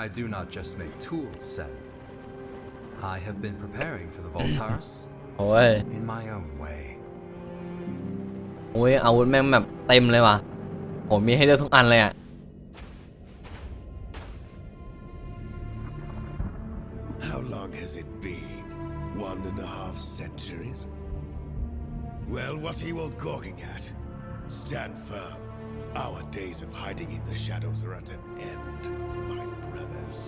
I do not just make tools, Sen. I have been preparing for the Voltaris in my own way. โอ้ยอาวุธแม่งแบบเต็มเลยว่ะผมมีให้เลือกทุกอันเลยอ่ะ How long has it been? 1.5 centuries? Well, what are you all gawking at? Stand firm. Our days of hiding in the shadows are at an end, my brothers.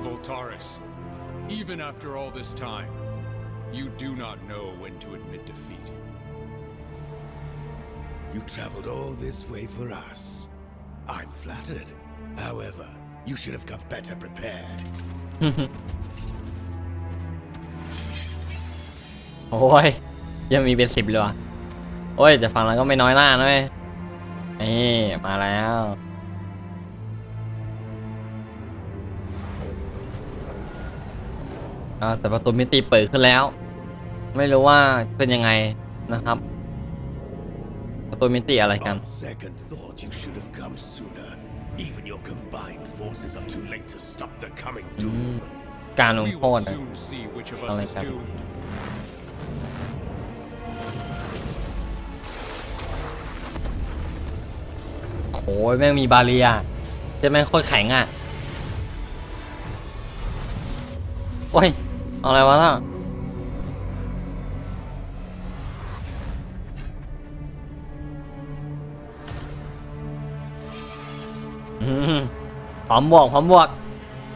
Voltaris, even after all this time, you do not know when to admit defeat. You traveled all this way for us. I'm flattered. However, you should have come better prepared. โอ้ยยังมีเป็น10เลยว่ะโอ้ยแต่ฝั่งเราก็ไม่น้อยหน้านะเว้ยนี่มาแล้วแต่ประตูมิติเปิดขึ้นแล้วไม่รู้ว่าเป็นยังไงนะครับ ตูมิติอะไรกัน On second thought, you should have come sooner. Even your combined forces are too late to stop the coming doom. การลง We โท will ษ soon see which of อะไร us is กัน doomed. โอ้ยแม่งมีบาเรียจะแม่งโคตรแข็งอ่ะโอ้ยเอาอะไรวะล่ะพร้อมบวก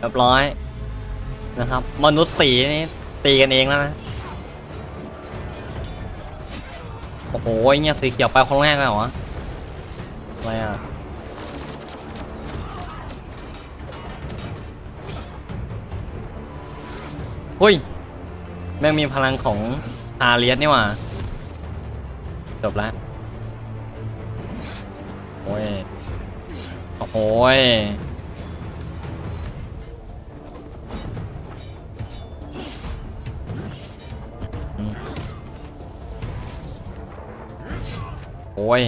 เรียบร้อยนะครับมนุษย์สีนี่ตีกันเองแล้วนะโอ้โหเนี่ยสีเขียวไปคนแรกเลยเหรออะไรอ่ะหุ้ยแม่งมีพลังของอาเลียสนี่หว่าจบแล้วโอ้ยโอ้โหโอ้ย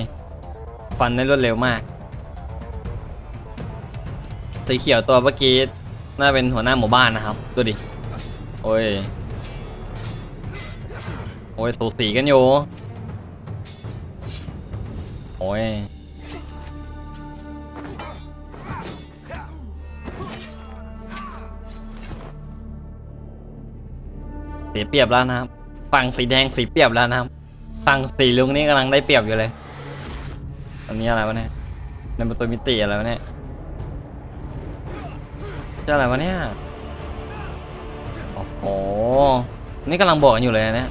ฟันได้รวดเร็วมากสีเขียวตัวเมื่อกี้น่าเป็นหัวหน้าหมู่บ้านนะครับดูดิโอ้ยสูสีกันอยู่โอ้ยเสียเปรียบแล้วนะครับฝั่งสีแดงสีเปรียบแล้วนะครับฝั่งสีลุงนี่กำลังได้เปรียบอยู่เลยอันนี้อะไรวะเนี่ยในประตูมิติอะไรวะเนี่ยจะอะไรวะเนี่ยโอ้โหนี่กำลังบอกกันอยู่เลยนะ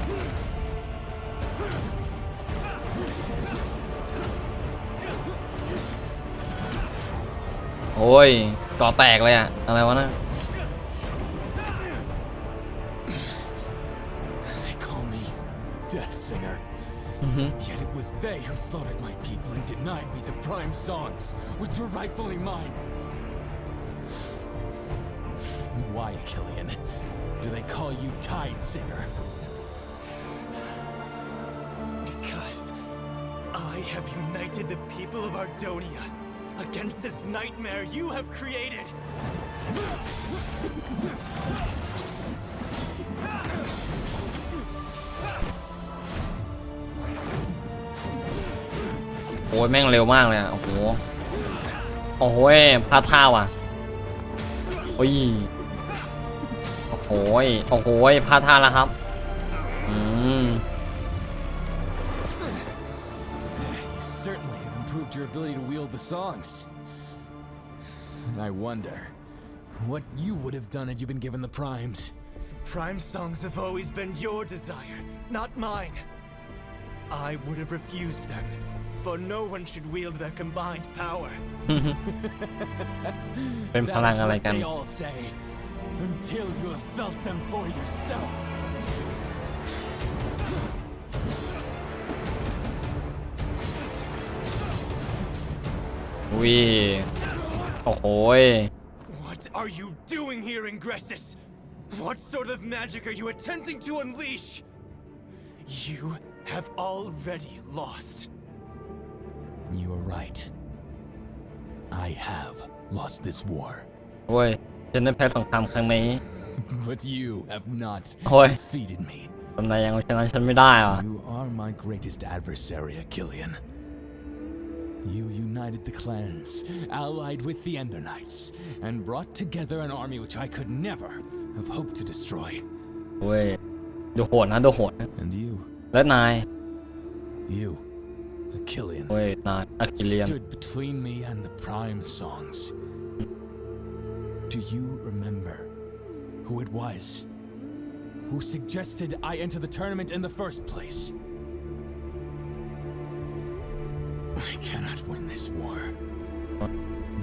โอ้ยก่อแตกเลยอะอะไรวะนะ They call me Death Singer. Yet it was they who slaughtered my people and denied me the prime songs, which were rightfully mine. Why, Killian, do they call you Tide Singer? Because I have united the people of Ardonia against this nightmare you have created. โอ้ยแม่งเร็วมากเลยอ่ะโอ้โหพลาดท่าว่ะโอ้ยโอ้โหพลาดท่าแล้วครับYou certainly have improved your ability to wield the songs. I wonder what you would have done had you been given the primes. Prime songs have always been your desire, not mine. I would have refused them, for no one should wield their combined power. เป็นพลังอะไรกัน They all say, until you have felt them for yourself. วิโอ้โห What are you doing here, Ingressus? What sort of magic are you attempting to unleash? You have already lost. You are right. I have lost this war. โอ้ยฉันได้แพ้สงครามครั้งนี้ But you have not โอ้ย defeated me. ทำไมยังชนะฉันไม่ได้อ่ะ You are my greatest adversary, Achillean. You united the clans, allied with the Ender Knights, and brought together an army which I could never have hoped to destroy. โอ้ยดูโหดนะ And you, และนาย you, Achillean, โอ้ยนายอะคิเลียน stood between me and the prime songs. Do you remember who it was who suggested I enter the tournament in the first place? I cannot win this war.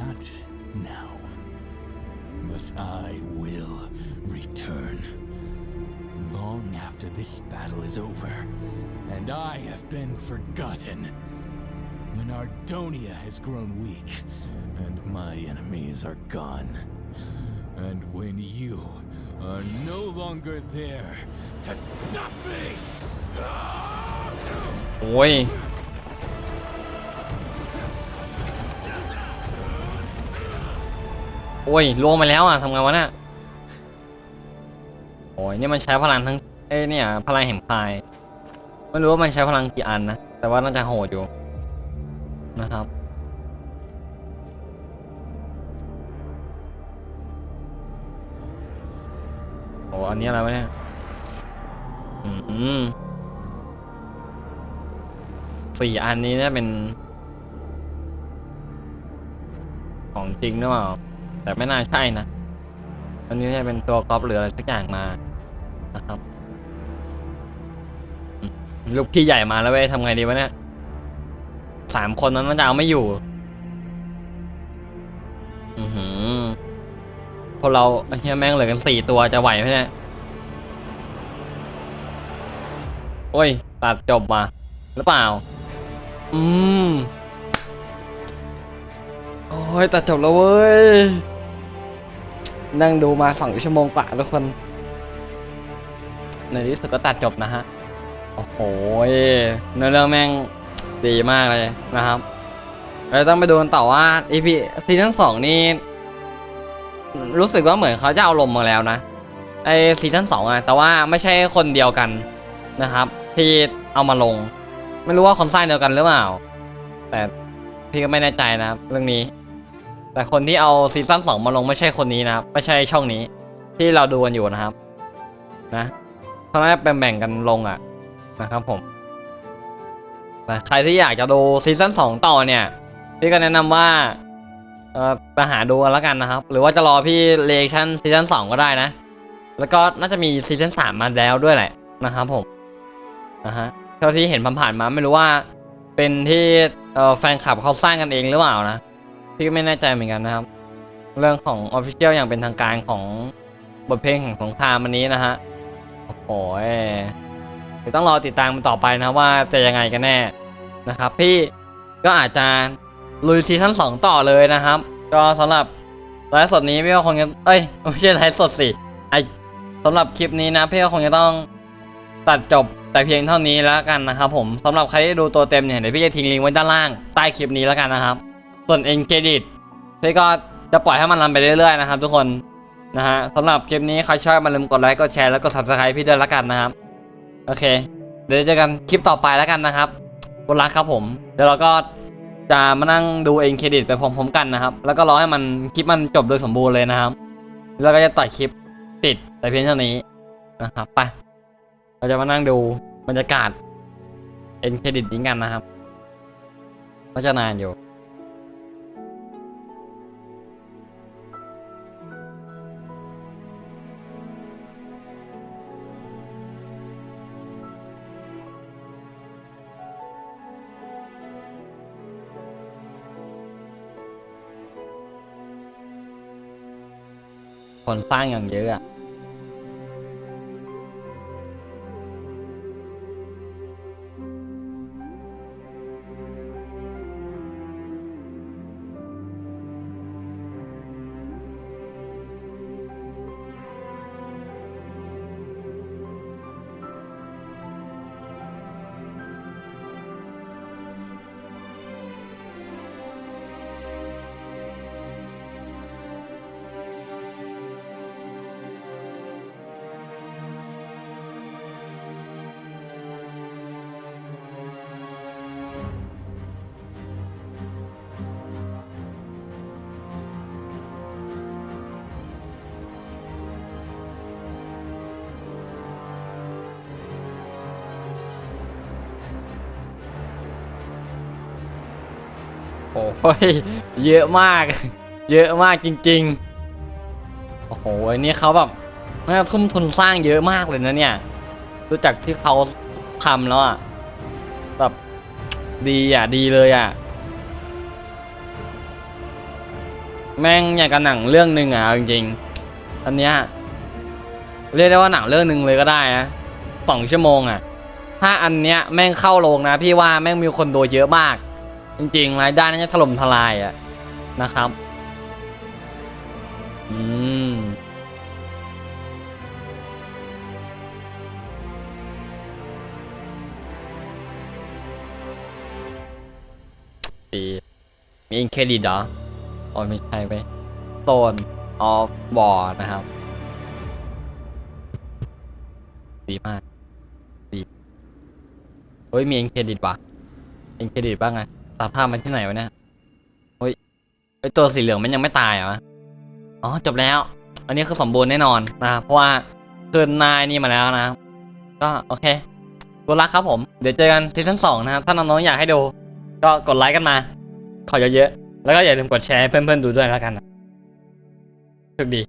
Not now. But I will return. Long after this battle is over, and I have been forgotten. When Ardonia has grown weak, and my enemies are gone. And when you are no longer there to stop me! โอ้ย โอ้ยล่วงไปแล้วอ่ะทำไงวะเนี่ยโอ้ยนี่มันใช้พลังทั้งเนี่ยพลังแห่งพายไม่รู้ว่ามันใช้พลังกี่อันนะแต่ว่าน่าจะโหดอยู่นะครับโอ้อันนี้อะไรวะเนี่ย4 อันนี้เนี่ยเป็นของจริงหรือเปล่าแต่ไม่น่าใช่นะอันนี้จะเป็นตัวก๊อปหรืออะไรสักอย่างมานะครับลูกพี่ใหญ่มาแล้วเว้ยทำไงดีวะเนี่ย3 คนนั้นน่าจะเอาไม่อยู่พวกเราเฮียแม่งเหลือกัน4 ตัวจะไหวไหมเนี่ยโอ้ยตัดจบมาหรือเปล่าโอ้ยตัดจบแล้วเว้ยนั่งดูมา2 ชั่วโมงกว่าทุกคนในที่สุดก็ตัดจบนะฮะโอ้โหเนื้อเรื่องแม่งดีมากเลยนะครับเราต้องไปดูกันต่อว่า EP ซีซั่น 2นี่รู้สึกว่าเหมือนเขาจะเอาลงมาแล้วนะไอซีซั่น 2อ่ะแต่ว่าไม่ใช่คนเดียวกันนะครับที่เอามาลงไม่รู้ว่าคนสร้างเดียวกันหรือเปล่าแต่พี่ก็ไม่แน่ใจนะครับเรื่องนี้แต่คนที่เอาซีซั่น 2มาลงไม่ใช่คนนี้นะครับไม่ใช่ช่องนี้ที่เราดูกันอยู่นะครับนะเขาน่าจะแบ่งกันลงอ่ะนะครับผมแต่ใครที่อยากจะดูซีซั่น 2ต่อเนี่ยพี่ก็แนะนำว่าไปหาดูกันแล้วกันนะครับหรือว่าจะรอพี่เรีแอคชั่นซีซั่น 2ก็ได้นะแล้วก็น่าจะมีซีซั่น 3มาแล้วด้วยแหละนะครับผมนะฮะเท่าที่เห็นผ่านๆมาไม่รู้ว่าเป็นที่แฟนคลับเขาสร้างกันเองหรือเปล่านะพี่ก็ไม่แน่ใจเหมือนกันนะครับเรื่องของ Official อย่างเป็นทางการของบทเพลงแห่งสงครามอันนี้นะฮะโอ้โหเดี๋ยวต้องรอติดตามมันต่อไปนะว่าจะยังไงกันแน่นะครับพี่ก็อาจจะลุยซีซั่น 2ต่อเลยนะครับก็สำหรับไลฟ์สดนี้พี่ก็คงจะไม่ใช่ไลฟ์สดสิสำหรับคลิปนี้นะพี่ก็คงจะต้องตัดจบแต่เพียงเท่านี้แล้วกันนะครับผมสำหรับใครที่ดูตัวเต็มเนี่ยเดี๋ยวพี่จะทิ้งลิงก์ไว้ด้านล่างใต้คลิปนี้แล้วกันนะครับส่วนเอ็นเครดิตพี่ก็จะปล่อยให้มันรันไปเรื่อยๆนะครับทุกคนนะฮะสำหรับคลิปนี้ใครชอบอย่าลืมกดไลค์กดแชร์แล้วก็ Subscribe พี่ด้วยแล้วกันนะครับโอเคเดี๋ยวเจอกันคลิปต่อไปแล้วกันนะครับกดรักครับผมเดี๋ยวเราก็จะมานั่งดูเอ็นเครดิตไปพร้อมๆกันนะครับแล้วก็รอให้มันคลิปมันจบโดยสมบูรณ์เลยนะครับแล้วก็จะตัดคลิปปิดแต่เพียงเท่านี้นะครับไปเราจะมานั่งดูบรรยากาศเอ็นเครดิตนี้กันนะครับก็จะนานอยู่คนสร้างอย่างเยอะอะโอ้ยเยอะมากเยอะมากจริงๆโอ้โหอันนี้เขาแบบน่าทุ่มทุนสร้างเยอะมากเลยนะเนี่ยรู้จักที่เขาทำแล้วอ่ะแบบดีอ่ะดีเลยอ่ะแม่งอย่างกับหนังเรื่องหนึ่งอ่ะจริงๆอันเนี้ยเรียกได้ว่าหนังเรื่องหนึ่งเลยก็ได้นะ2 ชั่วโมงอ่ะถ้าอันเนี้ยแม่งเข้าโรงนะพี่ว่าแม่งมีคนดูเยอะมากจริงๆรายได้น่าจะถล่มทลายอ่ะนะครับดีมีอินเครดิตเหรออ๋อไม่ใช่ไป Zone of War นะครับดีมากดีเฮ้ยมีเอ็นเครดิตว่ะเอ็นเครดิตบ้างไงตัดภาพมาที่ไหนวะเนี่ยเฮ้ยไอตัวสีเหลืองมันยังไม่ตายเหรออ๋อจบแล้วอันนี้คือสมบูรณ์แน่นอนนะครับเพราะว่าเกินนายนี่มาแล้วนะก็โอเคกูรักครับผมเดี๋ยวเจอกันซีซั่น 2นะครับถ้าน้องๆอยากให้ดูก็กดไลค์กันมาขอเยอะๆแล้วก็อย่าลืมกดแชร์ให้เพื่อนๆดูด้วยแล้วกันโชคดี